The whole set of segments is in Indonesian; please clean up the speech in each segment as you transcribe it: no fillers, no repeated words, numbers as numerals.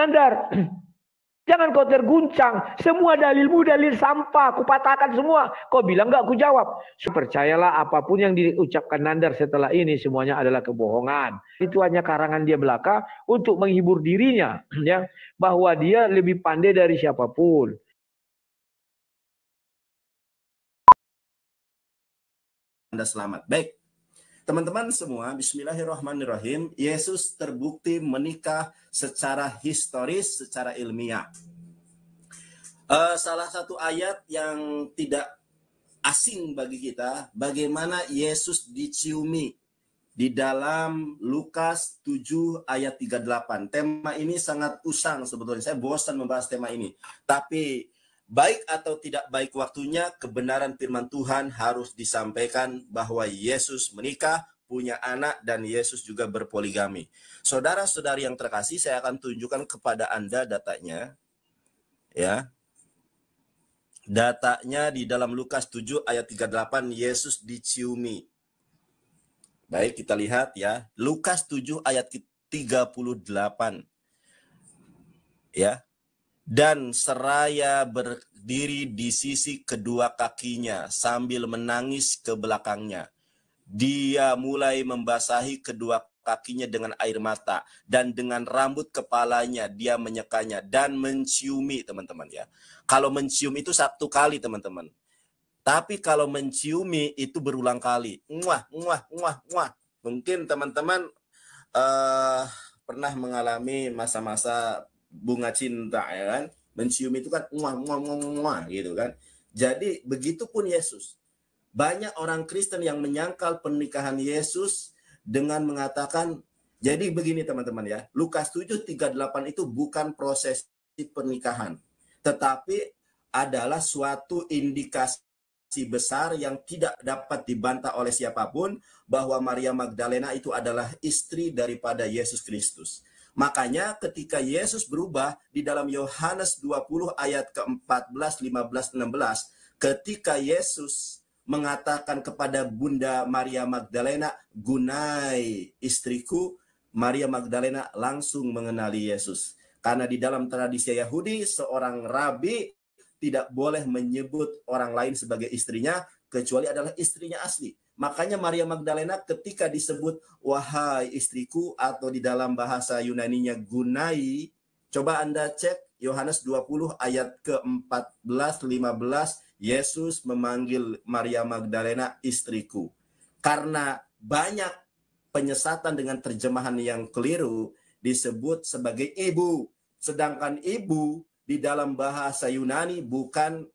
Nandar, jangan kau terguncang. Semua dalilmu dalil sampah. Kupatahkan semua. Kau bilang enggak, aku jawab. Percayalah apapun yang diucapkan Nandar setelah ini semuanya adalah kebohongan. Itu hanya karangan dia belaka untuk menghibur dirinya, ya, bahwa dia lebih pandai dari siapapun. Anda selamat. Baik. Teman-teman semua, bismillahirrahmanirrahim. Yesus terbukti menikah secara historis, secara ilmiah. Salah satu ayat yang tidak asing bagi kita, bagaimana Yesus diciumi di dalam Lukas 7 ayat 38. Tema ini sangat usang sebetulnya. Saya bosan membahas tema ini. Tapi baik atau tidak baik waktunya, kebenaran firman Tuhan harus disampaikan bahwa Yesus menikah, punya anak, dan Yesus juga berpoligami. Saudara-saudari yang terkasih, saya akan tunjukkan kepada Anda datanya. Ya. Datanya di dalam Lukas 7 ayat 38, Yesus diciumi. Baik, kita lihat ya. Lukas 7 ayat 38. Ya. Dan seraya berdiri di sisi kedua kakinya sambil menangis ke belakangnya. Dia mulai membasahi kedua kakinya dengan air mata, dan dengan rambut kepalanya dia menyekanya dan menciumi, teman-teman ya. Kalau mencium itu satu kali, teman-teman. Tapi kalau menciumi itu berulang kali. Muah, muah, muah, muah. Mungkin teman-teman pernah mengalami masa-masa bunga cinta, ya kan? Mencium itu kan muah, muah, muah, muah, gitu kan. Jadi begitupun Yesus. Banyak orang Kristen yang menyangkal pernikahan Yesus dengan mengatakan, jadi begini teman-teman ya, Lukas 7:38 itu bukan prosesi pernikahan, tetapi adalah suatu indikasi besar yang tidak dapat dibantah oleh siapapun bahwa Maria Magdalena itu adalah istri daripada Yesus Kristus. Makanya ketika Yesus berubah di dalam Yohanes 20 ayat ke-14, 15, 16, ketika Yesus mengatakan kepada Bunda Maria Magdalena, "Gunai istriku," Maria Magdalena langsung mengenali Yesus. Karena di dalam tradisi Yahudi, seorang rabi tidak boleh menyebut orang lain sebagai istrinya, kecuali adalah istrinya asli. Makanya Maria Magdalena ketika disebut wahai istriku, atau di dalam bahasa Yunaninya gunai, coba Anda cek Yohanes 20 ayat ke-14, 15, Yesus memanggil Maria Magdalena istriku. Karena banyak penyesatan dengan terjemahan yang keliru disebut sebagai ibu. Sedangkan ibu di dalam bahasa Yunani bukan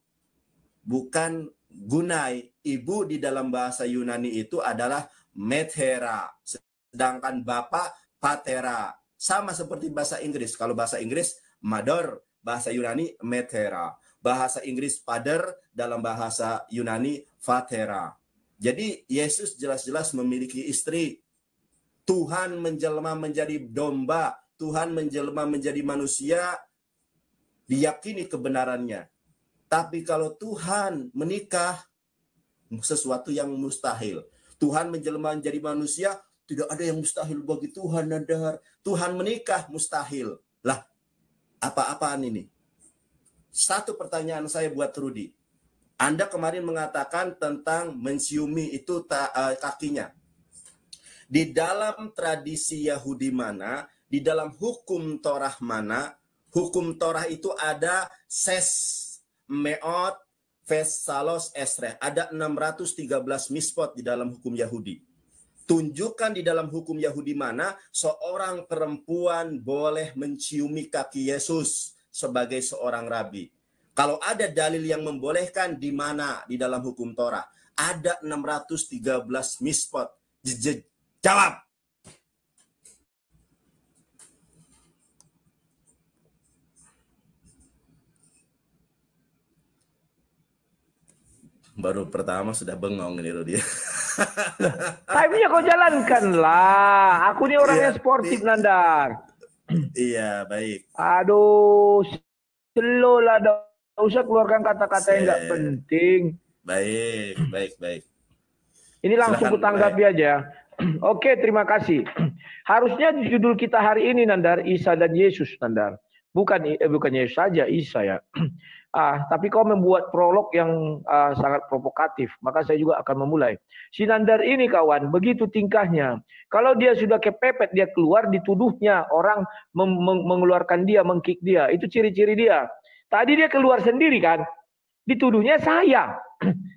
gunai. Ibu di dalam bahasa Yunani itu adalah methera. Sedangkan bapak patera. Sama seperti bahasa Inggris. Kalau bahasa Inggris mother, bahasa Yunani methera. Bahasa Inggris father, dalam bahasa Yunani patera. Jadi Yesus jelas-jelas memiliki istri. Tuhan menjelma menjadi domba. Tuhan menjelma menjadi manusia. Diyakini kebenarannya. Tapi kalau Tuhan menikah, sesuatu yang mustahil. Tuhan menjelma menjadi manusia, tidak ada yang mustahil bagi Tuhan. Nadar. Tuhan menikah, mustahil. Lah, apa-apaan ini? Satu pertanyaan saya buat Rudy. Anda kemarin mengatakan tentang menciumi itu kakinya. Di dalam tradisi Yahudi mana, di dalam hukum Torah mana, hukum Torah itu ada ses, meot, Salos, esreh. Ada 613 mispot di dalam hukum Yahudi. Tunjukkan di dalam hukum Yahudi mana seorang perempuan boleh menciumi kaki Yesus sebagai seorang rabi. Kalau ada dalil yang membolehkan, di mana di dalam hukum Torah? Ada 613 mispot. Jawab. Baru pertama sudah bengong nih Rudy. Timenya kau jalankan lah. Aku ini orangnya sportif, Nandar. Iya, baik. Aduh, slow lah. Tidak usah keluarkan kata-kata yang nggak penting. Baik. Ini langsung kutanggapi aja. Oke, terima kasih. Harusnya judul kita hari ini, Nandar, Isa dan Yesus, Nandar. Bukan Yesus saja, Isa ya. Tapi kau membuat prolog yang sangat provokatif. Maka saya juga akan memulai. Si Nandar ini kawan, begitu tingkahnya. Kalau dia sudah kepepet, dia keluar, dituduhnya. Orang mengeluarkan dia, mengkick dia. Itu ciri-ciri dia. Tadi dia keluar sendiri kan. Dituduhnya saya.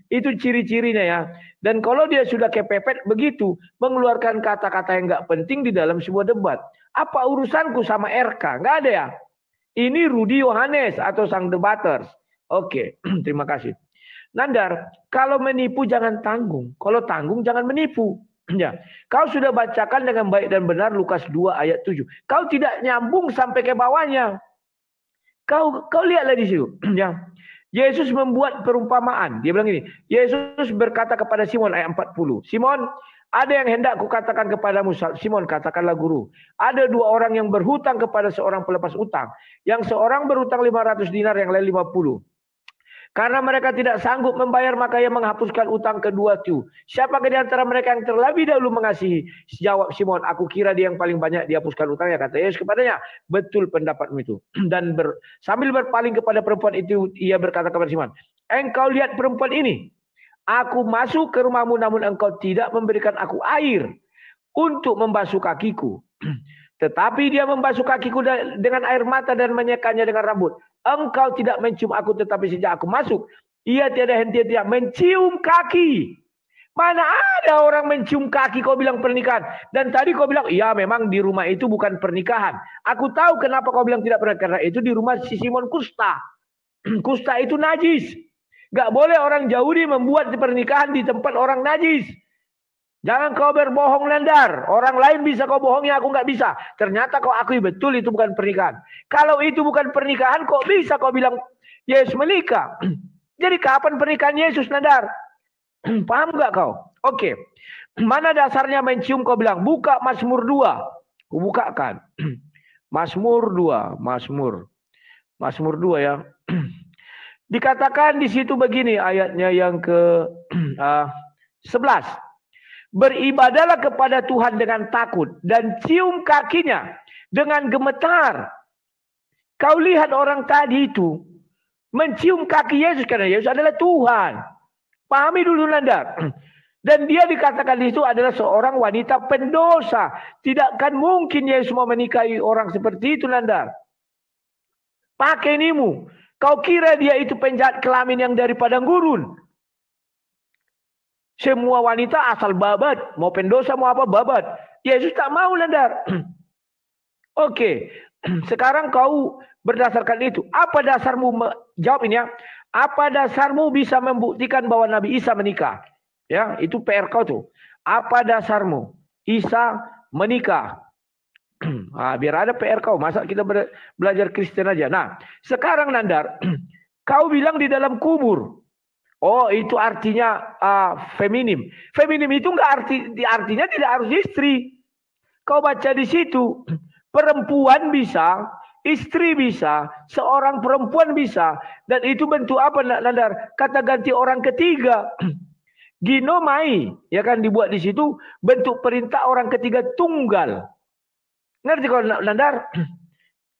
Itu ciri-cirinya ya. Dan kalau dia sudah kepepet begitu, mengeluarkan kata-kata yang nggak penting di dalam sebuah debat. Apa urusanku sama RK? Nggak ada ya. Ini Rudi Yohanes atau sang debaters. Oke, terima kasih. Nandar, kalau menipu jangan tanggung. Kalau tanggung jangan menipu. Ya, kau sudah bacakan dengan baik dan benar Lukas 2 ayat 7. Kau tidak nyambung sampai ke bawahnya. Kau lihatlah di situ. Ya. Yesus membuat perumpamaan. Dia bilang ini. Yesus berkata kepada Simon ayat 40. Simon, ada yang hendak kukatakan kepadamu. Simon, katakanlah guru. Ada dua orang yang berhutang kepada seorang pelepas utang. Yang seorang berhutang 500 dinar, yang lain 50. Karena mereka tidak sanggup membayar, maka ia menghapuskan utang kedua itu. Siapakah di antara mereka yang terlebih dahulu mengasihi? Jawab Simon, aku kira dia yang paling banyak dihapuskan utangnya. Kata Yesus kepadanya, betul pendapatmu itu. Dan sambil berpaling kepada perempuan itu, ia berkata kepada Simon, engkau lihat perempuan ini? Aku masuk ke rumahmu, namun engkau tidak memberikan aku air untuk membasuh kakiku. Tetapi dia membasuh kakiku dengan air mata dan menyekanya dengan rambut. Engkau tidak mencium aku, tetapi sejak aku masuk, ia tiada henti-henti mencium kaki. Mana ada orang mencium kaki kau bilang pernikahan. Dan tadi kau bilang, iya memang di rumah itu bukan pernikahan. Aku tahu kenapa kau bilang tidak pernah. Karena itu di rumah si Simon kusta. Kusta itu najis. Gak boleh orang Yahudi membuat pernikahan di tempat orang najis. Jangan kau berbohong, Nandar. Orang lain bisa kau bohongi, aku nggak bisa. Ternyata kau akui betul itu bukan pernikahan. Kalau itu bukan pernikahan, kok bisa kau bilang Yesus menikah? Jadi kapan pernikahan Yesus, Nandar? Paham nggak kau? Oke. Mana dasarnya mencium kau bilang? Buka Mazmur 2. Ku bukakan. Mazmur 2. Mazmur 2 ya. Dikatakan di situ begini ayatnya yang ke 11. Beribadahlah kepada Tuhan dengan takut dan cium kakinya dengan gemetar. Kau lihat orang tadi itu mencium kaki Yesus karena Yesus adalah Tuhan. Pahami dulu, Nandar. Dan dia dikatakan itu adalah seorang wanita pendosa. Tidak akan mungkin Yesus mau menikahi orang seperti itu, Nandar. Pakai inimu. Kau kira dia itu penjahat kelamin yang dari padang gurun. Semua wanita asal babat. Mau pendosa, mau apa, babat. Yesus tak mau, Nandar. Oke. Sekarang kau berdasarkan itu. Apa dasarmu? Jawab ini ya. Apa dasarmu bisa membuktikan bahwa Nabi Isa menikah? Ya, itu PR kau tuh. Apa dasarmu? Isa menikah. Biar ada PR kau. Masa kita belajar Kristen aja. Nah, sekarang Nandar. Kau bilang di dalam kubur. Oh, itu artinya feminim. Feminim itu enggak artinya tidak harus istri. Kau baca di situ, perempuan bisa, istri bisa, seorang perempuan bisa, dan itu bentuk apa, Nandar? Kata ganti orang ketiga. Ginomai, ya kan dibuat di situ bentuk perintah orang ketiga tunggal. Ngerti kalau Nandar?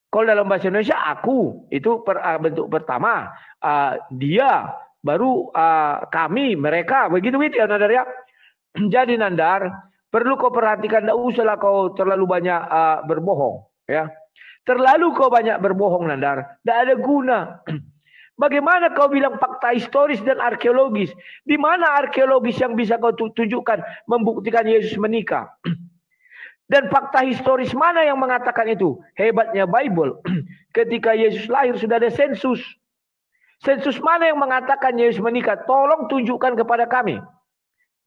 Kalau dalam bahasa Indonesia aku itu bentuk pertama, dia baru kami, mereka, begitu ya Nandar ya. Jadi Nandar, perlu kau perhatikan, tidak usahlah kau terlalu banyak berbohong, ya. Terlalu kau banyak berbohong, Nandar, tidak ada guna. Bagaimana kau bilang fakta historis dan arkeologis? Di mana arkeologis yang bisa kau tunjukkan membuktikan Yesus menikah? Dan fakta historis mana yang mengatakan itu? Hebatnya Bible. Ketika Yesus lahir sudah ada sensus. Sensus mana yang mengatakan Yesus menikah? Tolong tunjukkan kepada kami.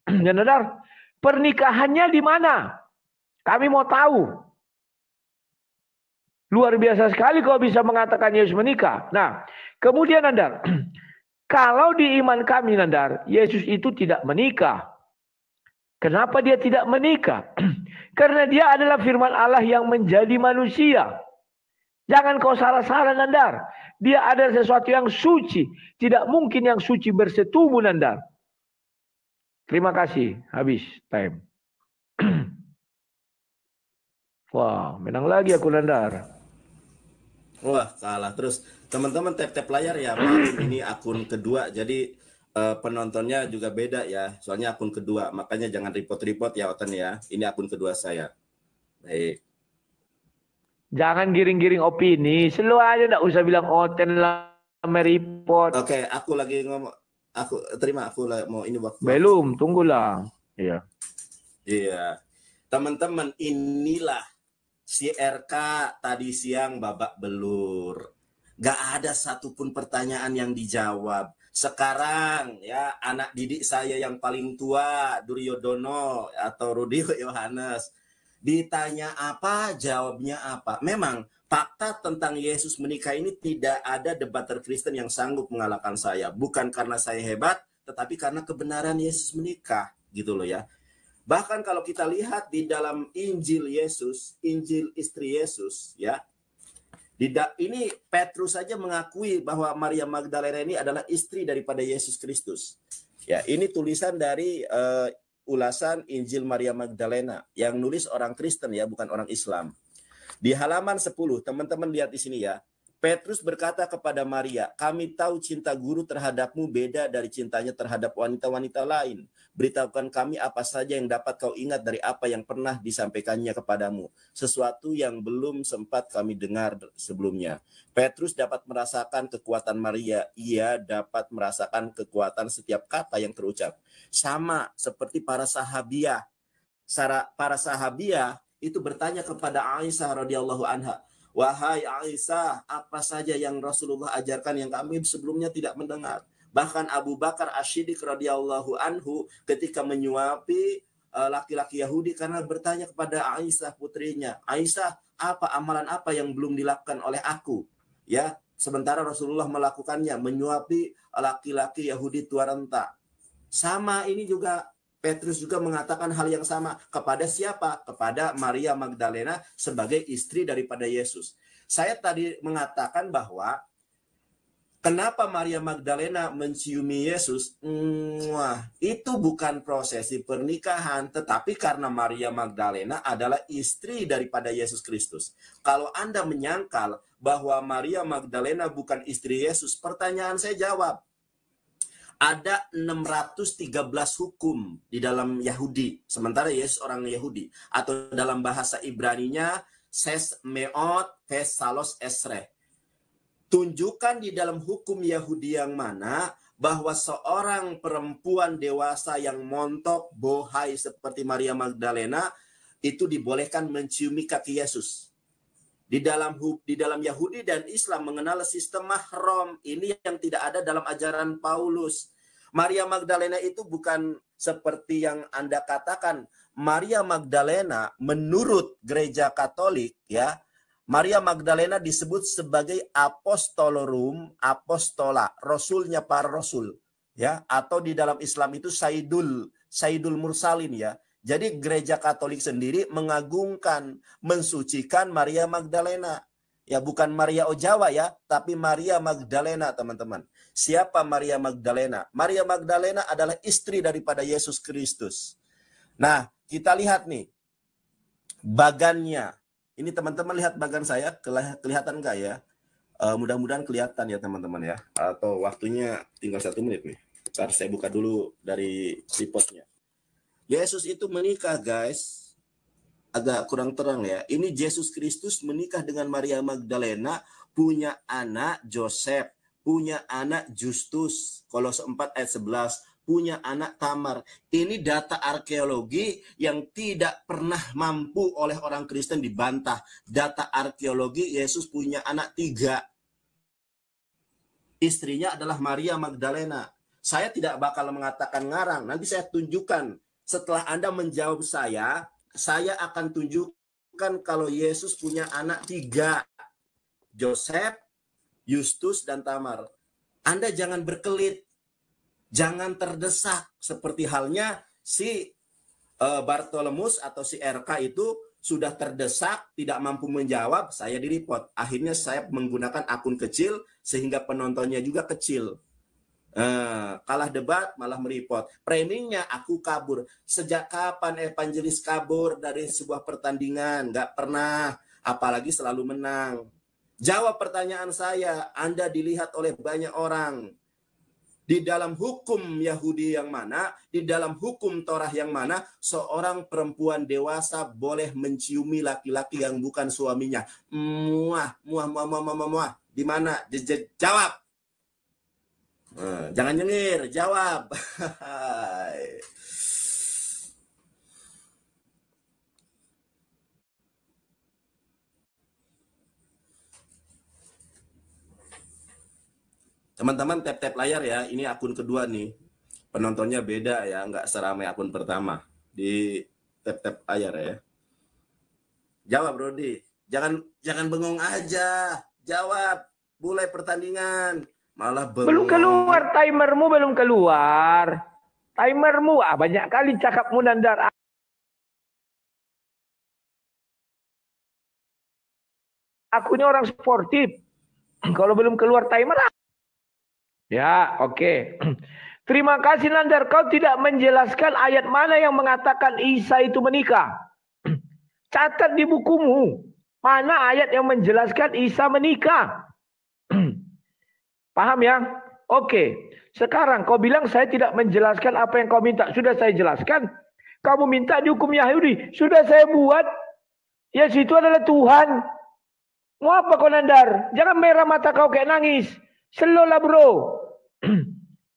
Ya, Nandar, pernikahannya di mana? Kami mau tahu. Luar biasa sekali kau bisa mengatakan Yesus menikah. Nah, kemudian Nandar, kalau di iman kami, Nandar, Yesus itu tidak menikah. Kenapa dia tidak menikah? Karena dia adalah firman Allah yang menjadi manusia. Jangan kau salah-salah, Nandar. Dia adalah sesuatu yang suci. Tidak mungkin yang suci bersetubuh, Nandar. Terima kasih. Habis time. Wah, menang lagi aku, Nandar. Wah, kalah terus. Teman-teman tap-tap layar ya, maklum ini akun kedua. Jadi penontonnya juga beda ya. Soalnya akun kedua, makanya jangan report-report ya Oten ya. Ini akun kedua saya. Baik. Jangan giring-giring opini. Selalu aja nggak usah bilang Oten lah mereport. Oke, aku lagi ngomong. Aku terima, mau ini waktu aku. Belum, tunggulah. Iya. Iya. Teman-teman, inilah si RK tadi siang babak belur. Gak ada satupun pertanyaan yang dijawab. Sekarang ya anak didik saya yang paling tua, Duryodono atau Rudio Yohanes, ditanya apa, jawabnya apa. Memang fakta tentang Yesus menikah ini tidak ada debater Kristen yang sanggup mengalahkan saya. Bukan karena saya hebat, tetapi karena kebenaran Yesus menikah, gitu loh ya. Bahkan kalau kita lihat di dalam Injil Yesus, Injil istri Yesus, ya, ini Petrus saja mengakui bahwa Maria Magdalena ini adalah istri daripada Yesus Kristus. Ya, ini tulisan dari ulasan Injil Maria Magdalena yang nulis orang Kristen ya, bukan orang Islam. Di halaman 10, teman-teman lihat di sini ya. Petrus berkata kepada Maria, kami tahu cinta guru terhadapmu beda dari cintanya terhadap wanita-wanita lain. Beritahukan kami apa saja yang dapat kau ingat dari apa yang pernah disampaikannya kepadamu. Sesuatu yang belum sempat kami dengar sebelumnya. Petrus dapat merasakan kekuatan Maria. Ia dapat merasakan kekuatan setiap kata yang terucap. Sama seperti para sahabiah. Para sahabiah itu bertanya kepada Aisyah radhiyallahu anha, wahai Aisyah, apa saja yang Rasulullah ajarkan yang kami sebelumnya tidak mendengar? Bahkan Abu Bakar Asy-Siddiq radhiyallahu anhu ketika menyuapi laki-laki Yahudi karena bertanya kepada Aisyah putrinya, Aisyah, apa amalan apa yang belum dilakukan oleh aku? Ya, sementara Rasulullah melakukannya, menyuapi laki-laki Yahudi tua renta. Sama ini juga Petrus juga mengatakan hal yang sama kepada siapa? Kepada Maria Magdalena sebagai istri daripada Yesus. Saya tadi mengatakan bahwa kenapa Maria Magdalena menciumi Yesus? Itu bukan prosesi pernikahan, tetapi karena Maria Magdalena adalah istri daripada Yesus Kristus. Kalau Anda menyangkal bahwa Maria Magdalena bukan istri Yesus, pertanyaan saya jawab. Ada 613 hukum di dalam Yahudi, sementara Yesus orang Yahudi, atau dalam bahasa Ibraninya ses meot salos esre. Tunjukkan di dalam hukum Yahudi yang mana bahwa seorang perempuan dewasa yang montok, bohai seperti Maria Magdalena itu dibolehkan menciumi kaki Yesus. Di dalam Yahudi dan Islam mengenal sistem mahram. Ini yang tidak ada dalam ajaran Paulus. Maria Magdalena itu bukan seperti yang Anda katakan. Maria Magdalena menurut gereja Katolik ya, Maria Magdalena disebut sebagai apostolorum, apostola, rasulnya para rasul ya, atau di dalam Islam itu Sayyidul Mursalin ya. Jadi gereja Katolik sendiri mengagungkan, mensucikan Maria Magdalena. Ya bukan Maria Ojawa ya, tapi Maria Magdalena teman-teman. Siapa Maria Magdalena? Maria Magdalena adalah istri daripada Yesus Kristus. Nah, kita lihat nih bagannya. Ini teman-teman lihat bagan saya, kelihatan nggak ya? Mudah-mudahan kelihatan ya teman-teman ya. Atau waktunya tinggal 1 menit nih. Ntar saya buka dulu dari reportnya. Yesus itu menikah guys, agak kurang terang ya. Ini Yesus Kristus menikah dengan Maria Magdalena, punya anak Joseph, punya anak Justus, Kolose 4 ayat 11, punya anak Tamar. Ini data arkeologi yang tidak pernah mampu oleh orang Kristen dibantah. Data arkeologi Yesus punya anak 3. Istrinya adalah Maria Magdalena. Saya tidak bakal mengatakan ngarang, nanti saya tunjukkan. Setelah Anda menjawab saya akan tunjukkan kalau Yesus punya anak 3. Joseph, Justus, dan Tamar. Anda jangan berkelit. Jangan terdesak. Seperti halnya si Bartolomeus atau si RK itu sudah terdesak, tidak mampu menjawab, saya di-report. Akhirnya saya menggunakan akun kecil sehingga penontonnya juga kecil. Kalah debat malah mereport. Framingnya aku kabur. Sejak kapan evangelis kabur dari sebuah pertandingan? Nggak pernah, apalagi selalu menang. Jawab pertanyaan saya, Anda dilihat oleh banyak orang. Di dalam hukum Yahudi yang mana, di dalam hukum Torah yang mana, seorang perempuan dewasa boleh menciumi laki-laki yang bukan suaminya. Muah. Di mana? Jawab. Jangan nyengir, jawab. Teman-teman tap-tap layar ya, ini akun kedua nih. Penontonnya beda ya, nggak seramai akun pertama. Di tap-tap layar ya. Jawab Brody, jangan bengong aja. Jawab, mulai pertandingan. Malah bengong. Belum keluar, timermu belum keluar. Timermu, banyak kali cakapmu Nandar. Akunya orang sportif. Kalau belum keluar timer, ya, oke. Terima kasih Nandar, kau tidak menjelaskan ayat mana yang mengatakan Isa itu menikah. Catat di bukumu, mana ayat yang menjelaskan Isa menikah. Paham ya? Oke. Sekarang kau bilang saya tidak menjelaskan apa yang kau minta. Sudah saya jelaskan. Kamu minta di hukum Yahudi. Sudah saya buat. Ya, situ adalah Tuhan. Mau apa kau Nandar? Jangan merah mata kau kayak nangis. Slow lah bro.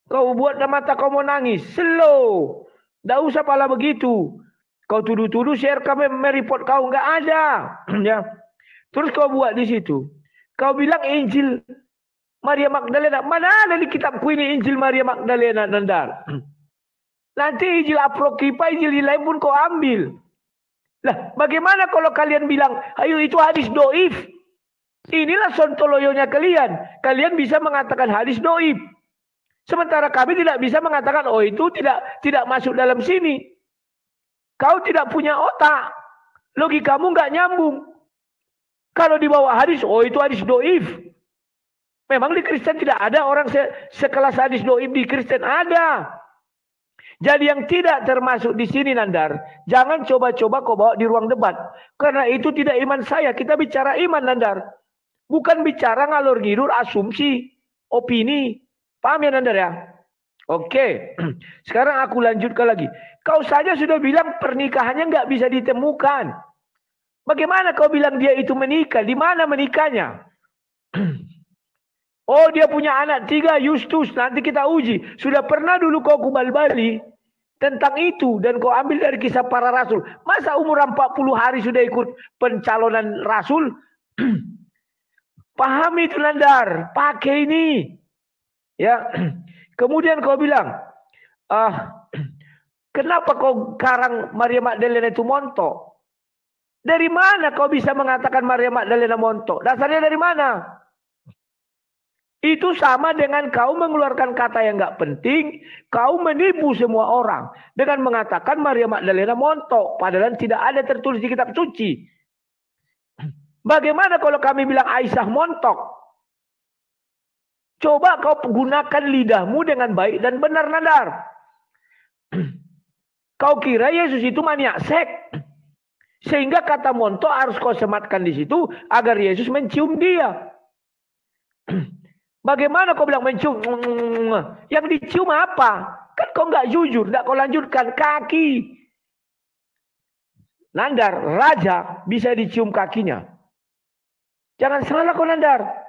Kau buat mata kau mau nangis. Slow. Tidak usah pala begitu. Kau tuduh-tuduh share kami mereport kau. Enggak ada. Ya. Terus kau buat di situ. Kau bilang Injil Maria Magdalena. Mana ada di kitabku ini Injil Maria Magdalena Nandar? Nanti Injil Apokrifa, Injil lain pun kau ambil. Lah, bagaimana kalau kalian bilang, ayo itu hadis doif. Inilah sontoloyonya kalian. Kalian bisa mengatakan hadis doif. Sementara kami tidak bisa mengatakan, oh itu tidak masuk dalam sini. Kau tidak punya otak. Logikamu nggak nyambung. Kalau dibawa hadis, oh itu hadis doif. Memang di Kristen tidak ada orang sekelas hadis doif di Kristen. Ada. Jadi yang tidak termasuk di sini Nandar, jangan coba-coba kau bawa di ruang debat. Karena itu tidak iman saya. Kita bicara iman Nandar. Bukan bicara ngalor ngidur asumsi, opini. Paham ya Nandar ya? Oke. Sekarang aku lanjutkan lagi. Kau saja sudah bilang pernikahannya nggak bisa ditemukan. Bagaimana kau bilang dia itu menikah? Di mana menikahnya? Oh dia punya anak 3 Justus. Nanti kita uji. Sudah pernah dulu kau kubal-bali tentang itu. Dan kau ambil dari kisah para rasul. Masa umur 40 hari sudah ikut pencalonan rasul? Paham itu Nandar, pakai ini. Ya. Kemudian kau bilang, kenapa kau karang Maria Magdalena itu montok? Dari mana kau bisa mengatakan Maria Magdalena montok? Dasarnya dari mana? Itu sama dengan kau mengeluarkan kata yang nggak penting, kau menipu semua orang dengan mengatakan Maria Magdalena montok, padahal tidak ada tertulis di kitab suci. Bagaimana kalau kami bilang Aisyah montok? Coba kau gunakan lidahmu dengan baik dan benar Nandar. Kau kira Yesus itu maniak seks, sehingga kata montok harus kau sematkan di situ agar Yesus mencium dia. Bagaimana kau bilang mencium? Yang dicium apa? Kan kau nggak jujur, nggak kau lanjutkan kaki. Nandar, raja bisa dicium kakinya. Jangan salah kau Nandar.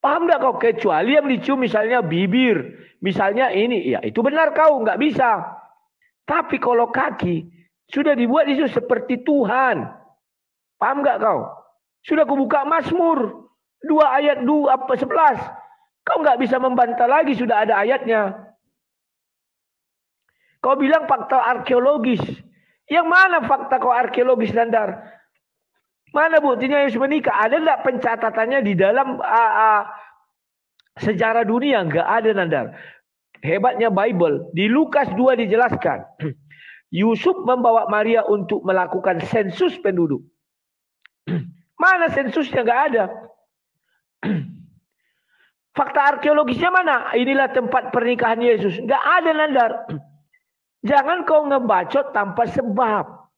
Paham nggak kau? Kecuali yang dicium misalnya bibir, misalnya ini, ya itu benar kau nggak bisa. Tapi kalau kaki sudah dibuat itu seperti Tuhan. Paham nggak kau? Sudah kubuka Mazmur 2 ayat 11. Kau nggak bisa membantah lagi, sudah ada ayatnya. Kau bilang fakta arkeologis. Yang mana fakta kau arkeologis Nandar? Mana buktinya Yesus menikah? Ada nggak pencatatannya di dalam sejarah dunia? Nggak ada Nandar. Hebatnya Bible. Di Lukas 2 dijelaskan. Yusuf membawa Maria untuk melakukan sensus penduduk. Mana sensusnya? Nggak ada. Fakta arkeologisnya mana? Inilah tempat pernikahan Yesus. Nggak ada Nandar. Jangan kau ngebacot tanpa sebab.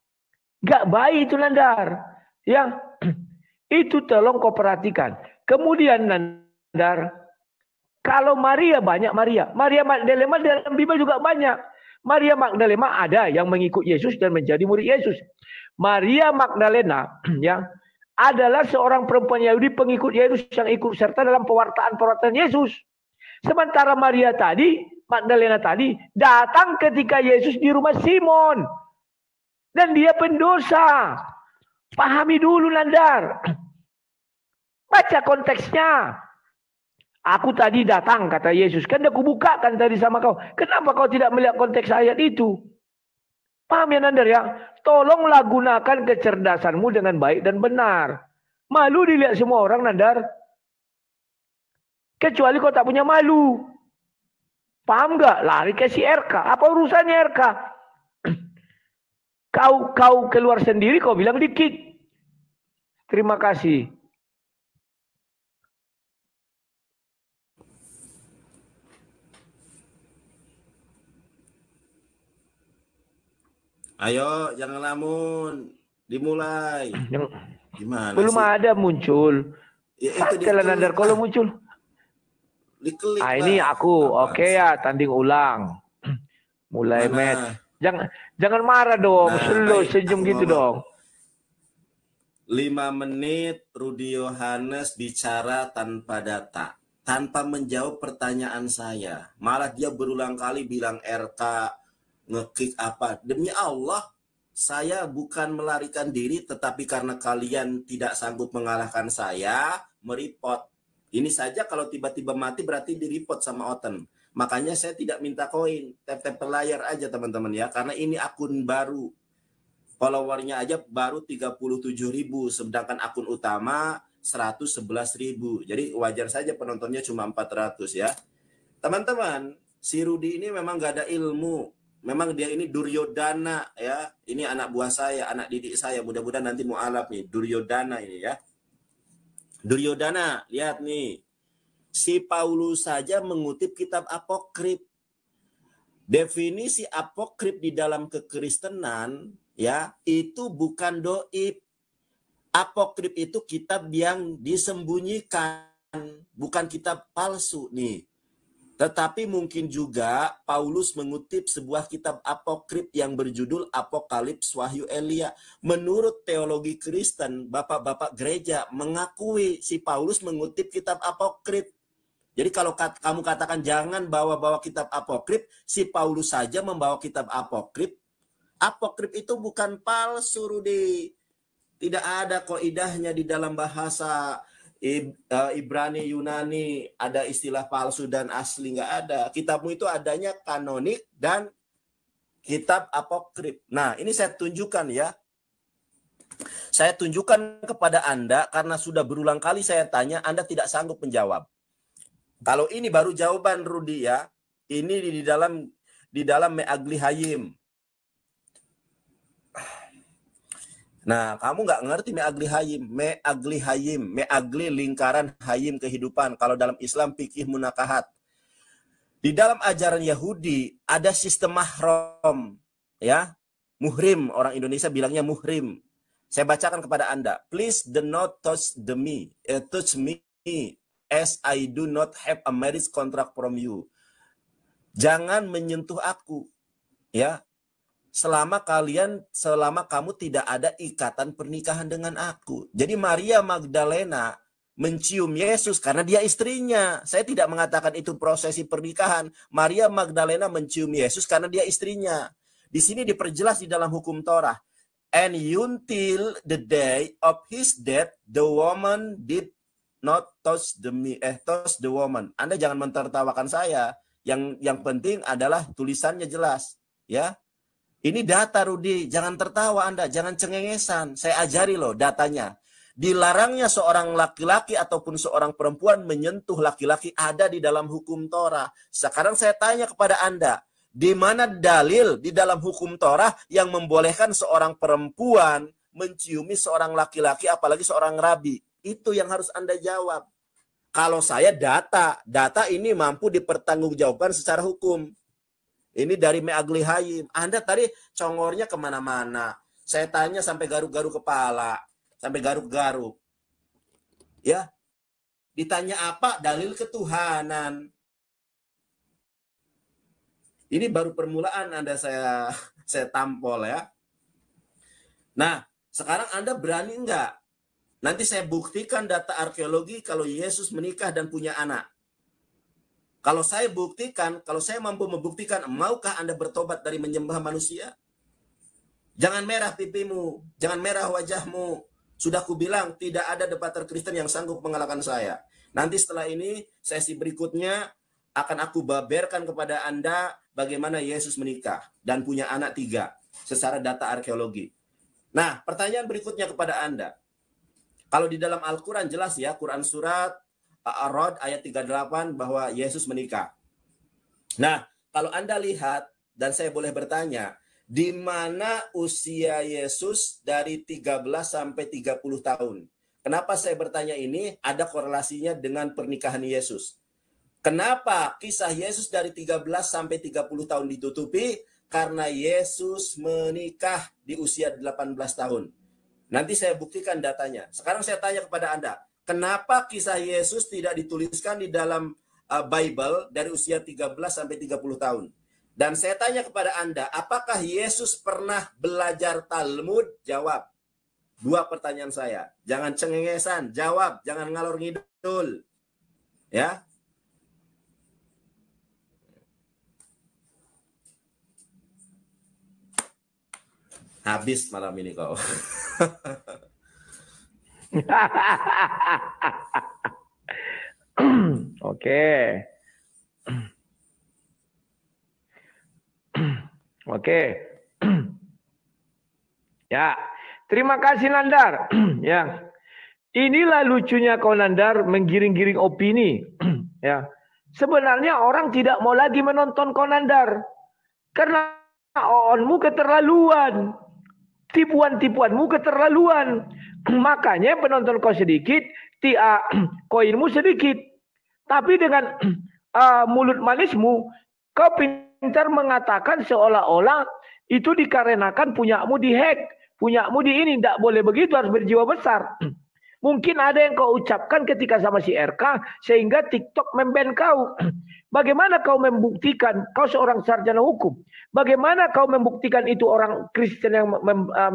Nggak baik itu Nandar. Ya, Itu tolong kau perhatikan. Kemudian Nandar, kalau Maria banyak Maria Magdalena dalam Bible juga banyak. Maria Magdalena ada yang mengikut Yesus dan menjadi murid Yesus. Maria Magdalena yang adalah seorang perempuan Yahudi pengikut Yesus yang ikut serta dalam pewartaan Yesus. Sementara Maria tadi, Magdalena tadi, datang ketika Yesus di rumah Simon. Dan dia pendosa. Pahami dulu Nandar. Baca konteksnya. Aku tadi datang, kata Yesus. Kan aku bukakan tadi sama kau. Kenapa kau tidak melihat konteks ayat itu? Paham ya Nandar ya? Tolonglah gunakan kecerdasanmu dengan baik dan benar. Malu dilihat semua orang Nandar. Kecuali kau tak punya malu. Paham nggak? Lari ke si RK. Apa urusannya RK? Kau keluar sendiri, kau bilang dikit. Terima kasih. Ayo, jangan lamun. Dimulai. Gimana belum sih? ada muncul. Ya, itu Setelah Nandar kalau muncul. Diklik Ini aku. Oke ya, tanding ulang. Mulai Mana? match. Jangan marah dong. Slow, senyum gitu dong. 5 menit Rudi Yohanes bicara tanpa data. Tanpa menjawab pertanyaan saya. Malah dia berulang kali bilang RK, ngekick apa. Demi Allah, saya bukan melarikan diri, tetapi karena kalian tidak sanggup mengalahkan saya, mereport. Ini saja kalau tiba-tiba mati berarti direport sama Oten. Makanya saya tidak minta koin, tap-tap layar aja teman-teman ya. Karena ini akun baru. Followernya aja baru 37.000, sedangkan akun utama 111.000. Jadi wajar saja penontonnya cuma 400 ya. Teman-teman, si Rudi ini memang gak ada ilmu. Memang dia ini Duryodana ya. Ini anak buah saya, anak didik saya. Mudah-mudahan nanti mu'alaf nih, Duryodana ini ya. Duryodana, lihat nih. Si Paulus saja mengutip kitab apokrif. Definisi apokrif di dalam kekristenan ya, itu bukan doib. Apokrif itu kitab yang disembunyikan, bukan kitab palsu nih. Tetapi mungkin juga Paulus mengutip sebuah kitab apokrif yang berjudul Apokalips Wahyu Elia. Menurut teologi Kristen, bapak-bapak gereja mengakui si Paulus mengutip kitab apokrif. Jadi kalau kamu katakan jangan bawa-bawa kitab apokrif, si Paulus saja membawa kitab apokrif. Apokrif itu bukan palsu, Rudi. Tidak ada kaidahnya di dalam bahasa Ibrani, Yunani, ada istilah palsu dan asli, nggak ada. Kitabmu itu adanya kanonik dan kitab apokrif. Nah, ini saya tunjukkan ya. Saya tunjukkan kepada Anda karena sudah berulang kali saya tanya, Anda tidak sanggup menjawab. Kalau ini baru jawaban Rudi ya. Ini di dalam Me'agli Hayim. Nah, kamu nggak ngerti Me'agli Hayim. Me'agli Hayim. Me'agli lingkaran Hayim kehidupan. Kalau dalam Islam fikih munakahat. Di dalam ajaran Yahudi ada sistem mahram. Ya, muhrim. Orang Indonesia bilangnya muhrim. Saya bacakan kepada Anda. Please do not touch me. As I do not have a marriage contract from you. Jangan menyentuh aku. Ya. Selama kamu tidak ada ikatan pernikahan dengan aku. Jadi Maria Magdalena mencium Yesus karena dia istrinya. Saya tidak mengatakan itu prosesi pernikahan. Maria Magdalena mencium Yesus karena dia istrinya. Di sini diperjelas di dalam hukum Torah. And until the day of his death, the woman did not touch the woman. Anda jangan mentertawakan saya. Yang penting adalah tulisannya jelas, ya. Ini data, Rudi. Jangan tertawa Anda, jangan cengengesan. Saya ajari loh datanya. Dilarangnya seorang laki-laki ataupun seorang perempuan menyentuh laki-laki ada di dalam hukum Torah. Sekarang saya tanya kepada Anda, di mana dalil di dalam hukum Torah yang membolehkan seorang perempuan menciumi seorang laki-laki, apalagi seorang rabi? Itu yang harus Anda jawab. Kalau saya data ini mampu dipertanggungjawabkan secara hukum. Ini dari Me'agli Hayim. Anda tadi congornya kemana-mana. Saya tanya sampai garuk-garuk kepala. Sampai garuk-garuk. Ya, ditanya apa? Dalil ketuhanan. Ini baru permulaan Anda saya tampol ya. Nah, sekarang Anda berani enggak? Nanti saya buktikan data arkeologi kalau Yesus menikah dan punya anak. Kalau saya buktikan, kalau saya mampu membuktikan, maukah Anda bertobat dari menyembah manusia? Jangan merah pipimu, jangan merah wajahmu. Sudah kubilang, tidak ada debater Kristen yang sanggup mengalahkan saya. Nanti setelah ini, sesi berikutnya akan aku baberkan kepada Anda bagaimana Yesus menikah dan punya anak 3 secara data arkeologi. Nah, pertanyaan berikutnya kepada Anda. Kalau di dalam Al-Quran jelas ya, Quran surat Ar-Ra'd ayat 38 bahwa Yesus menikah. Nah, kalau Anda lihat, dan saya boleh bertanya, di mana usia Yesus dari 13 sampai 30 tahun? Kenapa saya bertanya ini? Ada korelasinya dengan pernikahan Yesus. Kenapa kisah Yesus dari 13 sampai 30 tahun ditutupi? Karena Yesus menikah di usia 18 tahun. Nanti saya buktikan datanya. Sekarang saya tanya kepada Anda, kenapa kisah Yesus tidak dituliskan di dalam Bible dari usia 13 sampai 30 tahun? Dan saya tanya kepada Anda, apakah Yesus pernah belajar Talmud? Jawab. 2 pertanyaan saya. Jangan cengengesan, jawab, jangan ngalor ngidul. Ya. Habis malam ini kau. Oke. Oke. Ya, terima kasih Nandar. Ya. Inilah lucunya kau Nandar menggiring-giring opini. Ya. Sebenarnya orang tidak mau lagi menonton kau Nandar. Karena oonmu keterlaluan. Tipuan-tipuanmu keterlaluan. Makanya penonton kau sedikit, koinmu sedikit. Tapi dengan mulut manismu, kau pintar mengatakan seolah-olah itu dikarenakan punyamu dihack. Punyamu di ini, tidak boleh begitu, harus berjiwa besar. Mungkin ada yang kau ucapkan ketika sama si RK, sehingga TikTok memban kau. Bagaimana kau membuktikan, kau seorang sarjana hukum, bagaimana kau membuktikan itu orang Kristen yang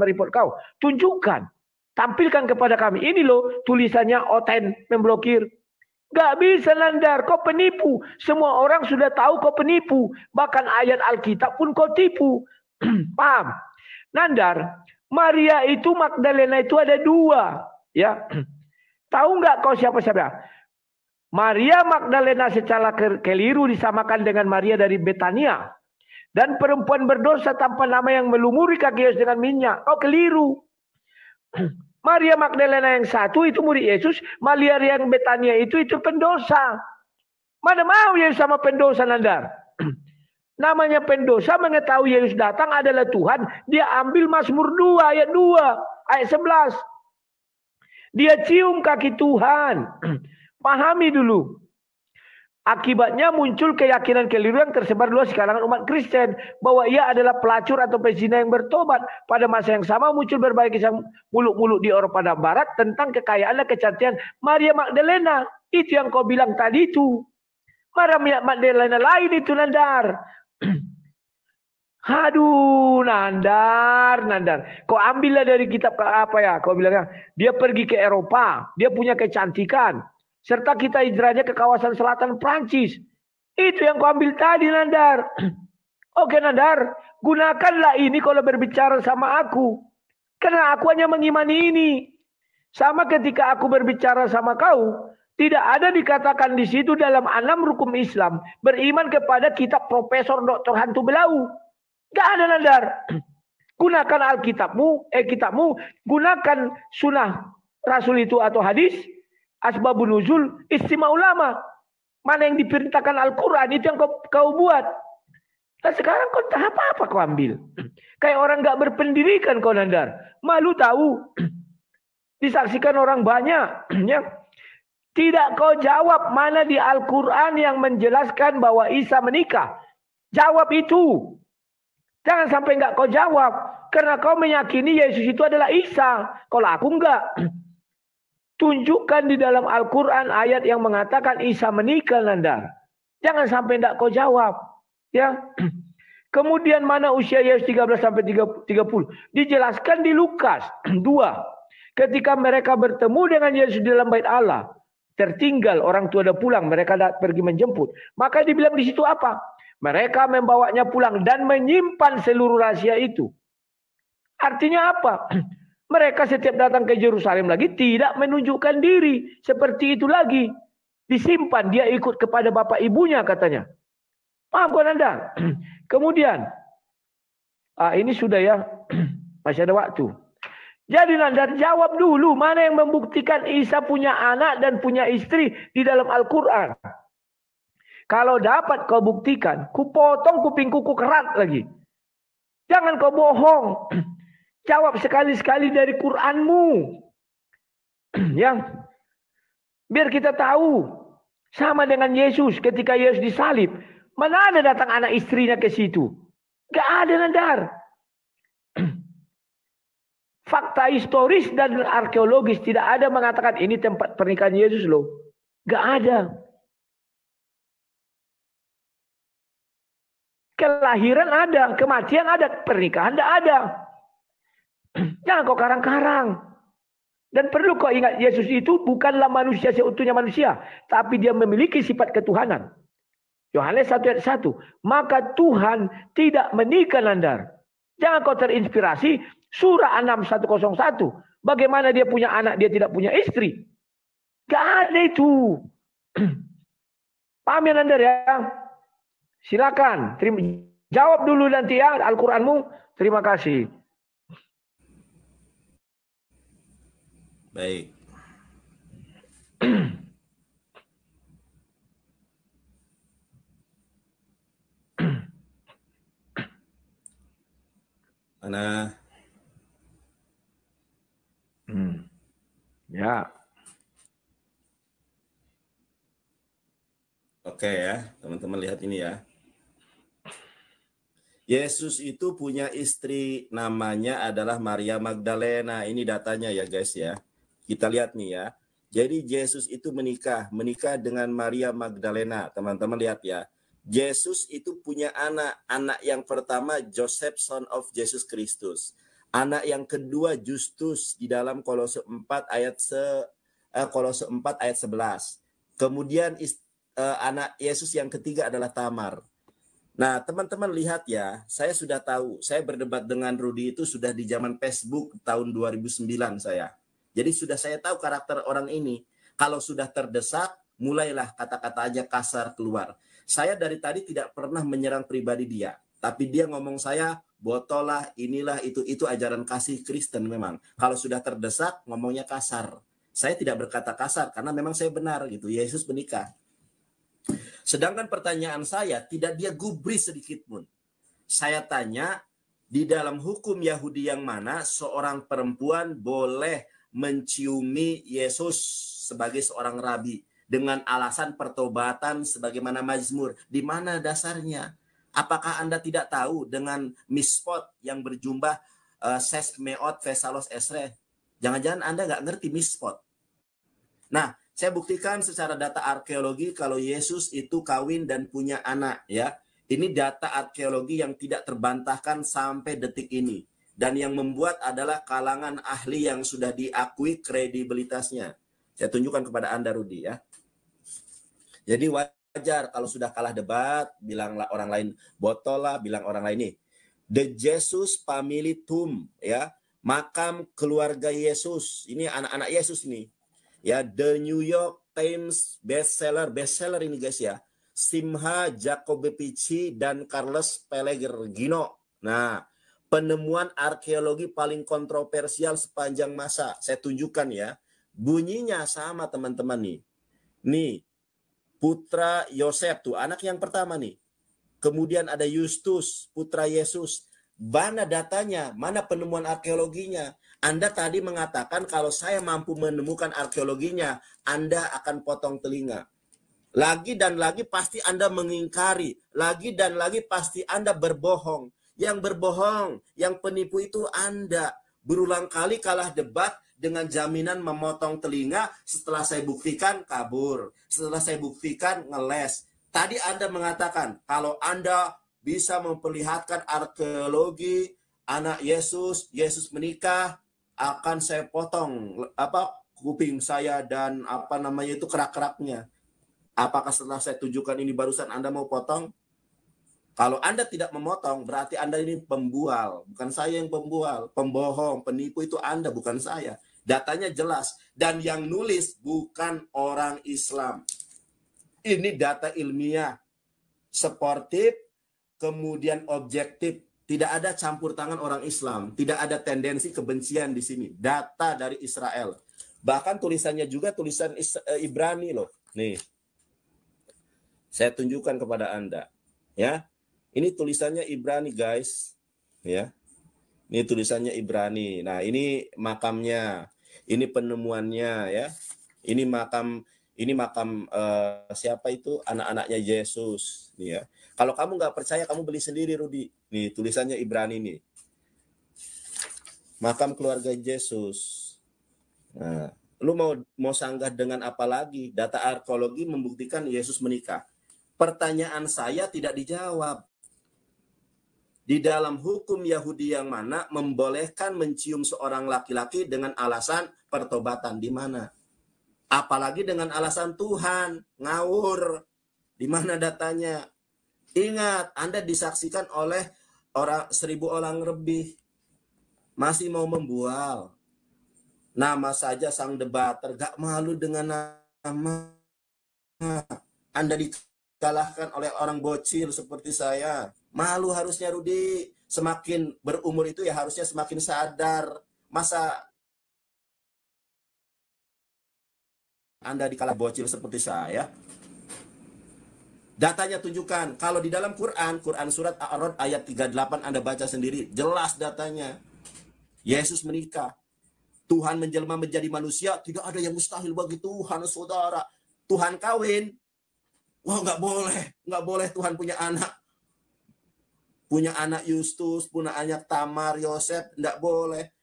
mereport kau? Tunjukkan, tampilkan kepada kami. Ini loh tulisannya Oten memblokir. Gak bisa Nandar, kau penipu. Semua orang sudah tahu kau penipu. Bahkan ayat Alkitab pun kau tipu. Paham? Nandar, Maria itu Magdalena itu ada 2. Ya, tahu nggak kau siapa-siapa? Maria Magdalena secara keliru disamakan dengan Maria dari Betania. Dan perempuan berdosa tanpa nama yang melumuri kaki Yesus dengan minyak. Kau keliru. Maria Magdalena yang satu itu murid Yesus. Maria yang Betania itu pendosa. Mana mau Yesus sama pendosa Nandar? Namanya pendosa mengetahui Yesus datang adalah Tuhan. Dia ambil Mazmur 2 ayat 2. Ayat 11. Dia cium kaki Tuhan. Pahami dulu. Akibatnya muncul keyakinan keliru yang tersebar luas di kalangan umat Kristen. Bahwa ia adalah pelacur atau pezina yang bertobat. Pada masa yang sama muncul berbagai kisah muluk-muluk di Eropa Barat tentang kekayaan dan kecantikan Maria Magdalena. Itu yang kau bilang tadi itu. Maria Magdalena lain itu Nandar. Aduh, Nandar. Kau ambillah dari kitab apa ya? Kau bilangnya, dia pergi ke Eropa, dia punya kecantikan. Serta kita hijrahnya ke kawasan selatan Prancis. Itu yang kau ambil tadi, Nandar. Oke, Nandar, gunakanlah ini kalau berbicara sama aku. Karena aku hanya mengimani ini. Sama ketika aku berbicara sama kau, tidak ada dikatakan di situ dalam 6 rukun Islam beriman kepada kitab Profesor Dr. Hantu Belau. Gak ada Nandar. Gunakan Alkitabmu, kitabmu, gunakan sunnah Rasul itu atau hadis, asbabun nuzul, istimewa ulama. Mana yang diperintahkan Al-Quran itu yang kau buat. Nah sekarang kau tak apa-apa kau ambil. Kayak orang gak berpendidikan kau Nandar. Malu tahu. Disaksikan orang banyak. Ya. Tidak kau jawab mana di Al-Quran yang menjelaskan bahwa Isa menikah. Jawab itu. Jangan sampai enggak kau jawab. Karena kau meyakini Yesus itu adalah Isa. Kalau aku enggak. Tunjukkan di dalam Al-Quran ayat yang mengatakan Isa menikah, Nandar. Jangan sampai tidak kau jawab. Ya. Kemudian mana usia Yesus 13 sampai 30? Dijelaskan di Lukas 2. Ketika mereka bertemu dengan Yesus di dalam bait Allah, tertinggal, orang tua dah pulang, mereka dah pergi menjemput. Maka dibilang di situ apa? Mereka membawanya pulang dan menyimpan seluruh rahasia itu. Artinya apa? Mereka setiap datang ke Yerusalem lagi tidak menunjukkan diri. Seperti itu lagi. Disimpan, dia ikut kepada bapak ibunya katanya. Paham kan Anda? Kemudian, ini sudah ya, masih ada waktu. Jadi Nanda jawab dulu, mana yang membuktikan Isa punya anak dan punya istri di dalam Al-Quran. Kalau dapat kau buktikan, ku potong kuping kuku kerat lagi. Jangan kau bohong. Jawab sekali-sekali dari Quranmu. Ya. Biar kita tahu. Sama dengan Yesus ketika Yesus disalib. Mana ada datang anak istrinya ke situ? Gak ada, Nandar. Fakta historis dan arkeologis tidak ada mengatakan ini tempat pernikahan Yesus loh. Gak ada. Kelahiran ada, kematian ada, pernikahan tidak ada. Jangan kau karang-karang. Dan perlu kau ingat, Yesus itu bukanlah manusia seutuhnya manusia, tapi dia memiliki sifat ketuhanan. Yohanes 1 ayat 1. Maka Tuhan tidak menikah, Nandar. Jangan kau terinspirasi surah 6 101. Bagaimana dia punya anak, dia tidak punya istri. Gak ada itu. Paham ya, Nandar ya? Silakan, jawab dulu nanti ya Al-Quranmu. Terima kasih. Baik. Mana? Ya. Oke ya, teman-teman lihat ini ya. Yesus itu punya istri, namanya adalah Maria Magdalena. Ini datanya ya guys ya. Kita lihat nih ya. Jadi Yesus itu menikah dengan Maria Magdalena. Teman-teman lihat ya. Yesus itu punya anak yang pertama Joseph son of Jesus Kristus. Anak yang kedua Justus di dalam Kolose 4 ayat 11. Kemudian anak Yesus yang ketiga adalah Tamar. Nah, teman-teman lihat ya, saya sudah tahu, saya berdebat dengan Rudy itu sudah di zaman Facebook tahun 2009 saya. Jadi sudah saya tahu karakter orang ini. Kalau sudah terdesak, mulailah kata-kata aja kasar keluar. Saya dari tadi tidak pernah menyerang pribadi dia. Tapi dia ngomong saya, botol lah, inilah, itu ajaran kasih Kristen memang. Kalau sudah terdesak, ngomongnya kasar. Saya tidak berkata kasar, karena memang saya benar gitu. Yesus menikah. Sedangkan pertanyaan saya, tidak dia gubris sedikit pun. Saya tanya, di dalam hukum Yahudi yang mana seorang perempuan boleh menciumi Yesus sebagai seorang rabi dengan alasan pertobatan sebagaimana Mazmur? Di mana dasarnya? Apakah Anda tidak tahu dengan mispot yang berjumlah sesmeot vesalos esre? Jangan-jangan Anda nggak ngerti mispot. Nah, saya buktikan secara data arkeologi kalau Yesus itu kawin dan punya anak ya. Ini data arkeologi yang tidak terbantahkan sampai detik ini. Dan yang membuat adalah kalangan ahli yang sudah diakui kredibilitasnya. Saya tunjukkan kepada Anda Rudy ya. Jadi wajar kalau sudah kalah debat, bilanglah orang lain botol lah, bilang orang lain nih. The Jesus Family Tomb ya. Makam keluarga Yesus. Ini anak-anak Yesus nih. Ya, The New York Times bestseller ini guys ya. Simha Jacobevici dan Carlos Pellegrino. Nah, penemuan arkeologi paling kontroversial sepanjang masa. Saya tunjukkan ya. Bunyinya sama teman-teman nih. Nih, putra Yosef tuh, anak yang pertama nih. Kemudian ada Justus, putra Yesus. Mana datanya? Mana penemuan arkeologinya? Anda tadi mengatakan kalau saya mampu menemukan arkeologinya, Anda akan potong telinga. Lagi dan lagi pasti Anda mengingkari. Lagi dan lagi pasti Anda berbohong. Yang berbohong, yang penipu itu Anda. Berulang kali kalah debat dengan jaminan memotong telinga, setelah saya buktikan kabur, setelah saya buktikan ngeles. Tadi Anda mengatakan kalau Anda bisa memperlihatkan arkeologi anak Yesus, Yesus menikah, akan saya potong kuping saya dan itu kerak-keraknya. Apakah setelah saya tunjukkan ini barusan Anda mau potong? Kalau Anda tidak memotong, berarti Anda ini pembual. Bukan saya yang pembual. Pembohong, penipu itu Anda, bukan saya. Datanya jelas. Dan yang nulis bukan orang Islam. Ini data ilmiah. Sportif, kemudian objektif. Tidak ada campur tangan orang Islam. Tidak ada tendensi kebencian di sini. Data dari Israel. Bahkan tulisannya juga tulisan Ibrani loh. Nih. Saya tunjukkan kepada Anda. Ya. Ini tulisannya Ibrani, guys. Ya. Ini tulisannya Ibrani. Nah, ini makamnya. Ini penemuannya, ya. Ini makam siapa itu? Anak-anaknya Yesus, nih ya. Kalau kamu nggak percaya, kamu beli sendiri, Rudi. Nih, tulisannya Ibrani nih. Makam keluarga Yesus. Nah, lu mau sanggah dengan apa lagi? Data arkeologi membuktikan Yesus menikah. Pertanyaan saya tidak dijawab. Di dalam hukum Yahudi yang mana membolehkan mencium seorang laki-laki dengan alasan pertobatan? Di mana? Apalagi dengan alasan Tuhan, ngawur. Di mana datanya? Ingat, Anda disaksikan oleh 1.000 orang lebih. Masih mau membual. Nama saja sang debater, gak malu dengan nama. Anda dikalahkan oleh orang bocil seperti saya. Malu harusnya, Rudi. Semakin berumur itu ya harusnya semakin sadar. Masa Anda dikalah bocil seperti saya? Datanya tunjukkan. Kalau di dalam Quran surat A'raf ayat 38 Anda baca sendiri. Jelas datanya. Yesus menikah. Tuhan menjelma menjadi manusia. Tidak ada yang mustahil bagi Tuhan, saudara. Tuhan kawin. Wah, nggak boleh. Nggak boleh Tuhan punya anak. Punya anak Yustus, punya anak Tamar, Yosef, enggak boleh.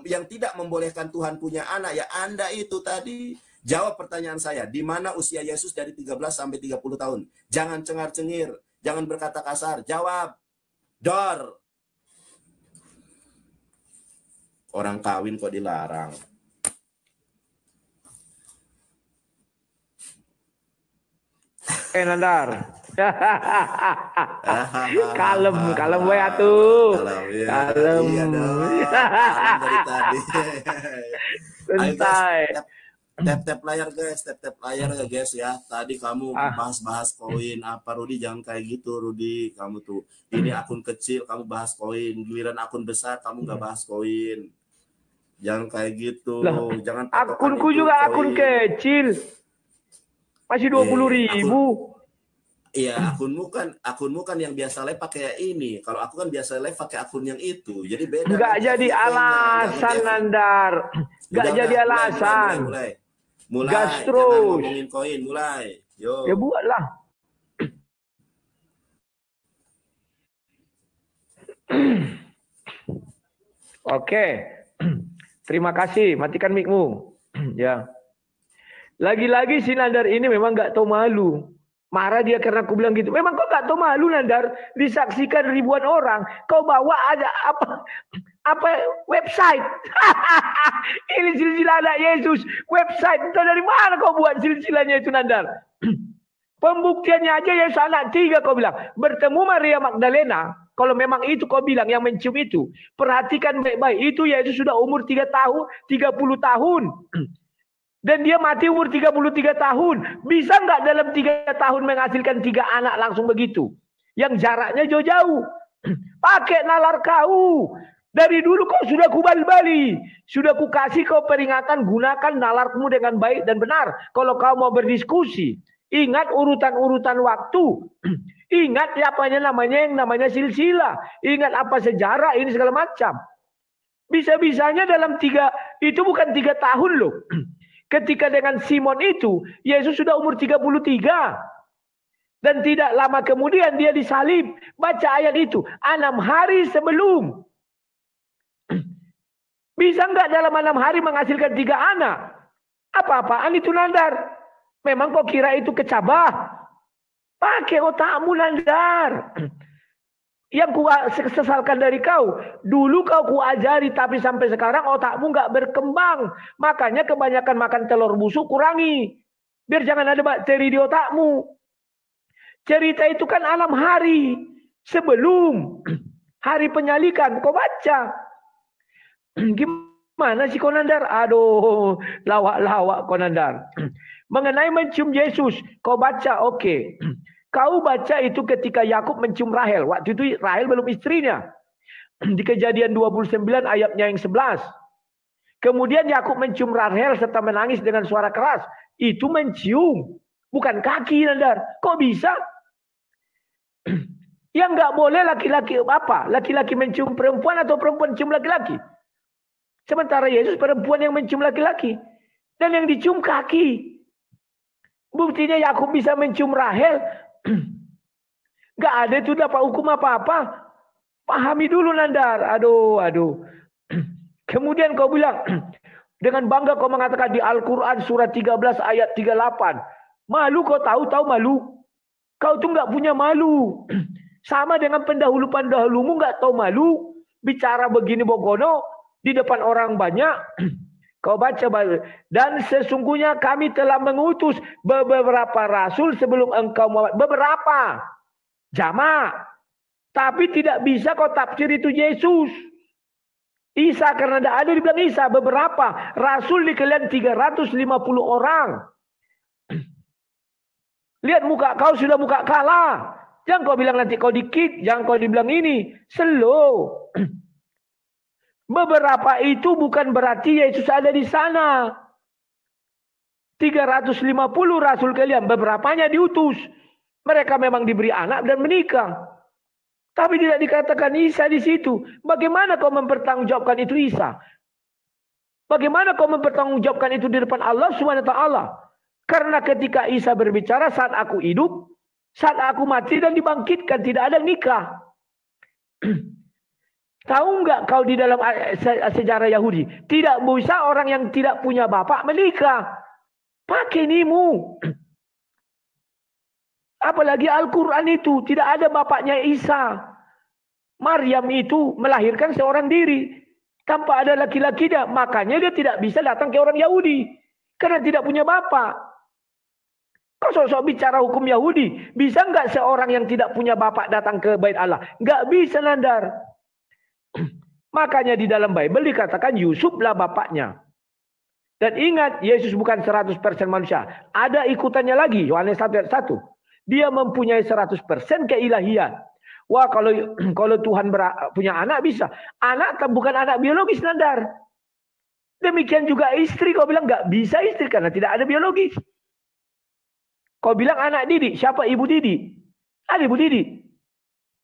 Yang tidak membolehkan Tuhan punya anak, ya Anda itu tadi. Jawab pertanyaan saya, di mana usia Yesus dari 13 sampai 30 tahun? Jangan cengar-cengir, jangan berkata kasar. Jawab. Dor. Orang kawin kok dilarang. Nandar. kalem gue atuh. Kalem. Iya dong. Kalem dari tadi. Santai. Tap layar guys, tap layar ya guys ya. Tadi kamu bahas koin apa, Rudi? Jangan kayak gitu, Rudi. Kamu tuh ini akun kecil, kamu bahas koin. Giliran akun besar, kamu nggak bahas koin. Jangan kayak gitu. Jangan. Akunku juga koin. Akun kecil. Masih 20.000. Iya, akunmu kan yang biasa live pakai ini. Kalau aku kan biasa live pakai akun yang itu. Jadi beda. Enggak jadi alasan, Nandar. Enggak jadi alasan. Mulai. Gas terus. Jangan ngomongin koin, mulai. Yo. Ya buatlah. Oke. Terima kasih. Matikan mic-mu. Ya. Lagi-lagi si Nandar ini memang nggak tahu malu. Marah dia karena aku bilang gitu. Memang kau gak tahu malu, Nandar, disaksikan ribuan orang. Kau bawa ada apa website. Ini silsilah anak Yesus, website. Entah dari mana kau buat silsilahnya itu, Nandar. Pembuktiannya aja Yesus anak 3 kau bilang. Bertemu Maria Magdalena. Kalau memang itu kau bilang yang mencium itu, perhatikan baik-baik. Itu Yesus sudah umur 30 tahun. Dan dia mati umur 33 tahun. Bisa nggak dalam 3 tahun menghasilkan 3 anak langsung begitu? Yang jaraknya jauh-jauh. Pakai nalar kau. Dari dulu kau sudah kubal-bali. Sudah kukasih kau peringatan, gunakan nalarmu dengan baik dan benar. Kalau kau mau berdiskusi. Ingat urutan-urutan waktu. Ingat yang namanya silsilah. Ingat apa sejarah ini segala macam. Bisa-bisanya dalam 3, itu bukan 3 tahun loh. Ketika dengan Simon itu, Yesus sudah umur 33. Dan tidak lama kemudian dia disalib. Baca ayat itu. 6 hari sebelum. Bisa nggak dalam 6 hari menghasilkan 3 anak? Apa-apaan itu Nandar? Memang kau kira itu kecabah? Pakai otakmu Nandar. Yang ku sesalkan dari kau, dulu kau kuajari tapi sampai sekarang otakmu nggak berkembang. Makanya kebanyakan makan telur busuk kurangi. Biar jangan ada bakteri di otakmu. Cerita itu kan 6 hari sebelum hari penyalikan. Kau baca. Gimana sih Konandar? Aduh, lawak-lawak Konandar. Mengenai mencium Yesus, kau baca, oke. Kau baca itu ketika Yakub mencium Rahel. Waktu itu Rahel belum istrinya. Di Kejadian 29 ayatnya yang 11. Kemudian Yakub mencium Rahel serta menangis dengan suara keras. Itu mencium, bukan kaki Nandar. Kok bisa? Yang nggak boleh laki-laki apa? Laki-laki mencium perempuan atau perempuan mencium laki-laki? Sementara Yesus perempuan yang mencium laki-laki. Dan yang dicium kaki. Buktinya Yakub bisa mencium Rahel. Gak ada itu dapat hukum apa-apa. Pahami dulu Nandar. Aduh. Kemudian kau bilang. Dengan bangga kau mengatakan di Al-Quran surat 13 ayat 38. Malu kau tahu malu. Kau tuh gak punya malu. Sama dengan pendahulu-pendahulumu gak tahu malu. Bicara begini bogono. Di depan orang banyak, kau baca, dan sesungguhnya kami telah mengutus beberapa rasul sebelum engkau Muhammad. Beberapa, jamak. Tapi tidak bisa kau tafsir itu Yesus. Isa, karena tidak ada dibilang Isa. Beberapa, rasul di kalian 350 orang. Lihat muka kau sudah muka kalah. Jangan kau bilang nanti kau dikit, jangan kau dibilang ini. Slow. Beberapa itu bukan berarti Yesus ada di sana. 350 rasul kalian, beberapanya diutus. Mereka memang diberi anak dan menikah. Tapi tidak dikatakan Isa di situ. Bagaimana kau mempertanggungjawabkan itu Isa? Bagaimana kau mempertanggungjawabkan itu di depan Allah SWT? Karena ketika Isa berbicara, saat aku hidup, saat aku mati dan dibangkitkan, tidak ada nikah. Tahu nggak kau di dalam sejarah Yahudi? Tidak bisa orang yang tidak punya bapak menikah. Pakai nimu. Apalagi Al-Quran itu. Tidak ada bapaknya Isa. Maryam itu melahirkan seorang diri. Tanpa ada laki-lakinya. Makanya dia tidak bisa datang ke orang Yahudi. Karena tidak punya bapak. Kau sok-sok bicara hukum Yahudi. Bisa nggak seorang yang tidak punya bapak datang ke Bait Allah? Nggak bisa Nandar. Makanya di dalam Bible dikatakan Yusuflah bapaknya. Dan ingat, Yesus bukan 100% manusia. Ada ikutannya lagi, Yohanes 1 ayat 1. Dia mempunyai 100% keilahian. Wah, kalau Tuhan punya anak bisa. Anak bukan anak biologis Nandar. Demikian juga istri, kau bilang nggak bisa istri karena tidak ada biologis. Kau bilang anak didik, siapa ibu didik? Ada ibu didik.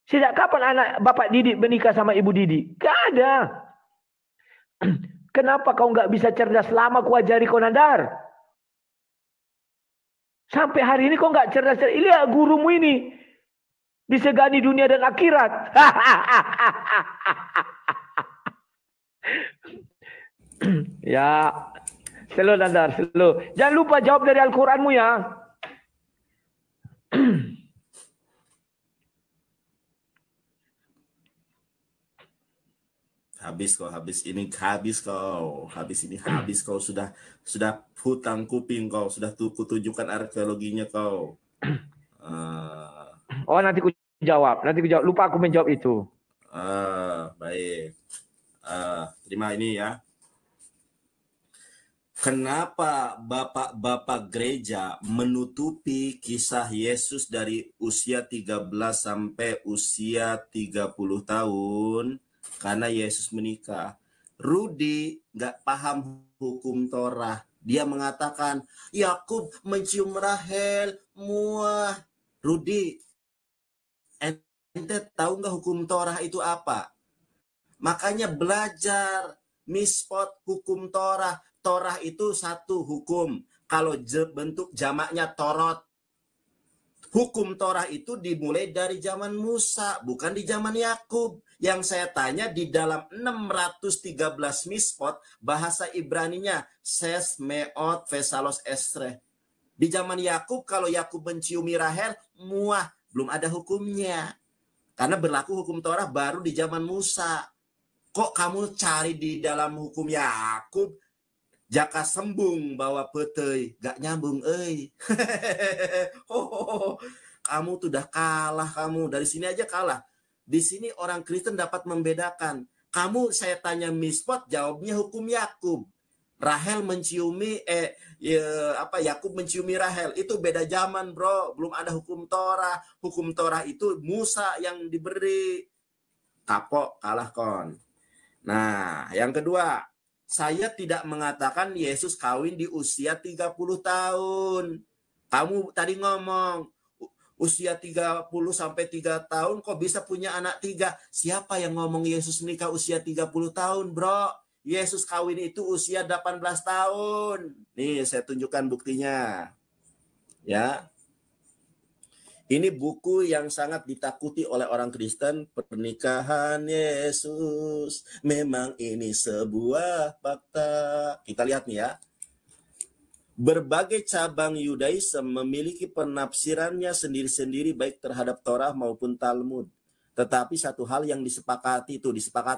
Sejak kapan anak bapak didik menikah sama ibu didik? Gak ada. Kenapa kau nggak bisa cerdas lama kuajari kau Nandar? Sampai hari ini kau nggak cerdas. Lihat gurumu ini. Disegani dunia dan akhirat. Ya. Slow Nandar, slow. Jangan lupa jawab dari Al-Quranmu ya. Habis kau sudah hutang kuping kau, sudah kutunjukkan arkeologinya kau. Oh nanti ku jawab, lupa aku menjawab itu. Baik. Terima ini ya. Kenapa bapak-bapak gereja menutupi kisah Yesus dari usia 13 sampai usia 30 tahun? Karena Yesus menikah. Rudy nggak paham hukum Torah. Dia mengatakan, Yakub mencium Rahel, muah. Rudy, ente tahu nggak hukum Torah itu apa? Makanya belajar mispot hukum Torah. Torah itu satu hukum. Kalau bentuk jamaknya Torot. Hukum Torah itu dimulai dari zaman Musa, bukan di zaman Yakub. Yang saya tanya di dalam 613 mispot, bahasa Ibraninya ses meot vesalos estre. Di zaman Yakub, kalau Yakub menciumi Rahel, muah, belum ada hukumnya. Karena berlaku hukum Torah baru di zaman Musa. Kok kamu cari di dalam hukum Yakub? Jaka sembung bawa petei, gak nyambung, kamu tuh udah kalah kamu. Dari sini aja kalah. Di sini orang Kristen dapat membedakan. Kamu saya tanya mispot, jawabnya hukum Yakub. Rahel menciumi Yakub menciumi Rahel. Itu beda zaman, bro. Belum ada hukum Torah. Hukum Torah itu Musa yang diberi. Kapok, kalah kon. Nah, yang kedua, saya tidak mengatakan Yesus kawin di usia 30 tahun. Kamu tadi ngomong usia 30 sampai 3 tahun kok bisa punya anak 3. Siapa yang ngomong Yesus nikah usia 30 tahun, bro? Yesus kawin itu usia 18 tahun. Nih, saya tunjukkan buktinya. Ya. Ini buku yang sangat ditakuti oleh orang Kristen, Pernikahan Yesus. Memang ini sebuah fakta. Kita lihat nih ya. Berbagai cabang Yudaisme memiliki penafsirannya sendiri-sendiri baik terhadap Torah maupun Talmud. Tetapi satu hal yang disepakati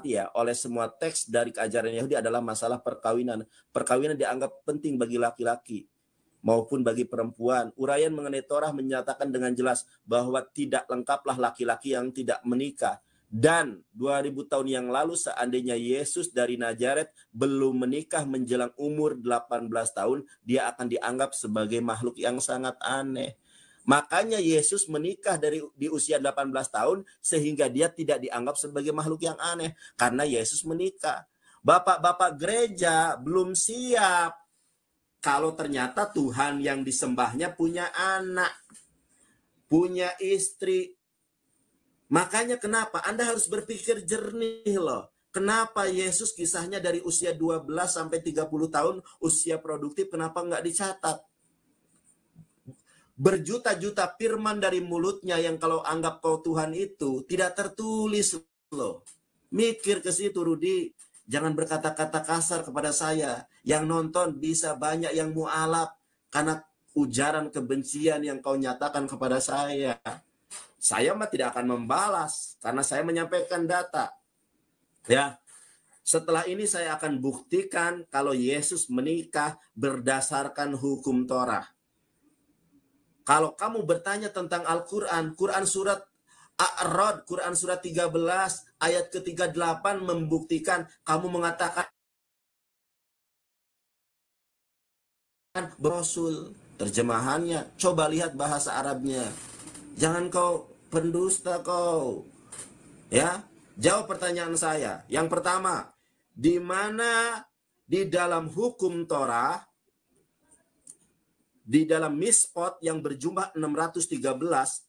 ya oleh semua teks dari keajaran Yahudi adalah masalah perkawinan. Perkawinan dianggap penting bagi laki-laki maupun bagi perempuan. Uraian mengenai Torah menyatakan dengan jelas bahwa tidak lengkaplah laki-laki yang tidak menikah. Dan 2000 tahun yang lalu seandainya Yesus dari Nazaret belum menikah menjelang umur 18 tahun, dia akan dianggap sebagai makhluk yang sangat aneh. Makanya Yesus menikah di usia 18 tahun sehingga dia tidak dianggap sebagai makhluk yang aneh. Karena Yesus menikah. Bapak-bapak gereja belum siap kalau ternyata Tuhan yang disembahnya punya anak, punya istri. Makanya kenapa? Anda harus berpikir jernih loh. Kenapa Yesus kisahnya dari usia 12 sampai 30 tahun, usia produktif, kenapa nggak dicatat? Berjuta-juta firman dari mulutnya yang kalau anggap kau Tuhan itu tidak tertulis loh. Mikir ke situ, Rudi. Jangan berkata-kata kasar kepada saya. Yang nonton bisa banyak yang mualaf karena ujaran kebencian yang kau nyatakan kepada saya. Saya mah tidak akan membalas karena saya menyampaikan data. Ya. Setelah ini saya akan buktikan kalau Yesus menikah berdasarkan hukum Torah. Kalau kamu bertanya tentang Al-Quran, Quran surat A'rad, Quran surat 13 ayat ke-38 membuktikan kamu mengatakan Rasul. Terjemahannya, coba lihat bahasa Arabnya. Jangan kau pendusta kau. Ya, jawab pertanyaan saya. Yang pertama, di mana di dalam hukum Torah, di dalam mispot yang berjumlah 613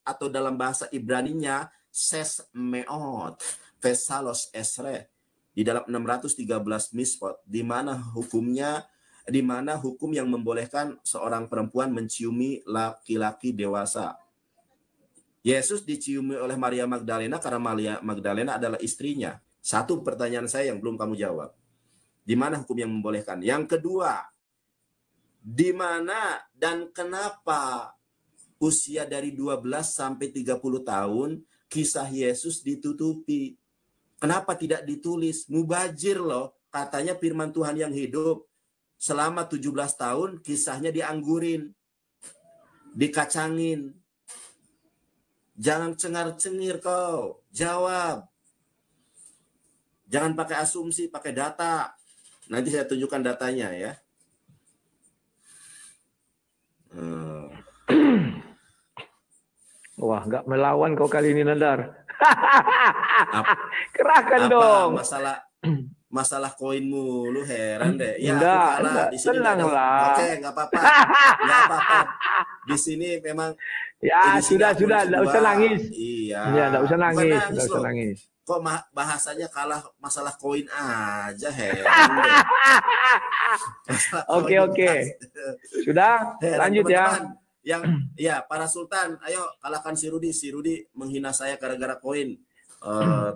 atau dalam bahasa Ibraninya ses meot vesalos esre, di dalam 613 mispot, di mana hukum yang membolehkan seorang perempuan menciumi laki-laki dewasa. Yesus diciumi oleh Maria Magdalena karena Maria Magdalena adalah istrinya. Satu pertanyaan saya yang belum kamu jawab. Di mana hukum yang membolehkan? Yang kedua, di mana dan kenapa usia dari 12 sampai 30 tahun kisah Yesus ditutupi? Kenapa tidak ditulis? Mubazir loh, katanya firman Tuhan yang hidup. Selama 17 tahun kisahnya dianggurin, dikacangin. Jangan cengar-cengir kau, jawab. Jangan pakai asumsi, pakai data. Nanti saya tunjukkan datanya ya. Wah, nggak melawan kau kali ini, Nandar. Kerahkan dong. Masalah koinmu, lu heran deh. Ya, enggak, aku kalah di sini. Oke, nggak apa-apa. Nggak apa-apa. Di sini memang. Ya, sudah, nggak usah nangis. Iya. Ya, nggak usah nangis, nggak usah nangis. Kok bahasanya kalah masalah koin aja, heran deh. Oke. Sudah, lanjut ya. Yang ya para sultan, ayo kalahkan si Rudi. Si Rudi menghina saya gara-gara koin.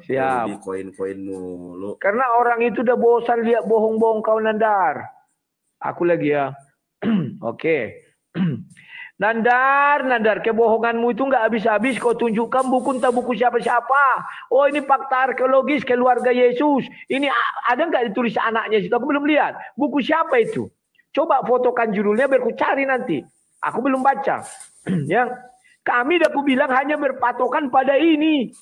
Siap. Koin mulu. Karena orang itu udah bosan lihat bohong-bohong kau Nandar. Aku lagi ya. Oke. Nandar, kebohonganmu itu nggak habis-habis. Kau tunjukkan buku entah buku siapa-siapa. Oh ini fakta arkeologis keluarga Yesus. Ini ada nggak ditulis anaknya situ? Aku belum lihat. Buku siapa itu? Coba fotokan judulnya biar aku cari nanti. Aku belum baca. Ya, kami aku bilang hanya berpatokan pada ini.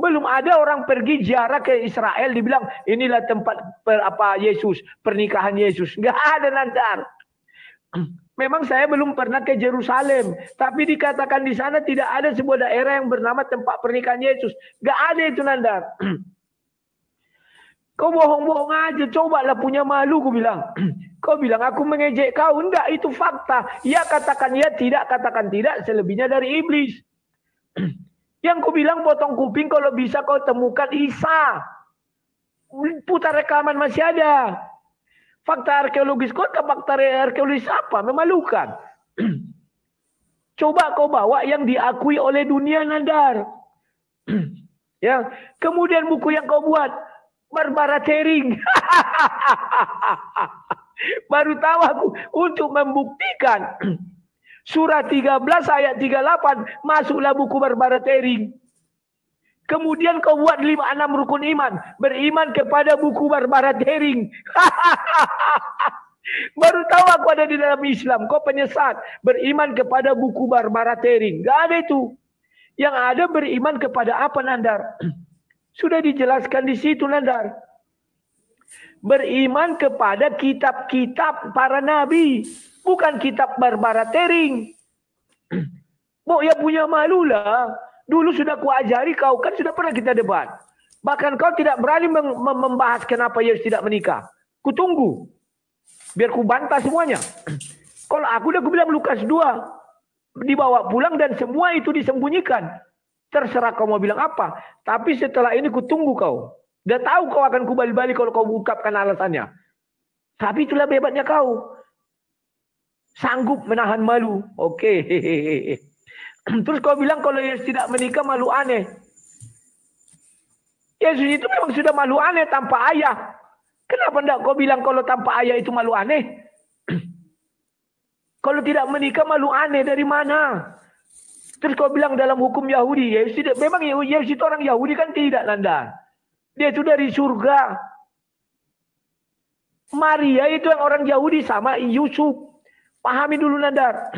Belum ada orang pergi ziarah ke Israel dibilang inilah tempat Yesus, pernikahan Yesus. Nggak ada Nandar. Memang saya belum pernah ke Yerusalem, tapi dikatakan di sana tidak ada sebuah daerah yang bernama tempat pernikahan Yesus. Nggak ada itu Nandar. Kau bohong-bohong aja, cobalah punya malu, ku bilang. Kau bilang aku mengejek kau, enggak, itu fakta. Ya katakan ya, tidak katakan tidak, selebihnya dari iblis. Yang ku bilang potong kuping kalau bisa kau temukan Isa. Putar rekaman masih ada. Fakta arkeologis kau, fakta arkeologis apa? Memalukan. Coba kau bawa yang diakui oleh dunia Nandar. Ya, kemudian buku yang kau buat Barbara Tering. Baru tahu aku untuk membuktikan surat 13 ayat 38 masuklah buku Barbara Tering. Kemudian kau buat 5-6 rukun iman, beriman kepada buku Barbara Tering. Baru tahu aku ada di dalam Islam. Kau penyesat, beriman kepada buku Barbara Tering. Gak ada itu. Yang ada beriman kepada apa Nandar? Sudah dijelaskan di situ Nandar. Beriman kepada kitab-kitab para nabi. Bukan kitab Barbara Tering. Mau ya punya malu lah. Dulu sudah kuajari kau. Kan sudah pernah kita debat. Bahkan kau tidak berani membahas kenapa Yesus tidak menikah. Kutunggu. Biar ku bantah semuanya. Kalau aku udah bilang Lukas 2. Dibawa pulang dan semua itu disembunyikan. Terserah kau mau bilang apa. Tapi setelah ini ku tunggu kau. Udah tahu kau akan kubalik-balik kalau kau ungkapkan alasannya. Tapi itulah hebatnya kau. Sanggup menahan malu. Oke. Terus kau bilang kalau Yesus tidak menikah malu aneh. Yesus itu memang sudah malu aneh tanpa ayah. Kenapa enggak kau bilang kalau tanpa ayah itu malu aneh? Kalau tidak menikah malu aneh dari mana? Terus kau bilang dalam hukum Yahudi, Yesus tidak, memang Yesus itu orang Yahudi kan tidak Nanda. Dia itu dari surga. Maria itu yang orang Yahudi sama Yusuf. Pahami dulu Nanda.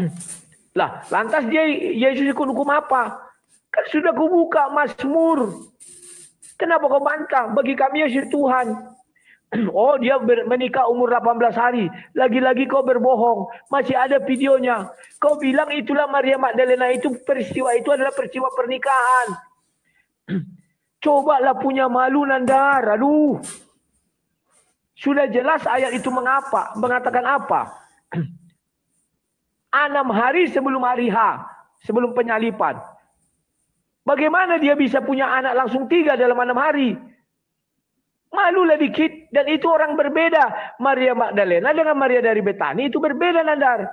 Lah, lantas dia Yesus ikut hukum apa? Kan sudah kubuka Mazmur. Kenapa kau bantah? Bagi kami Yesus Tuhan. Oh dia menikah umur 18 hari. Lagi-lagi kau berbohong. Masih ada videonya. Kau bilang itulah Maria Magdalena itu peristiwa itu adalah peristiwa pernikahan. Cobalah punya malu Nandar. Aduh. Sudah jelas ayat itu mengatakan apa? 6 hari sebelum hari H. Sebelum penyalipan. Bagaimana dia bisa punya anak langsung 3 dalam 6 hari? Malulah dikit. Dan itu orang berbeda. Maria Magdalena dengan Maria dari Betani itu berbeda Nandar.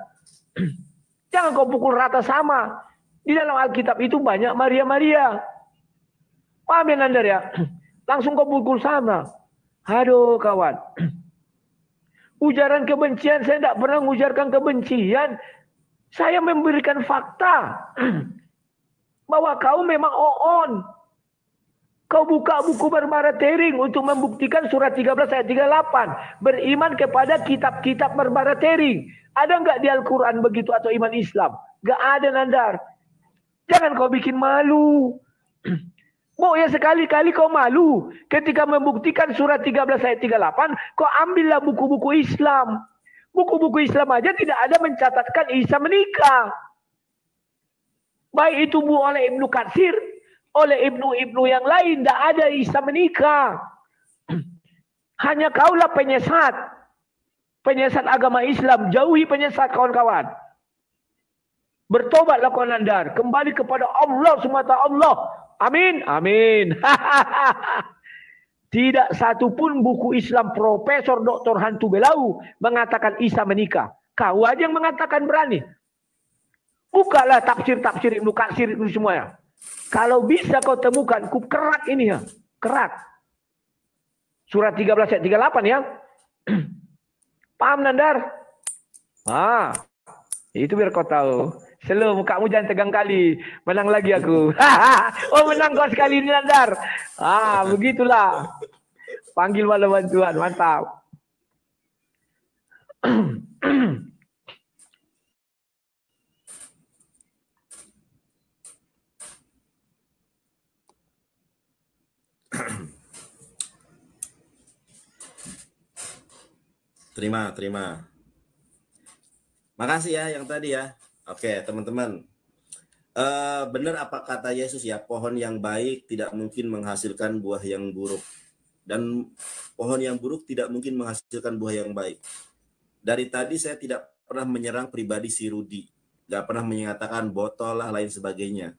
Jangan kau pukul rata sama. Di dalam Alkitab itu banyak Maria-Maria. Paham ya Nandar ya? Langsung kau pukul sama. Aduh kawan. Ujaran kebencian. Saya tidak pernah mengujarkan kebencian. Saya memberikan fakta. Bahwa kau memang on. Kau buka buku Barbara Tering untuk membuktikan surat 13 ayat 38. Beriman kepada kitab-kitab Barbara Tering. Ada nggak di Al-Quran begitu atau iman Islam? Nggak ada Nandar. Jangan kau bikin malu. Oh ya sekali-kali kau malu. Ketika membuktikan surat 13 ayat 38. Kau ambillah buku-buku Islam. Buku-buku Islam aja tidak ada mencatatkan Isa menikah. Baik itu oleh Ibnu Katsir. Oleh Ibnu yang lain. Tidak ada Isa menikah. Hanya kaulah penyesat. Penyesat agama Islam. Jauhi penyesat kawan-kawan. Bertobatlah kau Nandar. Kembali kepada Allah semata Allah. Amin. Amin. Tidak satupun buku Islam Profesor Dr. Hantu Belau mengatakan Isa menikah. Kau aja yang mengatakan berani. Bukalah tafsir-tafsir Ibnu Katsir itu semuanya. Kalau bisa kau temukan, ku kerat ini ya. Kerat. Surat 13 ayat 38 ya. Paham Nandar? Itu biar kau tahu. Slow, mukamu jangan tegang kali. Menang lagi aku. Oh, menang kau sekali ini Nandar. Begitulah. Panggil malam bantuan. Mantap. Terima. Makasih ya yang tadi ya. Oke, teman-teman. Benar apa kata Yesus ya, pohon yang baik tidak mungkin menghasilkan buah yang buruk. Dan pohon yang buruk tidak mungkin menghasilkan buah yang baik. Dari tadi saya tidak pernah menyerang pribadi si Rudi. Gak pernah menyatakan botol lah lain sebagainya.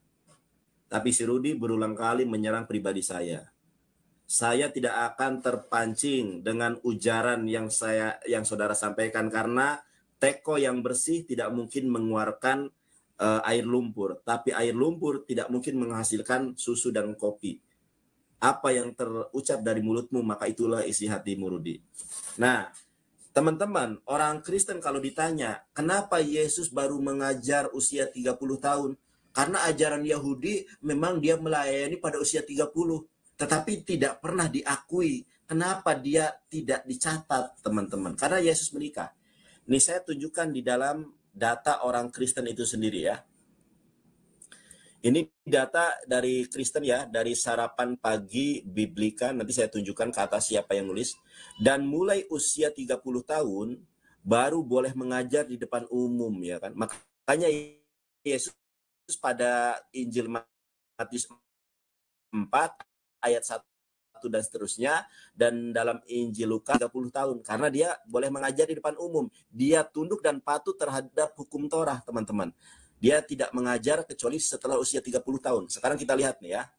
Tapi si Rudi berulang kali menyerang pribadi saya. Saya tidak akan terpancing dengan ujaran yang saudara sampaikan, karena teko yang bersih tidak mungkin mengeluarkan air lumpur, tapi air lumpur tidak mungkin menghasilkan susu dan kopi. Apa yang terucap dari mulutmu, maka itulah isi hatimu, Rudi. Nah, teman-teman, orang Kristen kalau ditanya, kenapa Yesus baru mengajar usia 30 tahun? Karena ajaran Yahudi memang dia melayani pada usia 30. Tetapi tidak pernah diakui. Kenapa dia tidak dicatat, teman-teman? Karena Yesus menikah. Ini saya tunjukkan di dalam data orang Kristen itu sendiri ya. Ini data dari Kristen ya, dari Sarapan Pagi Biblika. Nanti saya tunjukkan ke atas siapa yang nulis. Dan mulai usia 30 tahun, baru boleh mengajar di depan umum ya kan. Makanya Yesus pada Injil Matius 4, ayat 1 dan seterusnya, dan dalam Injil Lukas 30 tahun, karena dia boleh mengajar di depan umum. Dia tunduk dan patuh terhadap hukum Torah, teman-teman. Dia tidak mengajar kecuali setelah usia 30 tahun. Sekarang kita lihat nih ya.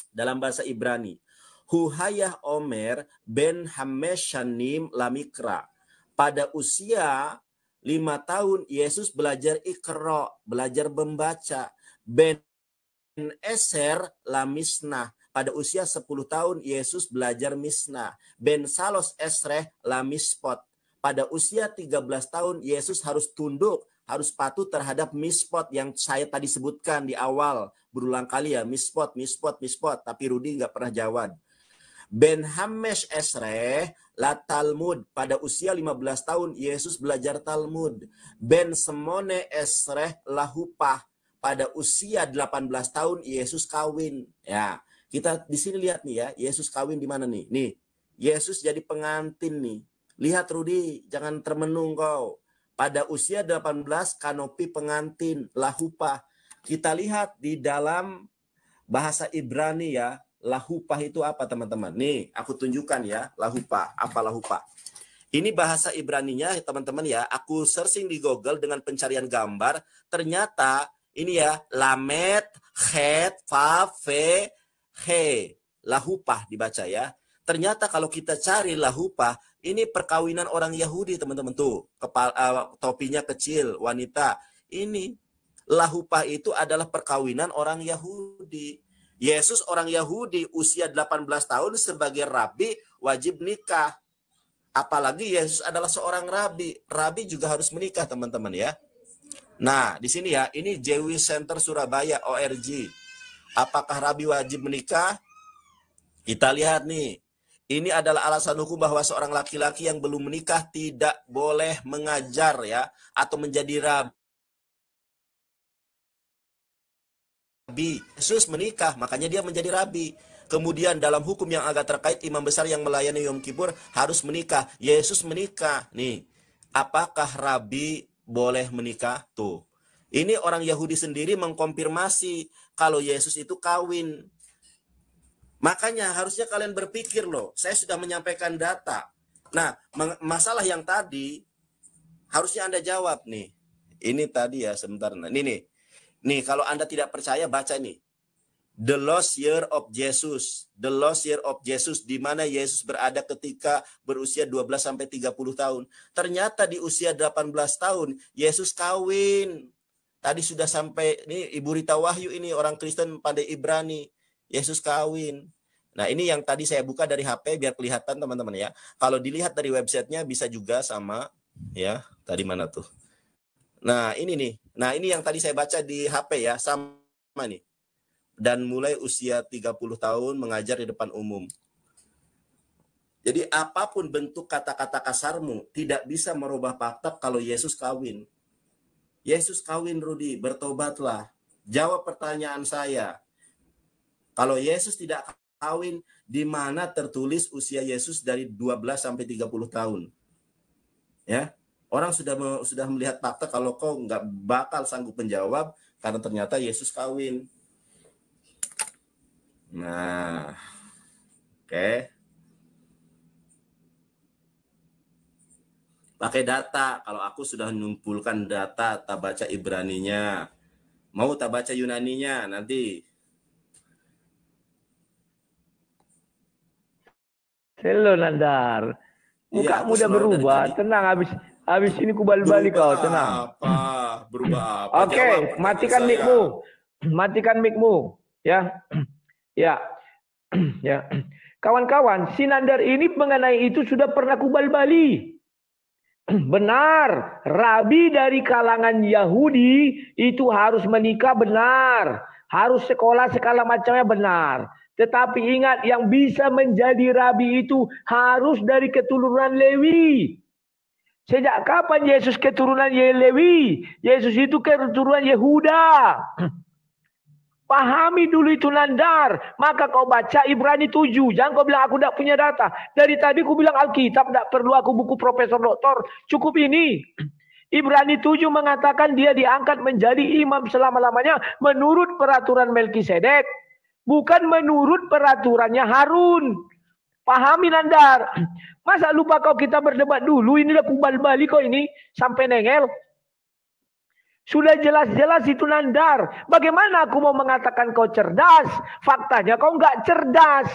Dalam bahasa Ibrani, Huhayah Omer ben Hameshanim Lamikra. Pada usia 5 tahun Yesus belajar Iqra, belajar membaca. Ben Eser Lamisnah. Pada usia 10 tahun Yesus belajar Misnah. Ben Salos Esreh Lamispot. Pada usia 13 tahun Yesus harus tunduk, harus patuh terhadap mispot yang saya tadi sebutkan di awal. Berulang kali ya, mispot. Tapi Rudi nggak pernah jawab. Ben Hamesh Esreh la Talmud. Pada usia 15 tahun Yesus belajar Talmud. Ben Semone Esreh la Hupah. Pada usia 18 tahun Yesus kawin. Ya, kita di sini lihat nih ya, Yesus kawin di mana nih? Nih, Yesus jadi pengantin nih. Lihat Rudi, jangan termenung kau. Pada usia 18 kanopi pengantin, lahupah. Kita lihat di dalam bahasa Ibrani ya, lahupah itu apa teman-teman? Nih, aku tunjukkan ya, lahupah. Apa lahupah? Ini bahasa Ibraninya teman-teman ya, aku searching di Google dengan pencarian gambar, ternyata ini ya, lamet, het, fa, fe, he. Lahupah dibaca ya. Ternyata kalau kita cari lahupah, ini perkawinan orang Yahudi teman-teman tuh. Topinya kecil, wanita. Ini lahupah itu adalah perkawinan orang Yahudi. Yesus orang Yahudi usia 18 tahun sebagai rabi wajib nikah. Apalagi Yesus adalah seorang rabi. Rabi juga harus menikah teman-teman ya. Nah, di sini ya, ini Jewish Center Surabaya, ORG. Apakah rabi wajib menikah? Kita lihat nih. Ini adalah alasan hukum bahwa seorang laki-laki yang belum menikah tidak boleh mengajar ya, atau menjadi rabi. Yesus menikah, makanya dia menjadi rabi. Kemudian dalam hukum yang agak terkait, imam besar yang melayani Yom Kippur harus menikah. Yesus menikah. Nih, apakah rabi boleh menikah? Tuh. Ini orang Yahudi sendiri mengkonfirmasi kalau Yesus itu kawin. Makanya harusnya kalian berpikir loh, saya sudah menyampaikan data. Nah, masalah yang tadi harusnya Anda jawab nih. Ini tadi ya, sebentar. Nah, ini nih. Nih, kalau Anda tidak percaya, baca nih. The Lost Year of Jesus. The Lost Year of Jesus, di mana Yesus berada ketika berusia 12-30 tahun. Ternyata di usia 18 tahun, Yesus kawin. tadi sudah sampai, ini Ibu Rita Wahyu ini orang Kristen pandai Ibrani, Yesus kawin. Nah ini yang tadi saya buka dari HP biar kelihatan teman-teman ya. Kalau dilihat dari websitenya bisa juga sama ya. Tadi mana tuh? Nah ini nih. Nah ini yang tadi saya baca di HP ya, sama nih. Dan mulai usia 30 tahun mengajar di depan umum. Jadi apapun bentuk kata-kata kasarmu tidak bisa merubah fakta kalau Yesus kawin. Yesus kawin, Rudi, bertobatlah. Jawab pertanyaan saya. Kalau Yesus tidak kawin, di mana tertulis usia Yesus dari 12 sampai 30 tahun? Ya, orang sudah melihat fakta kalau kau nggak bakal sanggup menjawab karena ternyata Yesus kawin. Nah, oke. Pakai data. Kalau aku sudah mengumpulkan data, tak baca Ibraninya. Mau tak baca Yunaninya nanti. Hello Nandar. Mukamu udah berubah. Tenang, habis ini kubal-balik kau, tenang. Berubah apa? Oke, matikan mic-mu. Matikan mic-mu. Ya. Ya. Ya. Kawan-kawan, si Nandar ini mengenai itu sudah pernah kubal-balik. Benar, rabi dari kalangan Yahudi itu harus menikah, benar. Harus sekolah segala macamnya, benar. Tetapi ingat, yang bisa menjadi rabi itu harus dari keturunan Lewi. Sejak kapan Yesus keturunan Lewi? Yesus itu keturunan Yehuda. Pahami dulu itu Nandar. Maka kau baca Ibrani 7. Jangan kau bilang aku tidak punya data. Dari tadi aku bilang Alkitab. Tidak perlu aku buku profesor doktor. Cukup ini. Ibrani 7 mengatakan dia diangkat menjadi imam selama-lamanya. Menurut peraturan Melkisedek. Bukan menurut peraturannya Harun. Pahami Nandar. Masa lupa kau kita berdebat dulu. Ini udah kubal balik kau ini. Sampai nengel. Sudah jelas-jelas itu Nandar. Bagaimana aku mau mengatakan kau cerdas? Faktanya kau nggak cerdas.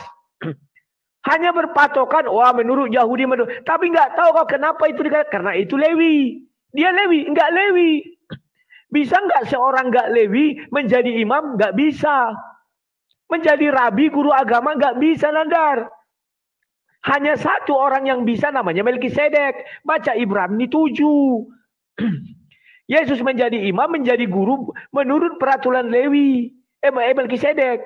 Hanya berpatokan, wah menurut Yahudi. Tapi nggak tahu kau kenapa itu dikatakan. Karena itu Lewi. Dia Lewi, nggak Lewi. Bisa nggak seorang nggak Lewi menjadi imam? Nggak bisa. Menjadi rabi, guru agama? Nggak bisa Nandar. Hanya satu orang yang bisa, namanya Melkisedek. Baca Ibrani 7. Yesus menjadi imam, menjadi guru menurut peraturan Lewi, Melkisedek.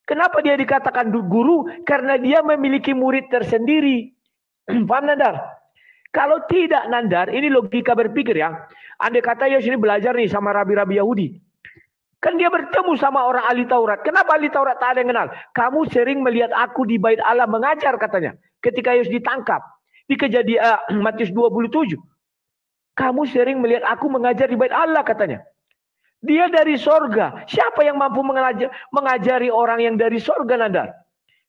Kenapa dia dikatakan guru? Karena dia memiliki murid tersendiri. Paham Nandar? Kalau tidak Nandar, ini logika berpikir ya. Andai kata Yesus ini belajar nih sama rabi-rabi Yahudi. Kan dia bertemu sama orang ahli Taurat. Kenapa ahli Taurat tak ada yang kenal? Kamu sering melihat aku di bait Allah mengajar katanya. Ketika Yesus ditangkap. Di Kejadian Matius 27. Kamu sering melihat aku mengajar di bait Allah katanya. Dia dari sorga. Siapa yang mampu mengajari orang yang dari sorga Nandar?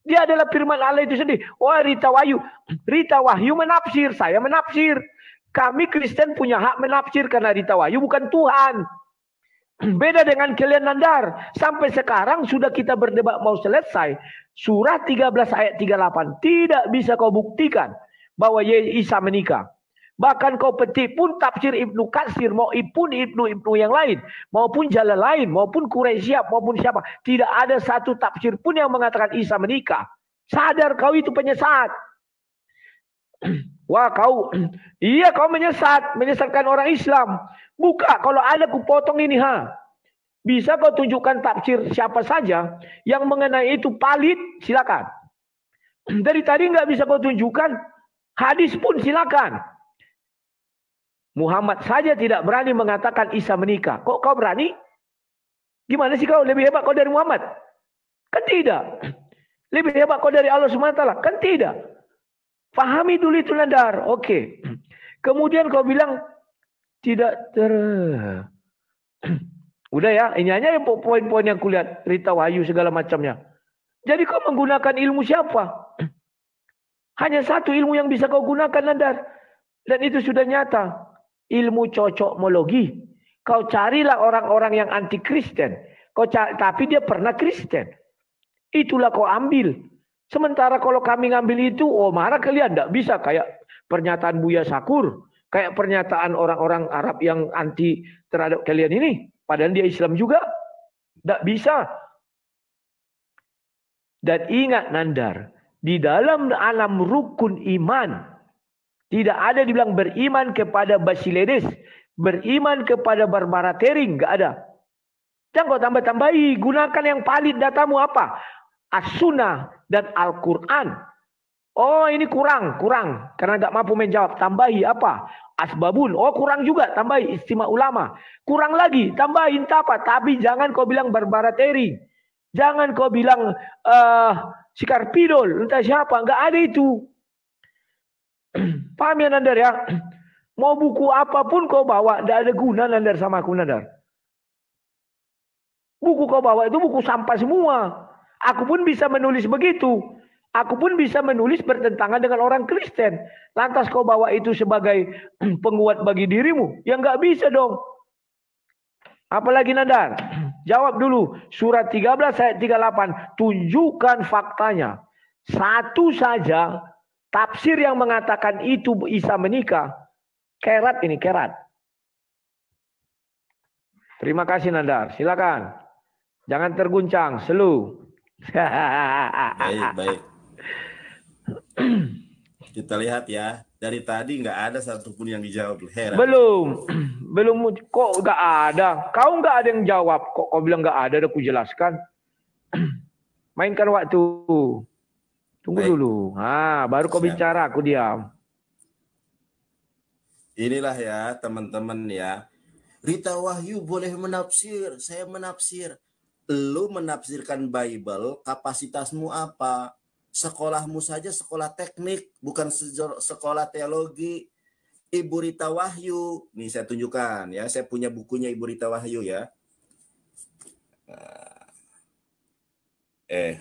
Dia adalah firman Allah itu sendiri. Wah Rita Wahyu. Rita Wahyu menafsir. Saya menafsir. Kami Kristen punya hak menafsir. Karena Rita Wahyu bukan Tuhan. Beda dengan kalian Nandar. Sampai sekarang sudah kita berdebat mau selesai. Surah 13 ayat 38. Tidak bisa kau buktikan bahwa Isa menikah. Bahkan kau petik pun tafsir Ibnu Katsir, maupun Ibnu yang lain, maupun jalan lain, maupun Quraisyah, maupun siapa. Tidak ada satu tafsir pun yang mengatakan Isa menikah. Sadar kau itu penyesat. Wah kau, iya kau menyesatkan orang Islam. Buka, kalau ada ku potong ini ha. Bisa kau tunjukkan tafsir siapa saja yang mengenai itu palit, silakan. Dari tadi nggak bisa kau tunjukkan, hadis pun silakan. Muhammad saja tidak berani mengatakan Isa menikah. Kok kau berani? Gimana sih kau? Lebih hebat kau dari Muhammad? Kan tidak. Lebih hebat kau dari Allah SWT? Kan tidak. Pahami dulu itu Nandar. Oke. Kemudian kau bilang tidak Udah ya, ini hanya poin-poin yang kulihat. Rita Wahyu segala macamnya. Jadi kau menggunakan ilmu siapa? Hanya satu ilmu yang bisa kau gunakan Nandar. Dan itu sudah nyata. Ilmu cocokmologi. Kau carilah orang-orang yang anti Kristen. Tapi dia pernah Kristen. Itulah kau ambil. Sementara kalau kami ngambil itu, oh marah kalian. Tidak bisa kayak pernyataan Buya Sakur. Kayak pernyataan orang-orang Arab yang anti terhadap kalian ini. Padahal dia Islam juga. Tidak bisa. Dan ingat Nandar, di dalam alam rukun iman, tidak ada dibilang beriman kepada Basiledes, beriman kepada Barbara Tering, nggak ada. Jangan kau tambah-tambahi, gunakan yang valid datamu apa? As-Sunnah dan Al-Quran. Oh ini kurang, karena nggak mampu menjawab. Tambahi apa? Asbabun. Oh kurang juga, tambahi Istimewa Ulama. Kurang lagi, tambahin apa? Tapi jangan kau bilang Barbara Tering. Jangan kau bilang Sikarpidol, entah siapa, nggak ada itu. Paham ya Nandar ya? Mau buku apapun kau bawa, tidak ada guna Nandar sama aku Nandar. Buku kau bawa itu buku sampah semua. Aku pun bisa menulis begitu. Aku pun bisa menulis bertentangan dengan orang Kristen. Lantas kau bawa itu sebagai penguat bagi dirimu? Ya nggak bisa dong. Apalagi Nandar? Jawab dulu. Surat 13 ayat 38. Tunjukkan faktanya. Satu saja tafsir yang mengatakan itu Isa menikah. Kerat ini, kerat. Terima kasih Nandar. Silakan. Jangan terguncang. Selu. Baik. Kita lihat ya. Dari tadi nggak ada satupun yang dijawab. Heran. Belum. Kok nggak ada? Kau nggak ada yang jawab. Kok kau bilang nggak ada? Udah ku jelaskan. Mainkan waktu. Tunggu dulu. Baru kau bicara. Aku diam. Inilah ya teman-teman ya. Rita Wahyu boleh menafsir. Saya menafsir. Lu menafsirkan Bible. Kapasitasmu apa? Sekolahmu saja sekolah teknik, bukan sekolah teologi. Ibu Rita Wahyu, nih saya tunjukkan ya, saya punya bukunya Ibu Rita Wahyu ya.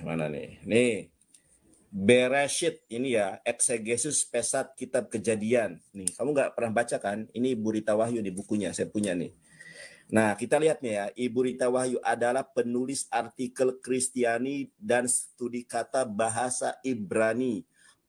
Mana nih? Nih, Bereshit ini ya, eksegesis pesat kitab Kejadian. Nih, kamu nggak pernah baca kan? Ini Ibu Rita Wahyu di bukunya, saya punya nih. Nah, kita lihat nih ya, Ibu Rita Wahyu adalah penulis artikel Kristiani dan studi kata bahasa Ibrani,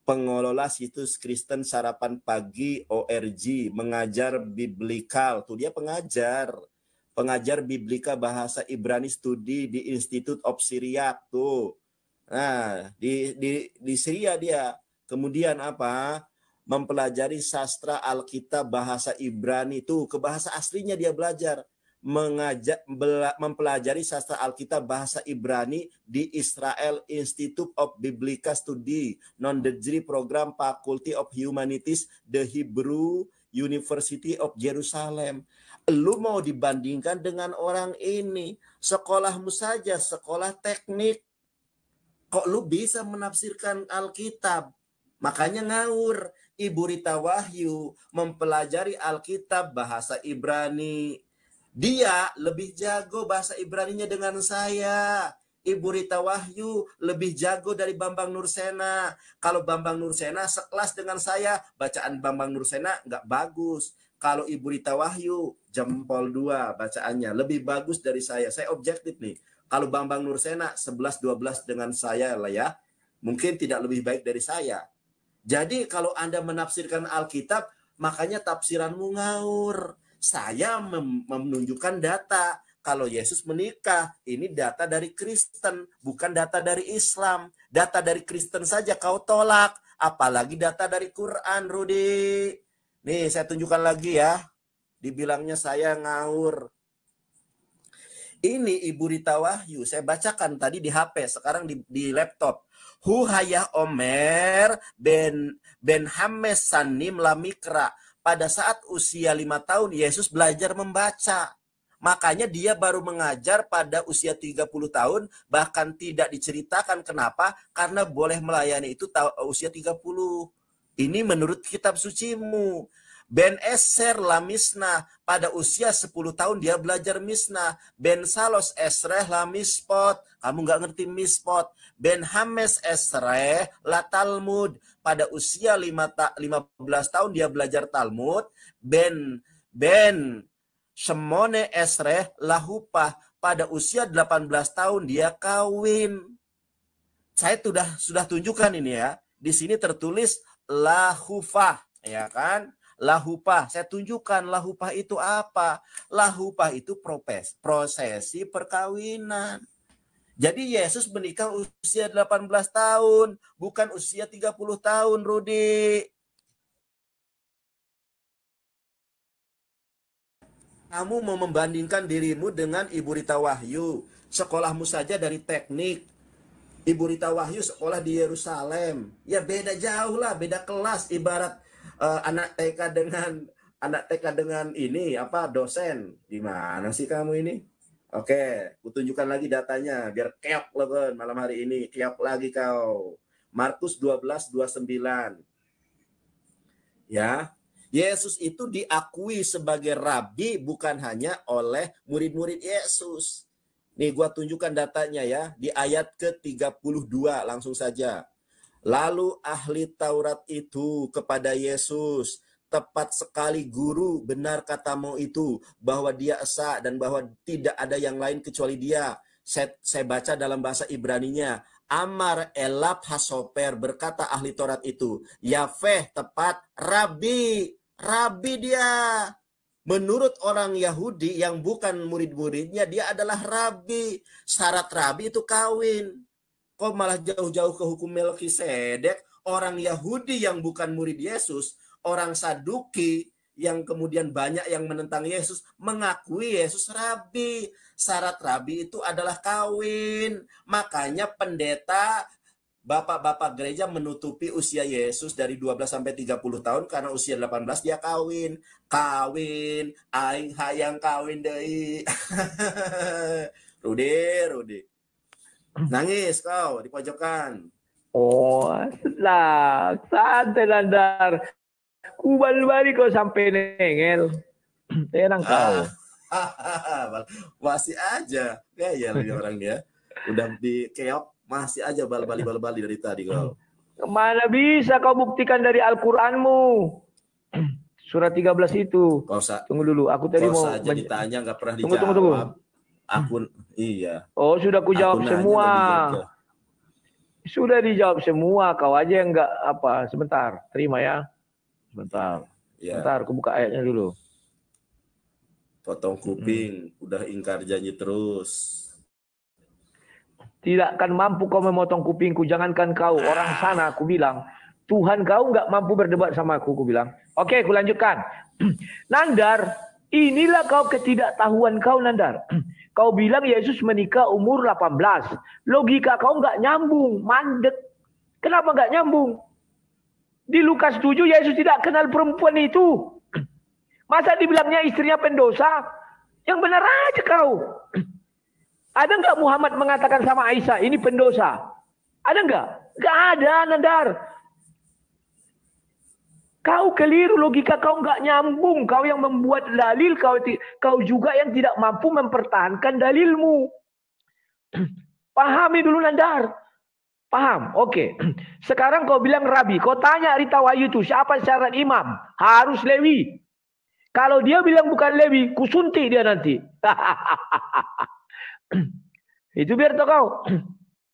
pengelola situs Kristen Sarapan Pagi ORG, mengajar biblikal. Tuh dia pengajar biblika bahasa Ibrani studi di Institute of Syriac tuh. Nah, di Syria dia. Kemudian apa? Mempelajari sastra Alkitab bahasa Ibrani tuh, ke bahasa aslinya dia belajar. Mempelajari sastra Alkitab bahasa Ibrani di Israel Institute of Biblical Study, non-degree program Faculty of Humanities, The Hebrew University of Jerusalem. Lu mau dibandingkan dengan orang ini, sekolahmu saja sekolah teknik, kok lu bisa menafsirkan Alkitab? Makanya ngawur. Ibu Rita Wahyu mempelajari Alkitab bahasa Ibrani. Dia lebih jago bahasa Ibraninya dengan saya. Ibu Rita Wahyu lebih jago dari Bambang Nursena. Kalau Bambang Nursena sekelas dengan saya, bacaan Bambang Nursena nggak bagus. Kalau Ibu Rita Wahyu, jempol 2 bacaannya. Lebih bagus dari saya. Saya objektif nih. Kalau Bambang Nursena 11-12 dengan saya lah ya. Mungkin tidak lebih baik dari saya. Jadi kalau Anda menafsirkan Alkitab, makanya tafsiranmu ngawur. Saya menunjukkan data. Kalau Yesus menikah, ini data dari Kristen, bukan data dari Islam. Data dari Kristen saja kau tolak, apalagi data dari Quran, Rudi. Nih, saya tunjukkan lagi ya. Dibilangnya saya ngawur. Ini Ibu Rita Wahyu, saya bacakan tadi di HP, sekarang di laptop. Huhayah Omer ben Hames Sanim Lamikra. Pada saat usia 5 tahun, Yesus belajar membaca. Makanya dia baru mengajar pada usia 30 tahun, bahkan tidak diceritakan kenapa, karena boleh melayani itu usia 30. Ini menurut kitab sucimu. Ben Eser la misnah, pada usia 10 tahun dia belajar misnah. Ben Salos Esreh la mispot, kamu nggak ngerti mispot. Ben Hames Esreh la Talmud, pada usia 15 tahun dia belajar Talmud. Ben Shemone Esreh la Hupah, pada usia 18 tahun dia kawin. Saya sudah tunjukkan ini ya. Di sini tertulis la Hufah, ya kan? lahupah. Saya tunjukkan lahupah itu apa. Lahupah itu prosesi perkawinan. Jadi Yesus menikah usia 18 tahun, bukan usia 30 tahun, Rudi. Kamu mau membandingkan dirimu dengan Ibu Rita Wahyu. Sekolahmu saja dari teknik. Ibu Rita Wahyu sekolah di Yerusalem. Ya beda jauh lah, beda kelas. Ibarat anak TK dengan ini apa dosen. Gimana sih kamu ini? Oke, kutunjukkan lagi datanya biar keok loh kan malam hari ini. Keok lagi kau. Markus 12:29. Ya. Yesus itu diakui sebagai rabi bukan hanya oleh murid-murid Yesus. Nih gua tunjukkan datanya ya di ayat ke-32 langsung saja. Lalu ahli Taurat itu kepada Yesus, tepat sekali guru, benar katamu itu bahwa dia esa dan bahwa tidak ada yang lain kecuali dia. Saya baca dalam bahasa Ibraninya. Amar elab hasoper, berkata ahli Taurat itu, Yahweh tepat rabi. Rabi dia. Menurut orang Yahudi yang bukan murid-muridnya, dia adalah rabi. Syarat rabi itu kawin. Kok malah jauh-jauh ke hukum Melkisedek? Orang Yahudi yang bukan murid Yesus, orang Saduki yang kemudian banyak yang menentang Yesus, mengakui Yesus rabi. Syarat rabi itu adalah kawin. Makanya pendeta, bapak-bapak gereja menutupi usia Yesus dari 12 sampai 30 tahun karena usia 18 dia kawin. Kawin, aing hayang kawin deui. Rudi. Nangis kau di pojokan. Oh, lah, santai Nandar. Kubal balik kau sampai nengel. Tenang kau. Masih aja. Kayak ya orang dia. Udah dikeok. Masih aja bal-bali dari tadi kau. Mana bisa kau buktikan dari Al-Quranmu? Surat 13 itu. Tunggu dulu, aku tadi mau saja ditanya nggak pernah dijawab. Tunggu. Akun iya. Oh, sudah ku jawab semua. Sudah dijawab semua, kau aja yang nggak apa. Sebentar, terima ya. Sebentar. Aku buka ayatnya dulu. Potong kuping, udah ingkar janji terus. Tidak akan mampu kau memotong kupingku. Jangankan kau, orang sana aku bilang. Tuhan kau nggak mampu berdebat sama aku bilang. Oke, aku lanjutkan. Nandar, inilah kau ketidaktahuan kau Nandar. Kau bilang Yesus menikah umur 18. Logika kau nggak nyambung, mandek. Kenapa nggak nyambung? Di Lukas 7 Yesus tidak kenal perempuan itu. Masa dibilangnya istrinya pendosa? Yang benar aja kau. Ada nggak Muhammad mengatakan sama Aisyah, ini pendosa? Ada nggak? Nggak ada, Nandar. Kau keliru, logika kau nggak nyambung. Kau yang membuat dalil, kau juga yang tidak mampu mempertahankan dalilmu. Pahami dulu, Nandar. Paham? Oke. Sekarang kau bilang rabi. Kau tanya Rita Wahyu itu, siapa syarat imam? Harus Lewi. Kalau dia bilang bukan Lewi, kusuntik dia nanti. Itu biar tahu kau.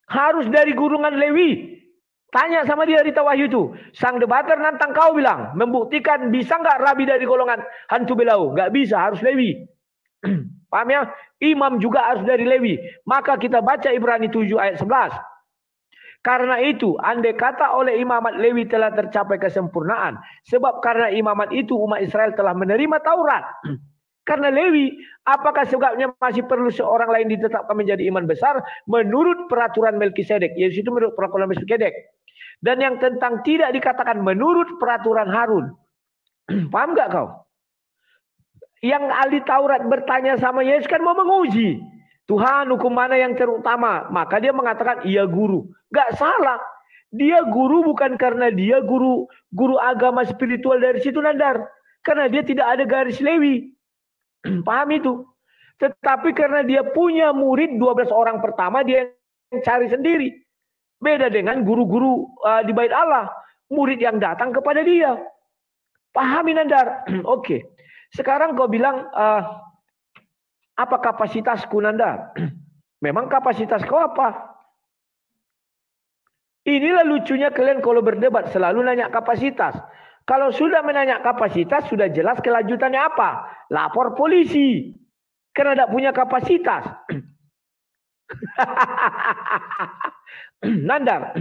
Harus dari gurungan Lewi. Tanya sama dia Rita Wahyu itu. Sang debater nantang kau bilang. Membuktikan bisa nggak rabi dari golongan hantu belau? Nggak bisa, harus Lewi. Paham ya? Imam juga harus dari Lewi. Maka kita baca Ibrani 7 ayat 11. Karena itu, andai kata oleh imamat Lewi telah tercapai kesempurnaan. Sebab karena imamat itu umat Israel telah menerima Taurat. Karena Lewi, apakah sebabnya masih perlu seorang lain ditetapkan menjadi iman besar menurut peraturan Melkisedek? Yesus itu menurut peraturan Melkisedek. Dan yang tentang tidak dikatakan menurut peraturan Harun. Paham nggak kau? Yang ahli Taurat bertanya sama Yesus kan mau menguji. Tuhan, hukum mana yang terutama? Maka dia mengatakan, iya guru. Nggak salah. Dia guru bukan karena dia guru agama spiritual dari situ Nandar. Karena dia tidak ada garis Lewi. Paham itu? Tetapi karena dia punya murid 12 orang pertama, dia yang cari sendiri. Beda dengan guru-guru di Bait Allah. Murid yang datang kepada dia. Pahami Nandar? Oke. Sekarang kau bilang, apa kapasitasku Nandar? Memang kapasitas kau apa? Inilah lucunya kalian kalau berdebat selalu nanya kapasitas. Kalau sudah menanya kapasitas, sudah jelas kelanjutannya apa? Lapor polisi. Karena tidak punya kapasitas. Nandar,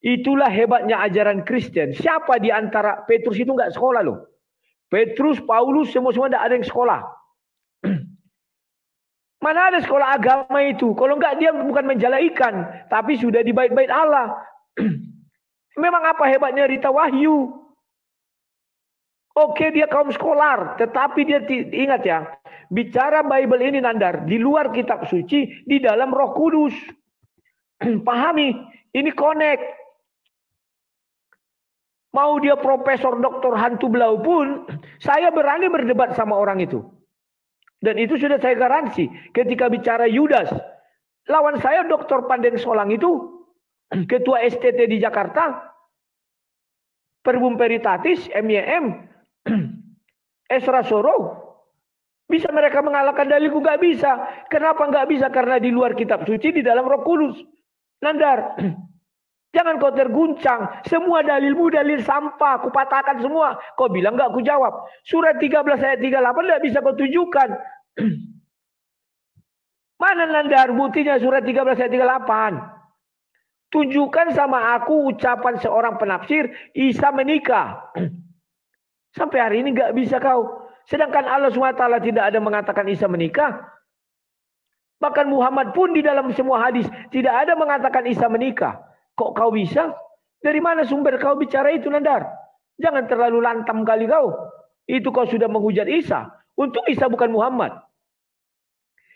itulah hebatnya ajaran Kristen. Siapa di antara Petrus itu nggak sekolah loh. Petrus, Paulus, semua tidak ada yang sekolah. Mana ada sekolah agama itu? Kalau enggak dia bukan menjala ikan, tapi sudah di bait-bait Allah. Memang apa hebatnya Rita Wahyu? Oke, dia kaum skolar, tetapi dia ingat ya, bicara Bible ini Nandar, di luar kitab suci, di dalam Roh Kudus. Pahami, ini connect. Mau dia profesor, doktor, hantu belau pun, saya berani berdebat sama orang itu. Dan itu sudah saya garansi. Ketika bicara Yudas, lawan saya Dr. Panden Solang itu, Ketua STT di Jakarta, Perbum Peritatis, MYM, Esra Soro. Bisa mereka mengalahkan dalilku? Gak bisa. Kenapa gak bisa? Karena di luar kitab suci, di dalam Roh Kudus. Nandar, jangan kau terguncang. Semua dalilmu dalil sampah. Kupatahkan semua. Kau bilang gak aku jawab. Surat 13 ayat 38 tidak bisa kau tunjukkan. Mana Nandar buktinya surat 13 ayat 38? Tunjukkan sama aku ucapan seorang penafsir Isa menikah. Sampai hari ini gak bisa kau. Sedangkan Allah SWT tidak ada mengatakan Isa menikah. Bahkan Muhammad pun di dalam semua hadis tidak ada mengatakan Isa menikah. Kok kau bisa? Dari mana sumber kau bicara itu Nandar? Jangan terlalu lantam kali kau. Itu kau sudah menghujat Isa. Untung Isa bukan Muhammad.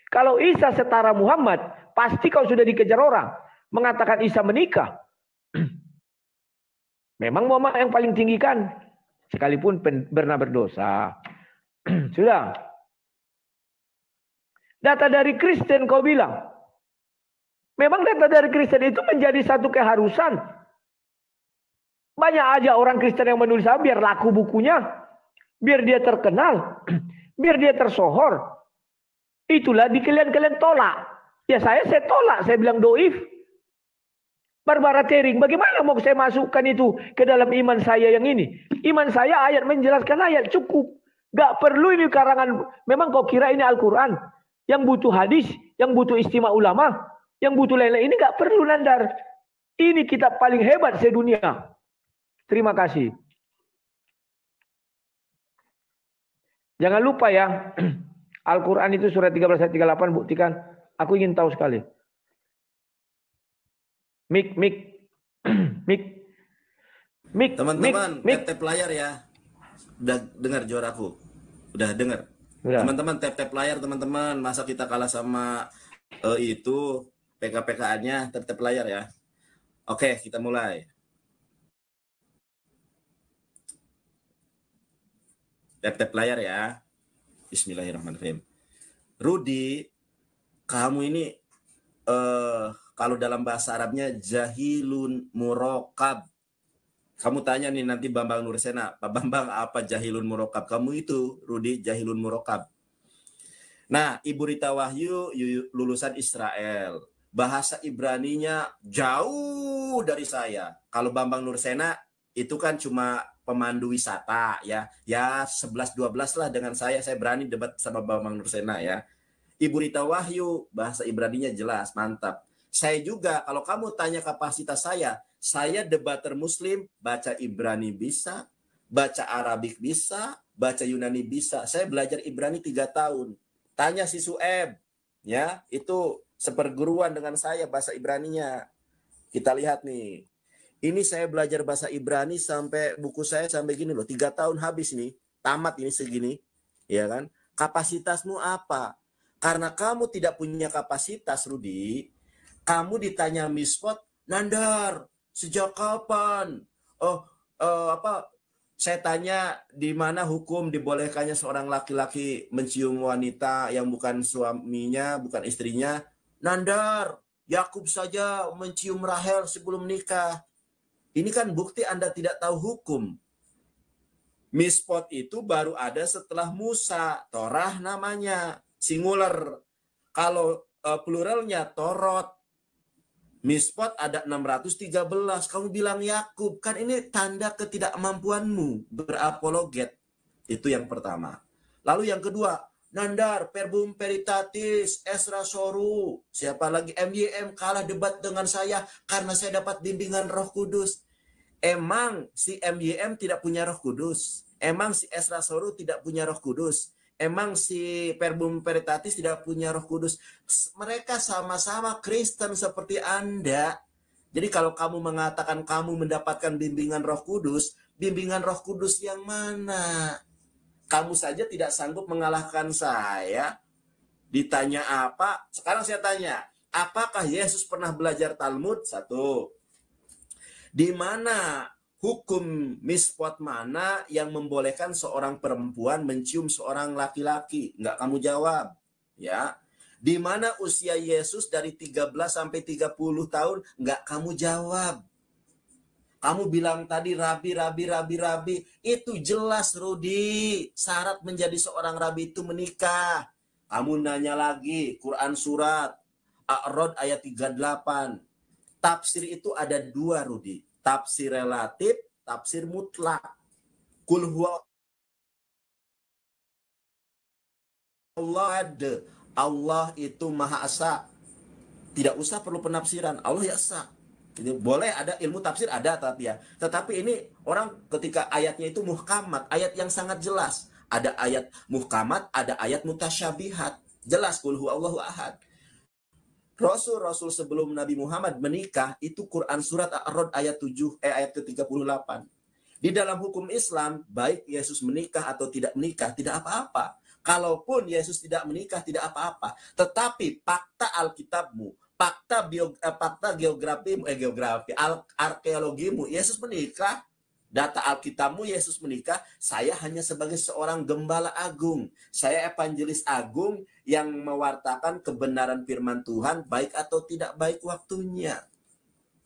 Kalau Isa setara Muhammad, pasti kau sudah dikejar orang. Mengatakan Isa menikah. Memang Muhammad yang paling tinggi kan? Sekalipun pernah berdosa. Sudah. Data dari Kristen kau bilang. Memang data dari Kristen itu menjadi satu keharusan. Banyak aja orang Kristen yang menulis biar laku bukunya. Biar dia terkenal. Biar dia tersohor. Itulah di kalian tolak. Ya saya tolak. Saya bilang doif. Barbara Tering, bagaimana mau saya masukkan itu ke dalam iman saya yang ini? Iman saya ayat menjelaskan ayat cukup. Gak perlu ini karangan. Memang kau kira ini Al-Quran. Yang butuh hadis, yang butuh istimewa ulama, yang butuh lain-lain. Ini gak perlu Nandar. Ini kitab paling hebat sedunia. Terima kasih. Jangan lupa ya. Al-Quran itu surat 13 ayat 38 buktikan. Aku ingin tahu sekali. Mik. Teman-teman, tap layar ya. Udah dengar juaraku? Udah dengar? Teman-teman tap layar teman-teman. Masa kita kalah sama itu PK-PKA-nya tap layar ya. Oke, kita mulai. Tap layar ya. Bismillahirrahmanirrahim. Rudi, kamu ini kalau dalam bahasa Arabnya jahilun murokab. Kamu tanya nih nanti Bambang Nursena, Pak Bambang apa jahilun murokab? Kamu itu, Rudi, jahilun murokab. Nah, Ibu Rita Wahyu lulusan Israel. Bahasa Ibraninya jauh dari saya. Kalau Bambang Nursena itu kan cuma pemandu wisata ya. Ya 11-12 lah dengan saya berani debat sama Bambang Nursena ya. Ibu Rita Wahyu bahasa Ibraninya jelas, mantap. Saya juga, kalau kamu tanya kapasitas saya debater Muslim, baca Ibrani bisa, baca Arabik bisa, baca Yunani bisa. Saya belajar Ibrani 3 tahun. Tanya si Sueb, ya, itu seperguruan dengan saya bahasa Ibraninya. Kita lihat nih. Ini saya belajar bahasa Ibrani sampai buku saya sampai gini loh, 3 tahun habis nih, tamat ini segini, ya kan? Kapasitasmu apa? Karena kamu tidak punya kapasitas, Rudi. Kamu ditanya Mispot, Nandar, sejak kapan? Saya tanya di mana hukum dibolehkannya seorang laki-laki mencium wanita yang bukan suaminya, bukan istrinya. Nandar, Yakub saja mencium Rahel sebelum nikah. Ini kan bukti Anda tidak tahu hukum. Mispot itu baru ada setelah Musa, Torah namanya, singular. Kalau pluralnya Torot. Mispot ada 613. Kamu bilang Yakub. Kan ini tanda ketidakmampuanmu berapologet. Itu yang pertama. Lalu yang kedua, Nandar, Verbum Veritatis, Esra Soru. Siapa lagi? MYM kalah debat dengan saya karena saya dapat bimbingan Roh Kudus. Emang si MYM tidak punya Roh Kudus? Emang si Esra Soru tidak punya Roh Kudus? Emang si Verbum Veritatis tidak punya Roh Kudus? Mereka sama-sama Kristen seperti Anda. Jadi kalau kamu mengatakan kamu mendapatkan bimbingan Roh Kudus, bimbingan Roh Kudus yang mana? Kamu saja tidak sanggup mengalahkan saya. Ditanya apa? Sekarang saya tanya, apakah Yesus pernah belajar Talmud? Satu. Di mana hukum mispot mana yang membolehkan seorang perempuan mencium seorang laki-laki? Enggak kamu jawab. Ya. Di mana usia Yesus dari 13 sampai 30 tahun? Enggak kamu jawab. Kamu bilang tadi rabi. Itu jelas, Rudi. Syarat menjadi seorang rabi itu menikah. Kamu nanya lagi, Quran surat A'rod ayat 38. Tafsir itu ada dua, Rudi. Tafsir relatif, tafsir mutlak. Kul huwa Allah itu Maha Esa. Tidak usah perlu penafsiran. Allah ya Esa. Jadi boleh ada ilmu tafsir ada tapi ya. Tetapi ini orang ketika ayatnya itu muhkamat, ayat yang sangat jelas. Ada ayat muhkamat, ada ayat mutasyabihat. Jelas kul huwallahu ahad. Rasul-rasul sebelum Nabi Muhammad menikah itu Quran surat A'rod ayat 7 ayat ke-38. Di dalam hukum Islam, baik Yesus menikah atau tidak menikah tidak apa-apa. Kalaupun Yesus tidak menikah tidak apa-apa. Tetapi fakta Alkitabmu, fakta geografimu, arkeologimu, Yesus menikah. Data Alkitabmu Yesus menikah, saya hanya sebagai seorang gembala agung. Saya evangelis agung yang mewartakan kebenaran firman Tuhan, baik atau tidak baik waktunya.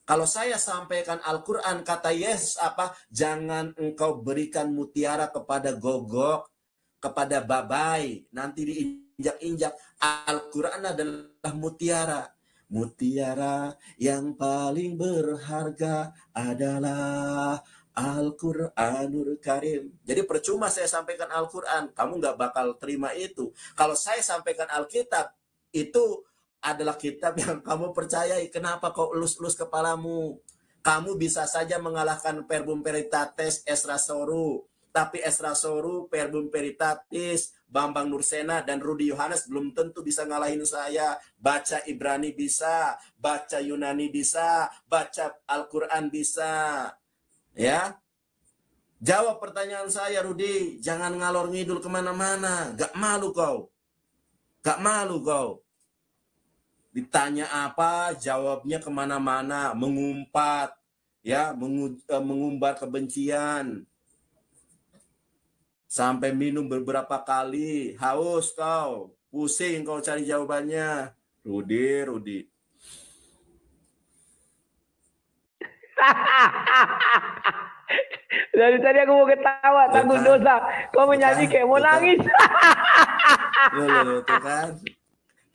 Kalau saya sampaikan Al-Quran, kata Yesus apa? Jangan engkau berikan mutiara kepada gogok, kepada babai, nanti diinjak-injak. Al-Quran adalah mutiara. Mutiara yang paling berharga adalah Al-Quranul Karim. Jadi percuma saya sampaikan Al-Quran, kamu nggak bakal terima itu. Kalau saya sampaikan Alkitab, itu adalah kitab yang kamu percayai. Kenapa kau elus-elus kepalamu? Kamu bisa saja mengalahkan Verbum Veritatis, Esra Soru. Tapi Esra Soru, Verbum Veritatis, Bambang Nursena, dan Rudi Yohanes belum tentu bisa ngalahin saya. Baca Ibrani bisa, baca Yunani bisa, baca Al-Quran bisa. Ya, jawab pertanyaan saya, Rudi. Jangan ngalor ngidul kemana-mana. Gak malu kau. Gak malu kau. Ditanya apa, jawabnya kemana-mana. Mengumpat. Ya, mengumbar kebencian. Sampai minum beberapa kali. Haus kau. Pusing kau cari jawabannya. Rudi. Dari tadi aku mau ketawa, tanggung dosa. Kau menyanyi kayak mau nangis. Loh, tuh kan.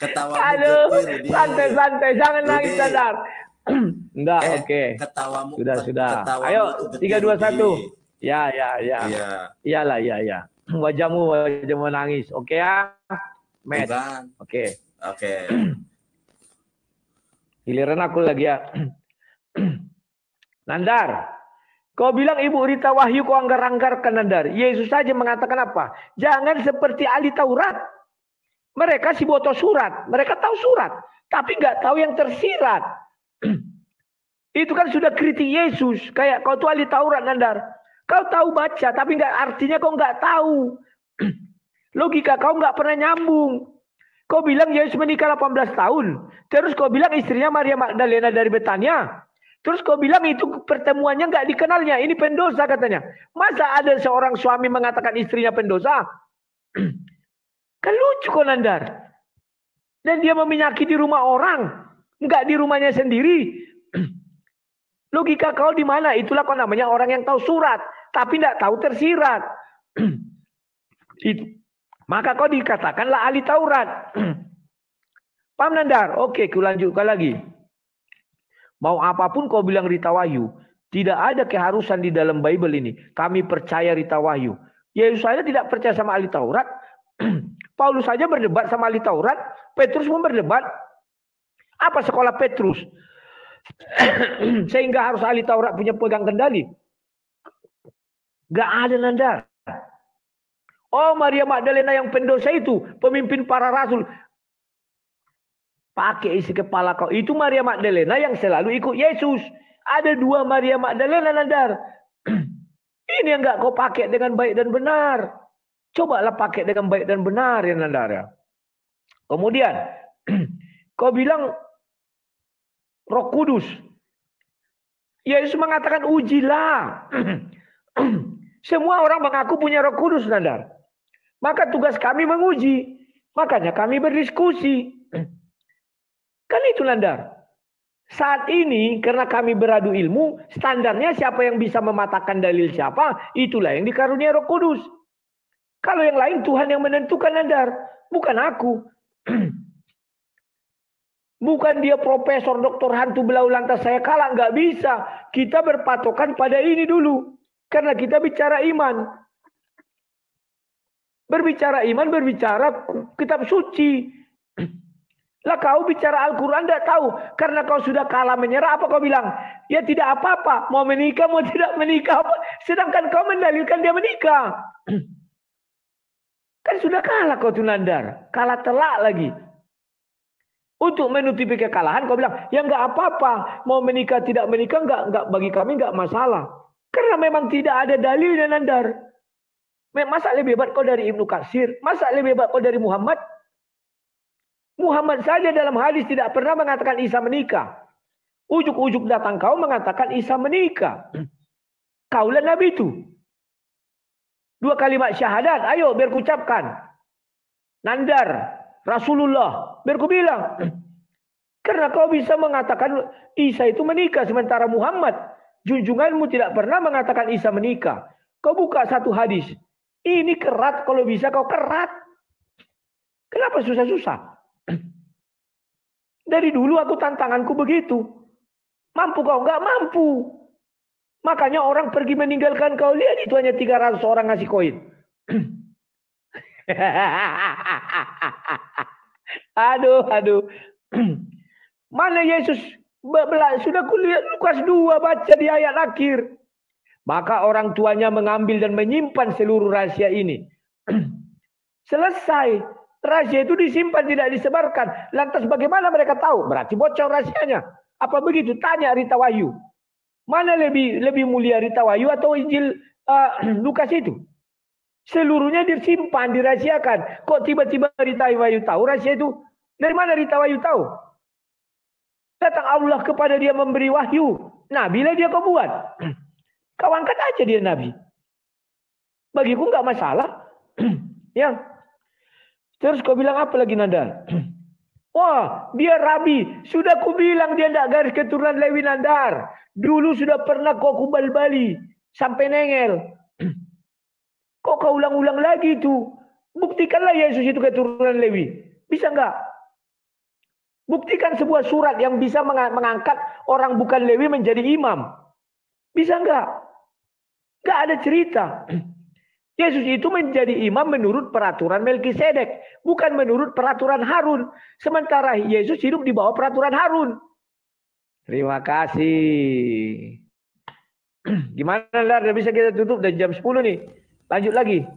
Ketawa. Aduh, santai, jangan nangis, Nandar. Enggak, oke. Ketawamu. Sudah. Ayo, 3, 2, 1. Ya. Iyalah. Wajahmu nangis. Oke ya? Met. Oke. Giliran aku lagi ya. Nandar, kau bilang Ibu Rita Wahyu kau anggar-anggarkan, Nandar. Yesus saja mengatakan apa? Jangan seperti ahli Taurat. Mereka si boto surat. Mereka tahu surat. Tapi nggak tahu yang tersirat. Itu kan sudah kritik Yesus. Kayak kau tuh ahli Taurat, Nandar. Kau tahu baca, tapi nggak artinya kau nggak tahu. Logika kau nggak pernah nyambung. Kau bilang Yesus menikah 18 tahun. Terus kau bilang istrinya Maria Magdalena dari Betania. Terus kau bilang itu pertemuannya nggak dikenalnya. Ini pendosa katanya. Masa ada seorang suami mengatakan istrinya pendosa? Kan lucu kok, Nandar. Dan dia meminyaki di rumah orang. Nggak di rumahnya sendiri. Logika kau di mana? Itulah kau namanya orang yang tahu surat. Tapi nggak tahu tersirat. Maka kau dikatakanlah ahli Taurat. Paham, Nandar? Oke, ku lanjutkan lagi. Mau apapun kau bilang Rita Wahyu, tidak ada keharusan di dalam Bible ini. Kami percaya Rita Wahyu. Yesus saja tidak percaya sama ahli Taurat. Paulus saja berdebat sama ahli Taurat. Petrus pun berdebat. Apa sekolah Petrus? Sehingga harus ahli Taurat punya pegang kendali. Gak ada Nanda. Oh, Maria Magdalena yang pendosa itu, pemimpin para rasul. Pakai isi kepala kau. Itu Maria Magdalena yang selalu ikut Yesus. Ada 2 Maria Magdalena, Nandar. Ini yang enggak kau pakai dengan baik dan benar. Cobalah pakai dengan baik dan benar ya, Nandar. Ya. Kemudian, kau bilang Roh Kudus. Yesus mengatakan ujilah. Semua orang mengaku punya Roh Kudus, Nandar. Maka tugas kami menguji. Makanya kami berdiskusi. Kan itu, Nandar. Saat ini karena kami beradu ilmu, standarnya siapa yang bisa mematahkan dalil siapa, itulah yang dikaruniai Roh Kudus. Kalau yang lain Tuhan yang menentukan, Nandar, bukan aku. Bukan dia profesor, doktor hantu belau lantas saya kalah, nggak bisa. Kita berpatokan pada ini dulu, karena kita bicara iman. Berbicara iman, berbicara kitab suci. Lah kau bicara Al-Quran tidak tahu. Karena kau sudah kalah menyerah. Apa kau bilang? Ya tidak apa-apa. Mau menikah, mau tidak menikah. Apa? Sedangkan kau mendalilkan dia menikah. Kan sudah kalah kau tuh, Nandar. Kalah telak lagi. Untuk menutupi kekalahan kau bilang. Ya enggak apa-apa. Mau menikah, tidak menikah. Enggak, bagi kami enggak masalah. Karena memang tidak ada dalilnya, Nandar. Masa lebih hebat kau dari Ibnu Katsir? Masa lebih hebat kau dari Muhammad? Muhammad saja dalam hadis tidak pernah mengatakan Isa menikah. Ujuk-ujuk datang kau mengatakan Isa menikah. Kaulah Nabi itu. 2 kalimat syahadat. Ayo biar ku ucapkan. Nandar. Rasulullah. Biar ku bilang. Karena kau bisa mengatakan Isa itu menikah. Sementara Muhammad. Junjunganmu tidak pernah mengatakan Isa menikah. Kau buka satu hadis. Ini kerat. Kalau bisa kau kerat. Kenapa susah-susah? Dari dulu aku tantanganku begitu. Mampu kau? Enggak mampu. Makanya orang pergi meninggalkan kau. Lihat itu hanya 300 orang ngasih koin. Aduh. Mana Yesus? Sudah kulihat Lukas 2 baca di ayat akhir. Maka orang tuanya mengambil dan menyimpan seluruh rahasia ini. Selesai. Rahasia itu disimpan, tidak disebarkan. Lantas bagaimana mereka tahu? Berarti bocor rahasianya. Apa begitu? Tanya Rita Wahyu. Mana lebih mulia Rita Wahyu atau Injil Lukas itu? Seluruhnya disimpan, dirahasiakan. Kok tiba-tiba Rita Wahyu tahu rahasia itu? Dari mana Rita Wahyu tahu? Datang Allah kepada dia memberi wahyu. Nabi lah dia kau buat. Kau angkat aja dia Nabi. Bagiku nggak masalah. Ya. Terus kau bilang apa lagi, Nandar? Wah, dia Rabi. Sudah ku bilang dia tidak garis keturunan Lewi, Nandar. Dulu sudah pernah kau kubal-bali. Sampai nengel. Kok kau ulang-ulang lagi itu? Buktikanlah Yesus itu keturunan Lewi. Bisa enggak? Buktikan sebuah surat yang bisa mengangkat orang bukan Lewi menjadi imam. Bisa enggak? Enggak ada cerita. Yesus itu menjadi imam menurut peraturan Melkisedek, bukan menurut peraturan Harun. Sementara Yesus hidup di bawah peraturan Harun. Terima kasih. Gimana, Lar? Udah bisa kita tutup dan jam 10 nih. Lanjut lagi.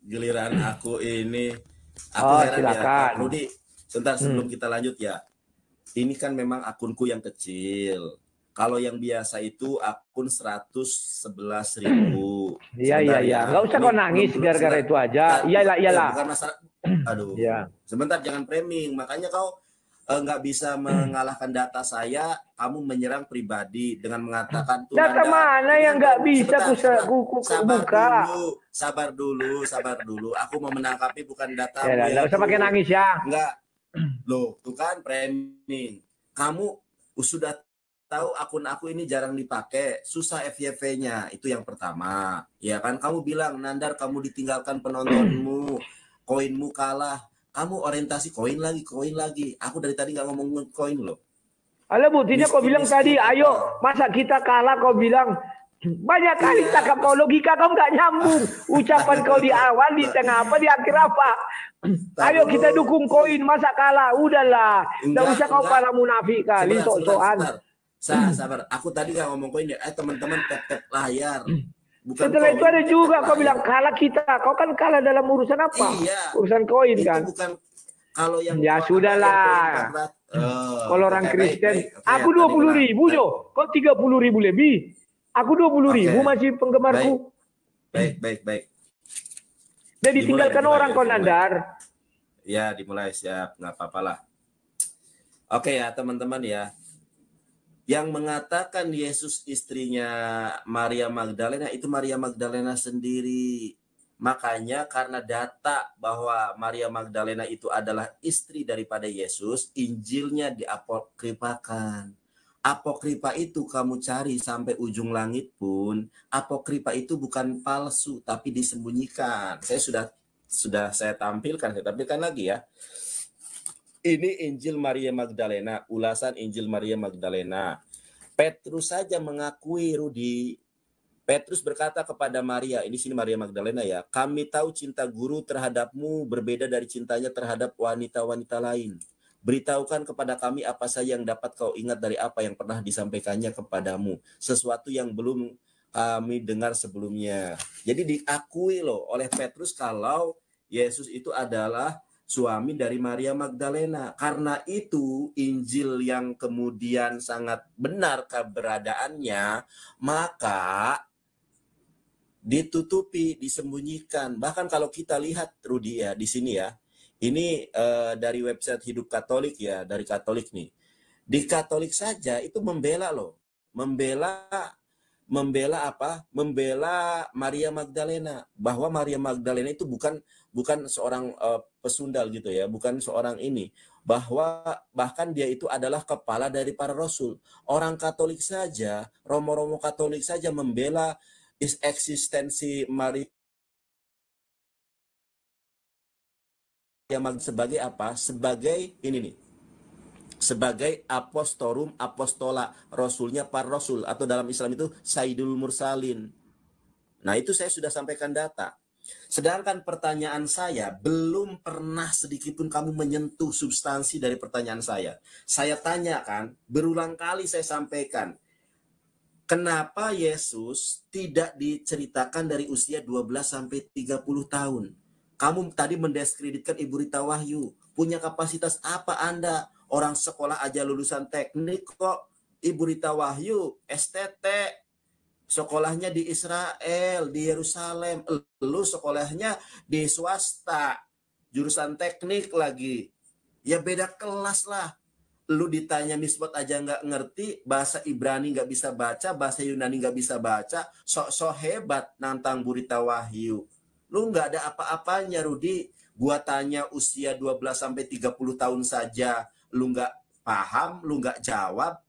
Giliran aku ini. Aku heran silakan. Ya, Pak Rudi. Sebentar sebelum kita lanjut ya. Ini kan memang akunku yang kecil. Kalau yang biasa itu akun 111.000. Iya. Nggak usah kau nangis gara-gara itu aja. Iyalah. Bukan masalah. Aduh. Ya. Sebentar jangan framing. Makanya kau nggak bisa mengalahkan data saya. Kamu menyerang pribadi dengan mengatakan tuh. Data mana yang nggak bisa ku buka? Sabar dulu. Aku mau menangkapi bukan data. Nggak usah pakai nangis ya. Enggak. Loh, tuh kan framing. Kamu sudah tahu akun aku ini jarang dipakai, susah FYP-nya, itu yang pertama. Ya kan, kamu bilang, Nandar kamu ditinggalkan penontonmu, koinmu kalah, kamu orientasi koin lagi. Aku dari tadi nggak ngomong koin loh. Alah buktinya kau bilang tadi, ayo masa kita kalah, kau bilang banyak kali cakap kau, logika kau nggak nyambung. Ucapan kau di awal, di tengah apa, di akhir apa. Ayo kita dukung koin, masa kalah, udahlah. Nggak usah kau para munafik kali, sok-sokan. Sabar, aku tadi nggak ngomong koin ya, teman-teman tap layar. Bukan setelah koin, itu ada juga kau bilang kalah kita, kau kan kalah dalam urusan apa? Iya, urusan koin itu kan. Bukan kalau yang ya sudahlah. Kalau orang Kristen, aku 20.000 Jo, kau 30.000 lebih. Aku 20.000 masih penggemarku. Baik. Jadi tinggalkan orang kau Nandar. Ya, dimulai, siap, nggak apa-apa lah. Oke ya teman-teman ya. Yang mengatakan Yesus istrinya Maria Magdalena itu Maria Magdalena sendiri. Makanya karena data bahwa Maria Magdalena itu adalah istri daripada Yesus, Injilnya diapokrifakan. Apokrifa itu kamu cari sampai ujung langit pun, apokrifa itu bukan palsu tapi disembunyikan. Saya sudah saya tampilkan lagi ya. Ini Injil Maria Magdalena, ulasan Injil Maria Magdalena. Petrus saja mengakui, Rudi. Petrus berkata kepada Maria, ini sini Maria Magdalena ya, kami tahu cinta guru terhadapmu berbeda dari cintanya terhadap wanita-wanita lain. Beritahukan kepada kami apa saja yang dapat kau ingat dari apa yang pernah disampaikannya kepadamu. Sesuatu yang belum kami dengar sebelumnya. Jadi diakui loh oleh Petrus kalau Yesus itu adalah suami dari Maria Magdalena. Karena itu Injil yang kemudian sangat benar keberadaannya, maka ditutupi, disembunyikan. Bahkan kalau kita lihat Rudi ya di sini ya, ini dari website Hidup Katolik ya, dari Katolik nih. Di Katolik saja itu membela loh, membela apa? Membela Maria Magdalena, bahwa Maria Magdalena itu bukan seorang pesundal gitu ya, bukan seorang ini, bahwa bahkan dia itu adalah kepala dari para rasul. Orang Katolik saja, romo-romo Katolik saja membela eksistensi Maria sebagai apa? Sebagai ini nih. Sebagai apostorum apostola, rasulnya para rasul, atau dalam Islam itu Sayyidul Mursalin. Nah, itu saya sudah sampaikan data. Sedangkan pertanyaan saya, belum pernah sedikit pun kamu menyentuh substansi dari pertanyaan saya. Saya tanyakan, berulang kali saya sampaikan, kenapa Yesus tidak diceritakan dari usia 12 sampai 30 tahun? Kamu tadi mendiskreditkan Ibu Rita Wahyu. Punya kapasitas apa Anda? Orang sekolah aja lulusan teknik kok. Ibu Rita Wahyu, STT. Sekolahnya di Israel, di Yerusalem. Lu sekolahnya di swasta. Jurusan teknik lagi. Ya beda kelas lah. Lu ditanya Misbot aja nggak ngerti, bahasa Ibrani nggak bisa baca, bahasa Yunani nggak bisa baca, sok-sok hebat nantang Bu Rita Wahyu. Lu nggak ada apa-apanya, Rudi. Gua tanya usia 12 sampai 30 tahun saja, lu nggak paham, lu nggak jawab.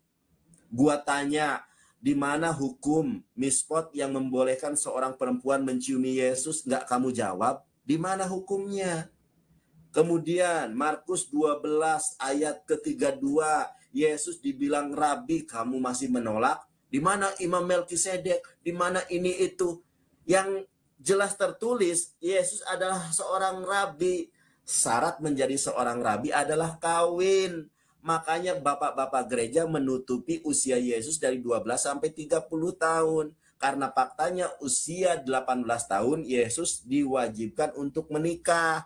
Gua tanya di mana hukum Misbot yang membolehkan seorang perempuan menciumi Yesus, nggak kamu jawab. Di mana hukumnya? Kemudian Markus 12 ayat ke-32, Yesus dibilang rabi, kamu masih menolak. Di mana Imam Melkisedek? Di mana ini itu? Yang jelas tertulis Yesus adalah seorang rabi. Syarat menjadi seorang rabi adalah kawin. Makanya bapak-bapak gereja menutupi usia Yesus dari 12 sampai 30 tahun. Karena faktanya usia 18 tahun Yesus diwajibkan untuk menikah.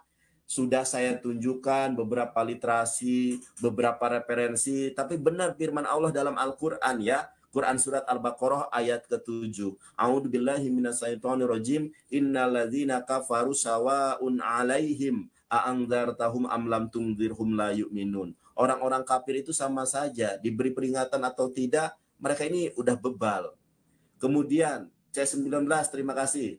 Sudah saya tunjukkan beberapa literasi, beberapa referensi, tapi benar firman Allah dalam Al-Quran ya. Quran surat Al-Baqarah ayat ke-7. A'udzubillahi minasyaitonirrajim. Innalladzina kafaru sawa'un 'alaihim a'andzartahum am lam tundzirhum la yu'minun. Orang-orang kafir itu sama saja, diberi peringatan atau tidak, mereka ini udah bebal. Kemudian C19, terima kasih.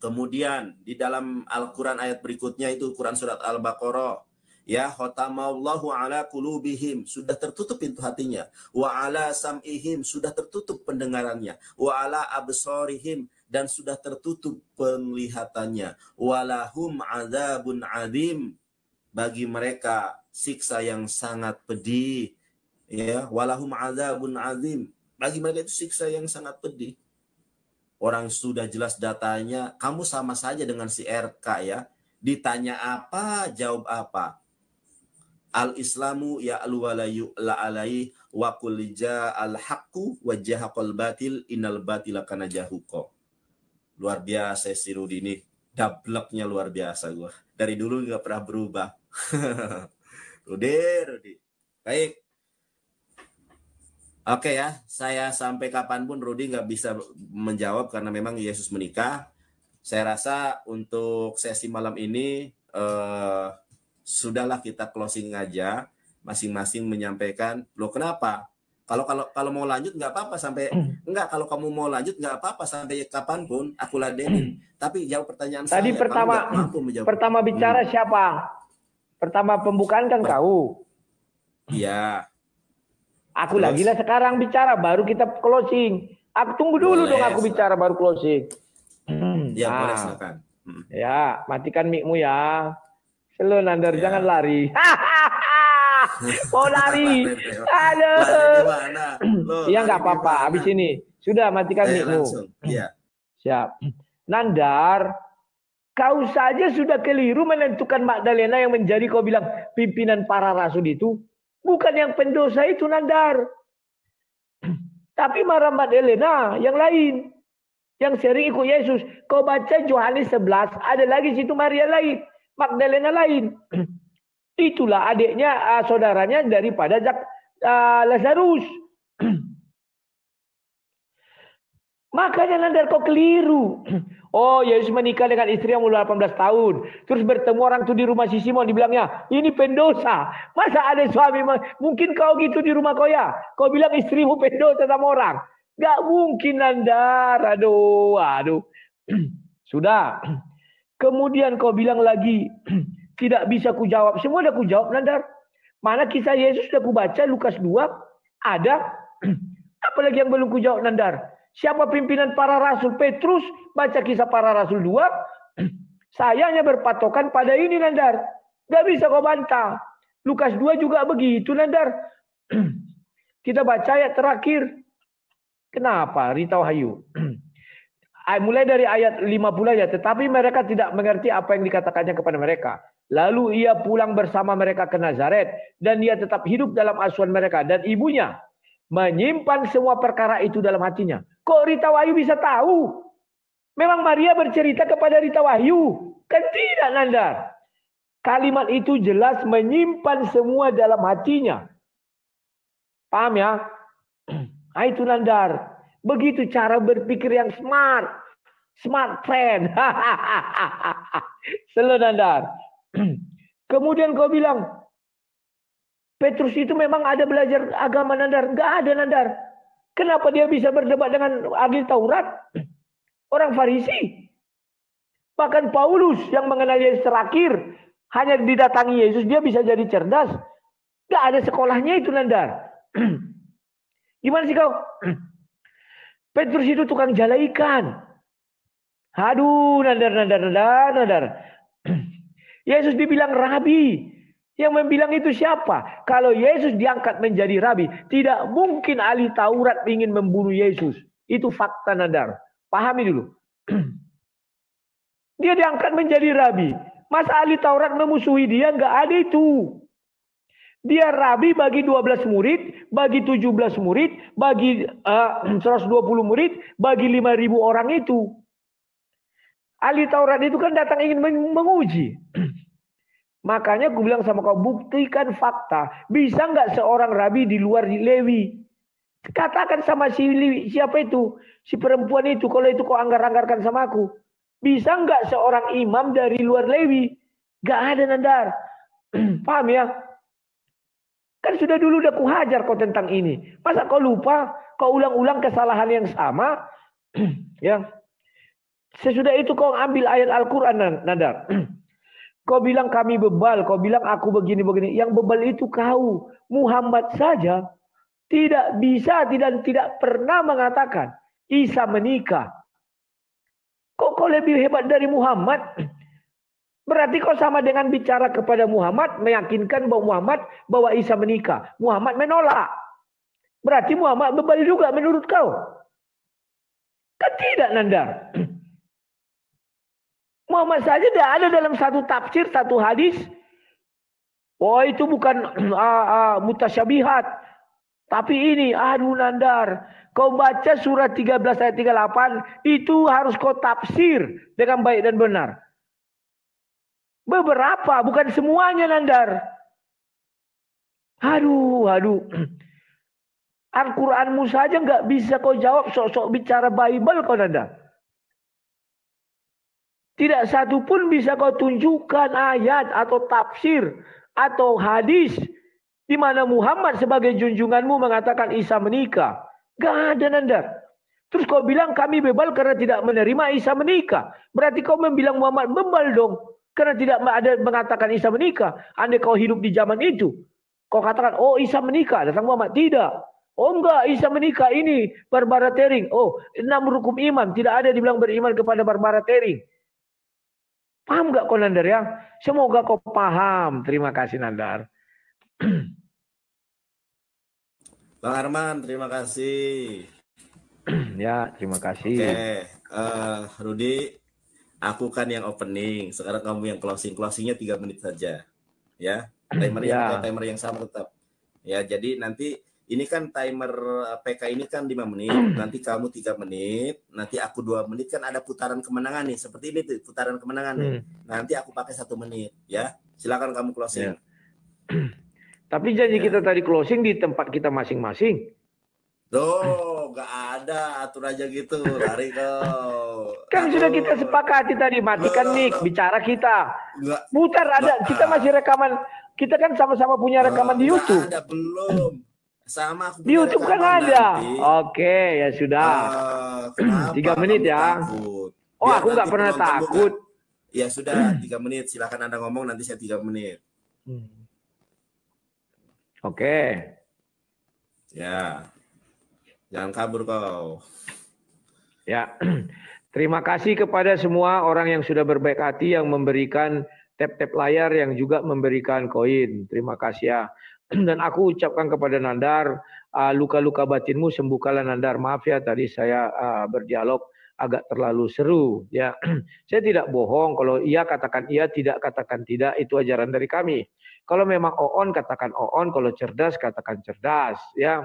Kemudian di dalam Al-Quran ayat berikutnya itu Quran surat Al-Baqarah. Ya, khotamallahu ala qulubihim, sudah tertutup pintu hatinya. Wa ala sam'ihim, sudah tertutup pendengarannya. Wa ala absarihim, dan sudah tertutup penglihatannya. Walahum adzabun adzim, bagi mereka siksa yang sangat pedih. Ya, walahum adzabun azim. Bagi mereka itu siksa yang sangat pedih. Orang sudah jelas datanya, kamu sama saja dengan si RK ya. Ditanya apa, jawab apa. Al-Islamu ya'lu wa la yu'la alaihi wa qul ja'al haqqu wa jahaqal batil innal batila kana jahuqa. Luar biasa si Rudi ini. Dableknya luar biasa gua. Dari dulu nggak pernah berubah. Rudi. Baik. Oke ya, saya sampai kapanpun Rudi nggak bisa menjawab karena memang Yesus menikah. Saya rasa untuk sesi malam ini sudahlah kita closing aja, masing-masing menyampaikan. Loh kenapa? Kalau mau lanjut nggak apa-apa sampai kalau kamu mau lanjut nggak apa-apa sampai kapanpun aku ladenin. Tapi jawab pertanyaan Tadi saya. pertama bicara siapa? Pertama pembukaan kan kau. Iya. Aku lagi lah sekarang bicara, baru kita closing. Aku tunggu dulu dong aku bicara baru closing. Ya, boleh silakan. Ya, matikan mic-mu ya. Slow Nandar, jangan lari. Mau lari. Aduh. Iya nggak apa-apa, habis ini. Sudah, matikan mic-mu. Iya. Siap. Nandar, kau saja sudah keliru menentukan Magdalena yang menjadi kau bilang pimpinan para rasul itu. Bukan yang pendosa itu Nandar. Tapi Maria Magdalena yang lain. Yang sering ikut Yesus. Kau baca Yohanes 11. Ada lagi situ Maria lain. Magdalena lain. Itulah adiknya, saudaranya daripada Lazarus. Makanya Nandar kau keliru. Oh, Yesus menikah dengan istri yang umur 18 tahun. Terus bertemu orang itu di rumah si Simon. Dibilangnya, ini pendosa. Masa ada suami? Mungkin kau gitu di rumah kau ya. Kau bilang istrimu pendosa sama orang. Gak mungkin Nandar. Aduh. Sudah. Kemudian kau bilang lagi, tidak bisa ku jawab. Semua udah ku jawab Nandar. Mana kisah Yesus sudah ku baca, Lukas 2. Ada. Apalagi yang belum ku jawab Nandar. Siapa pimpinan para rasul? Petrus, baca kisah para rasul 2. Saya hanya berpatokan pada ini Nandar. Gak bisa kau bantah. Lukas 2 juga begitu Nandar. Kita baca ayat terakhir. Kenapa? Rita Wahyu. Mulai dari ayat 50 aja. Tetapi mereka tidak mengerti apa yang dikatakannya kepada mereka. Lalu ia pulang bersama mereka ke Nazaret. Dan ia tetap hidup dalam asuhan mereka. Dan ibunya menyimpan semua perkara itu dalam hatinya. Kok Rita Wahyu bisa tahu? Memang Maria bercerita kepada Rita Wahyu? Kan tidak Nandar. Kalimat itu jelas menyimpan semua dalam hatinya. Paham ya? Nah, itu Nandar. Begitu cara berpikir yang smart. Smart friend. Selalu Nandar. Kemudian kau bilang, Petrus itu memang ada belajar agama Nandar. Enggak ada Nandar. Kenapa dia bisa berdebat dengan ahli Taurat? Orang Farisi. Bahkan Paulus yang mengenal Yesus terakhir. Hanya didatangi Yesus. Dia bisa jadi cerdas. Enggak ada sekolahnya itu Nandar. Gimana sih kau? Petrus itu tukang jala ikan. Aduh Nandar. Yesus dibilang rabi. Yang membilang itu siapa? Kalau Yesus diangkat menjadi rabi, tidak mungkin ahli Taurat ingin membunuh Yesus. Itu fakta Nandar. Pahami dulu. Dia diangkat menjadi rabi. Masa ahli Taurat memusuhi dia? Enggak ada itu. Dia rabi bagi 12 murid, bagi 17 murid, bagi 120 murid, bagi 5.000 orang itu. Ahli Taurat itu kan datang ingin menguji. Makanya aku bilang sama kau, buktikan fakta. Bisa nggak seorang rabi di luar Lewi? Katakan sama siapa itu? Si perempuan itu, kalau itu kau anggar-anggarkan sama aku. Bisa nggak seorang imam dari luar Lewi? Gak ada Nandar. Paham ya? Kan sudah dulu udah kuhajar kau tentang ini. Masa kau lupa? Kau ulang-ulang kesalahan yang sama? Ya. Sesudah itu kau ambil ayat Al-Quran Nandar. Kau bilang kami bebal, kau bilang aku begini-begini. Yang bebal itu kau. Muhammad saja tidak bisa dan tidak pernah mengatakan Isa menikah. Kok kau lebih hebat dari Muhammad? Berarti kau sama dengan bicara kepada Muhammad, meyakinkan bahwa Isa menikah. Muhammad menolak. Berarti Muhammad bebal juga menurut kau? Kan tidak, Nandar. Muhammad saja tidak ada dalam satu tafsir, satu hadis. Oh, itu bukan mutasyabihat. Tapi ini, aduh Nandar, kau baca surat 13 ayat 38, itu harus kau tafsir dengan baik dan benar. Beberapa, bukan semuanya, Nandar. Aduh. Al-Quranmu saja nggak bisa kau jawab, sok-sok bicara Bible kau, Nandar. Tidak satu pun bisa kau tunjukkan ayat atau tafsir atau hadis di mana Muhammad sebagai junjunganmu mengatakan Isa menikah. Gak ada, Nandar. Terus kau bilang kami bebal karena tidak menerima Isa menikah. Berarti kau membilang Muhammad bebal dong. Karena tidak ada mengatakan Isa menikah. Andai kau hidup di zaman itu. Kau katakan, oh Isa menikah. Datang Muhammad. Tidak. Oh enggak, Isa menikah ini. Barbara Tering. Oh, 6 rukun iman. Tidak ada dibilang beriman kepada Barbara Tering. Paham gak kau, Nandar ya? Semoga kau paham. Terima kasih, Nandar. Bang Arman, terima kasih. Ya, terima kasih. Oke, Rudi, aku kan yang opening. Sekarang kamu yang closing. Closingnya 3 menit saja, ya. Timernya timer yang sama tetap. Ya, jadi nanti ini kan timer PK ini kan 5 menit. Nanti kamu 3 menit. Nanti aku 2 menit, kan ada putaran kemenangan nih. Seperti ini tuh, putaran kemenangan nih. Nanti aku pakai 1 menit, ya. Silakan kamu closing. Ya. Tapi janji kita tadi closing di tempat kita masing-masing. Loh, gak ada, atur aja gitu, lari kau. Kan sudah kita sepakati tadi, matikan mic, bicara kita. Putar ada, kita masih rekaman. Kita kan sama-sama punya rekaman di YouTube. Ada, belum. Sama aku di YouTube kan ada. Nanti. Oke, ya sudah. 3 menit ya. Takut? Oh, aku nggak pernah takut. Ya sudah, 3 menit. Silakan Anda ngomong, nanti saya 3 menit. Oke. Ya. Jangan kabur kau. Ya. Terima kasih kepada semua orang yang sudah berbaik hati, yang memberikan tap-tap layar, yang juga memberikan koin. Terima kasih ya. Dan aku ucapkan kepada Nandar, luka-luka batinmu sembuhkanlah Nandar. Maaf ya tadi saya berdialog agak terlalu seru. Ya, saya tidak bohong. Kalau iya katakan iya, tidak katakan tidak. Itu ajaran dari kami. Kalau memang on katakan on. Kalau cerdas katakan cerdas. Ya,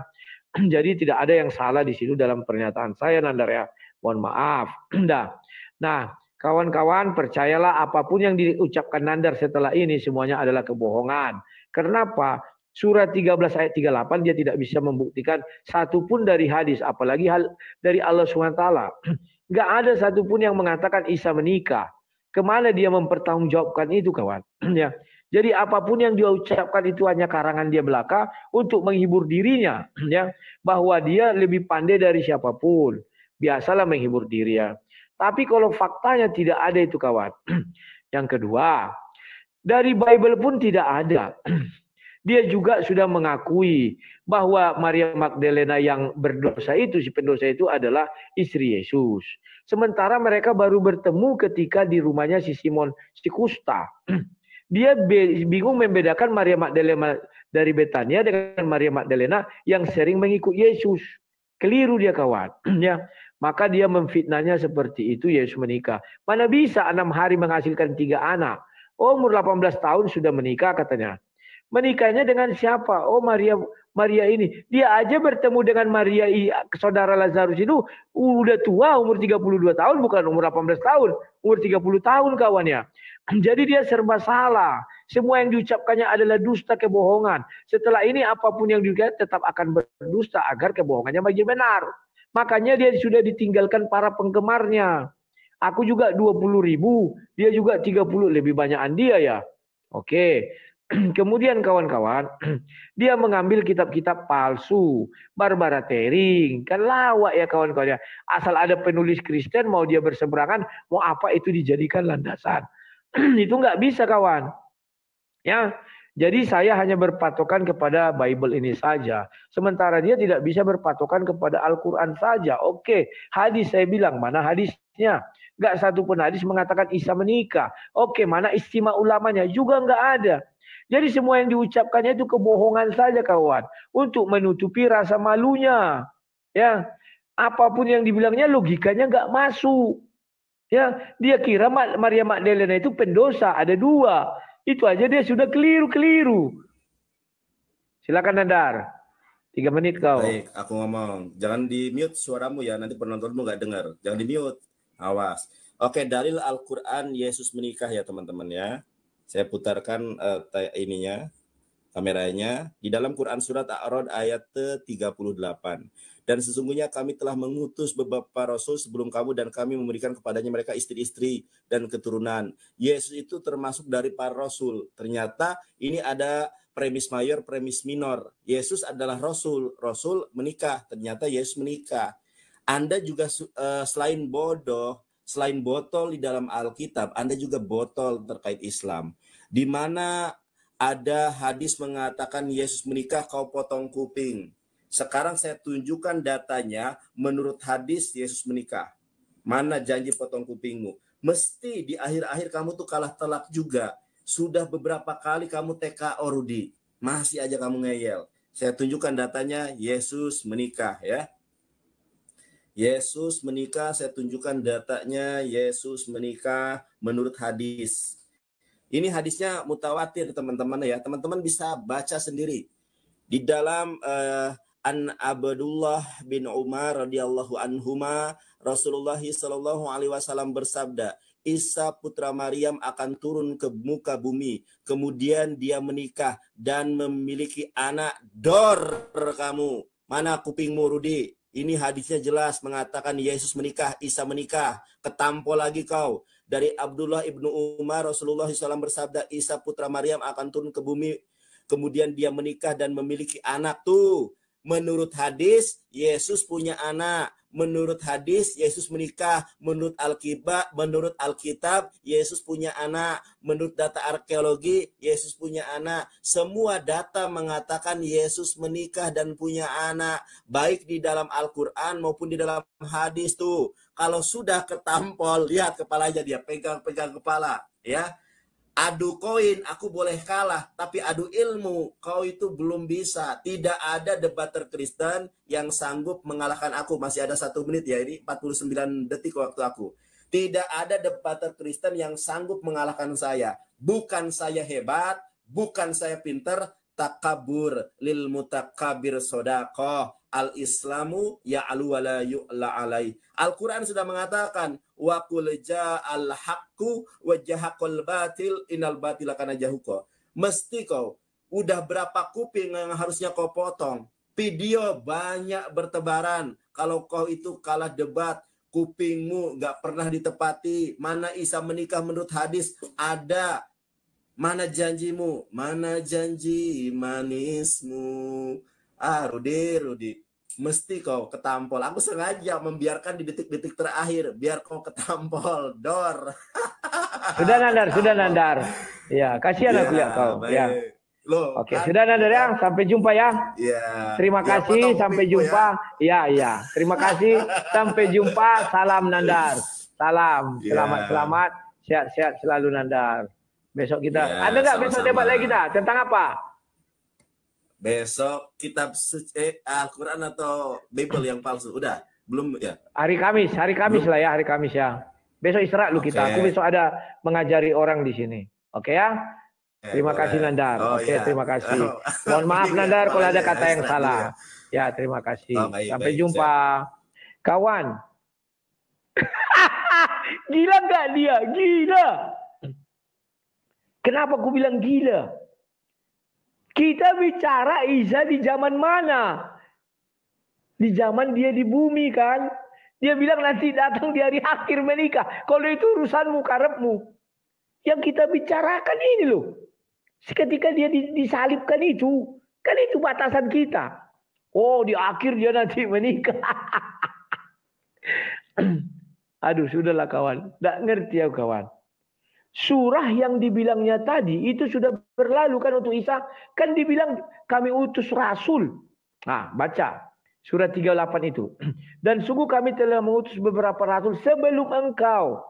jadi tidak ada yang salah di situ dalam pernyataan saya, Nandar ya. Mohon maaf. Nah, kawan-kawan, percayalah apapun yang diucapkan Nandar setelah ini semuanya adalah kebohongan. Kenapa? Surat 13 ayat 38 dia tidak bisa membuktikan satupun dari hadis, apalagi hal dari Allah SWT. Nggak ada satupun yang mengatakan Isa menikah. Kemana dia mempertanggungjawabkan itu, kawan? Ya. Jadi apapun yang dia ucapkan itu hanya karangan dia belaka untuk menghibur dirinya, ya, bahwa dia lebih pandai dari siapapun. Biasalah menghibur diri ya. Tapi kalau faktanya tidak ada itu, kawan. Yang kedua, dari Bible pun tidak ada. Dia juga sudah mengakui bahwa Maria Magdalena yang berdosa itu, si pendosa itu adalah istri Yesus. Sementara mereka baru bertemu ketika di rumahnya si Simon si Kusta. Dia bingung membedakan Maria Magdalena dari Betania dengan Maria Magdalena yang sering mengikut Yesus. Keliru dia, kawan. Ya, maka dia memfitnahnya seperti itu. Yesus menikah. Mana bisa 6 hari menghasilkan 3 anak? Oh, umur 18 tahun sudah menikah katanya. Menikahnya dengan siapa? Oh, Maria ini. Dia aja bertemu dengan Maria, saudara Lazarus itu udah tua, umur 32 tahun, bukan umur 18 tahun. Umur 30 tahun, kawannya. Jadi dia serba salah. Semua yang diucapkannya adalah dusta, kebohongan. Setelah ini apapun yang diucapkan tetap akan berdusta agar kebohongannya menjadi benar. Makanya dia sudah ditinggalkan para penggemarnya. Aku juga 20.000, dia juga 30, lebih banyakan dia ya. Oke. Kemudian kawan-kawan, dia mengambil kitab-kitab palsu, Barbara Tering, kan lawak ya kawan-kawan ya. Asal ada penulis Kristen mau dia berseberangan, mau apa itu dijadikan landasan. Itu nggak bisa, kawan. Ya, jadi saya hanya berpatokan kepada Bible ini saja. Sementara dia tidak bisa berpatokan kepada Al-Quran saja. Oke, hadis saya bilang, mana hadisnya? Nggak satu pun hadis mengatakan Isa menikah. Oke, mana istimewa ulamanya? Juga nggak ada. Jadi semua yang diucapkannya itu kebohongan saja kawan. Untuk menutupi rasa malunya. Ya, apapun yang dibilangnya logikanya nggak masuk. Ya, dia kira Maria Magdalena itu pendosa. Ada 2. Itu aja dia sudah keliru-keliru. Silakan Nandar. 3 menit kau. Baik, aku ngomong. Jangan di mute suaramu ya, nanti penontonmu nggak dengar. Jangan di mute. Awas. Oke, dalil Al-Quran Yesus menikah ya teman-teman ya. Saya putarkan kameranya. Di dalam Quran surat A'rad ayat 38. Dan sesungguhnya kami telah mengutus beberapa rasul sebelum kamu dan kami memberikan kepadanya mereka istri-istri dan keturunan. Yesus itu termasuk dari para rasul. Ternyata ini ada premis mayor, premis minor. Yesus adalah rasul. Rasul menikah. Ternyata Yesus menikah. Anda juga selain bodoh, selain botol di dalam Alkitab, Anda juga botol terkait Islam. Di mana ada hadis mengatakan Yesus menikah, kau potong kuping. Sekarang saya tunjukkan datanya menurut hadis Yesus menikah. Mana janji potong kupingmu? Mesti di akhir-akhir kamu tuh kalah telak juga. Sudah beberapa kali kamu TKO Rudi. Masih aja kamu ngeyel. Saya tunjukkan datanya Yesus menikah ya. Yesus menikah, saya tunjukkan datanya Yesus menikah menurut hadis. Ini hadisnya mutawatir teman-teman ya. Teman-teman bisa baca sendiri. Di dalam An Abdullah bin Umar radhiyallahu anhuma, Rasulullah sallallahu alaihi wasallam bersabda, Isa putra Maryam akan turun ke muka bumi, kemudian dia menikah dan memiliki anak. Dor kamu. Mana kupingmu Rudi? Ini hadisnya jelas mengatakan Yesus menikah, Isa menikah. Ketampol lagi kau. Dari Abdullah ibnu Umar, Rasulullah SAW bersabda, Isa putra Maryam akan turun ke bumi, kemudian dia menikah dan memiliki anak. Tuh, menurut hadis, Yesus punya anak. Menurut hadis, Yesus menikah. Menurut Alkitab, Yesus punya anak. Menurut data arkeologi, Yesus punya anak. Semua data mengatakan Yesus menikah dan punya anak. Baik di dalam Al-Quran maupun di dalam hadis tuh. Kalau sudah ketampol, lihat kepalanya dia, pegang-pegang kepala. Ya, adu koin, aku boleh kalah. Tapi adu ilmu, kau itu belum bisa. Tidak ada debater Kristen yang sanggup mengalahkan aku. Masih ada 1 menit ya, ini 49 detik waktu aku. Tidak ada debater Kristen yang sanggup mengalahkan saya. Bukan saya hebat, bukan saya pinter, takabur lil mutakabir sodaqoh. Al-Islamu ya'lu wa la yu'la alaih. Al-Quran sudah mengatakan wa qul ja'al haqqu wa jahaqal batil innal batila kana jahuqa. Mesti kau udah berapa kuping yang harusnya kau potong. Video banyak bertebaran. Kalau kau itu kalah debat, kupingmu gak pernah ditepati. Mana Isa menikah menurut hadis? Ada. Mana janjimu? Mana janji manismu? Rudi. Mesti kau ketampol. Aku sengaja membiarkan di detik-detik terakhir. Biar kau ketampol. Dor. Sudah Nandar. Ya, kasihan aku lihat kau. Baik. Ya. Loh, Oke, sudah Nandar ya. Sampai jumpa ya. Ya. Terima kasih. Sampai jumpa. Ya. Terima kasih. Sampai jumpa. Salam Nandar. Salam. Selamat. Sehat-sehat selalu Nandar. Besok kita. Ada nggak besok debat lagi kita? Tentang apa? Besok kitab suci Al-Quran atau Bible yang palsu? Udah? Belum ya? Hari Kamis lah ya, hari Kamis ya. Besok istirahat lu kita. Aku besok ada mengajari orang di sini. Oke ya? Terima kasih Nandar. Terima kasih. Mohon maaf Nandar kalau ada kata yang salah. Ya, terima kasih. Sampai jumpa. Kawan. Gila nggak dia? Gila. Kenapa aku bilang gila? Kita bicara Isa di zaman mana? Di zaman dia di bumi kan? Dia bilang nanti datang di hari akhir menikah. Kalau itu urusanmu, karepmu. Yang kita bicarakan ini loh. Ketika dia disalibkan itu. Kan itu batasan kita. Oh di akhir dia nanti menikah. Aduh sudahlah kawan. Tidak ngerti ya kawan. Surah yang dibilangnya tadi itu sudah berlalu kan untuk Isa. Kan dibilang kami utus rasul. Nah baca surah 38 itu. Dan sungguh kami telah mengutus beberapa rasul sebelum engkau.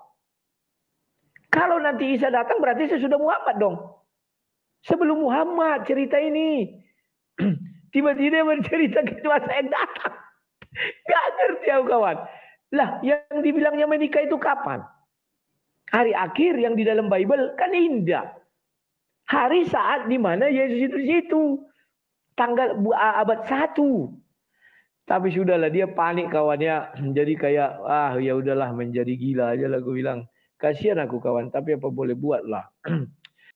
Kalau nanti Isa datang berarti sesudah Muhammad dong. Sebelum Muhammad cerita ini. Tiba-tiba bercerita ke masa yang datang. Gak ngerti aku kawan. Lah yang dibilangnya menikah itu kapan? Hari akhir yang di dalam Bible kan indah. Hari saat dimana Yesus itu di situ. Tanggal abad 1. Tapi sudahlah dia panik kawannya. Jadi kayak ya udahlah menjadi gila aja lah aku bilang. Kasihan aku kawan, tapi apa boleh buat lah.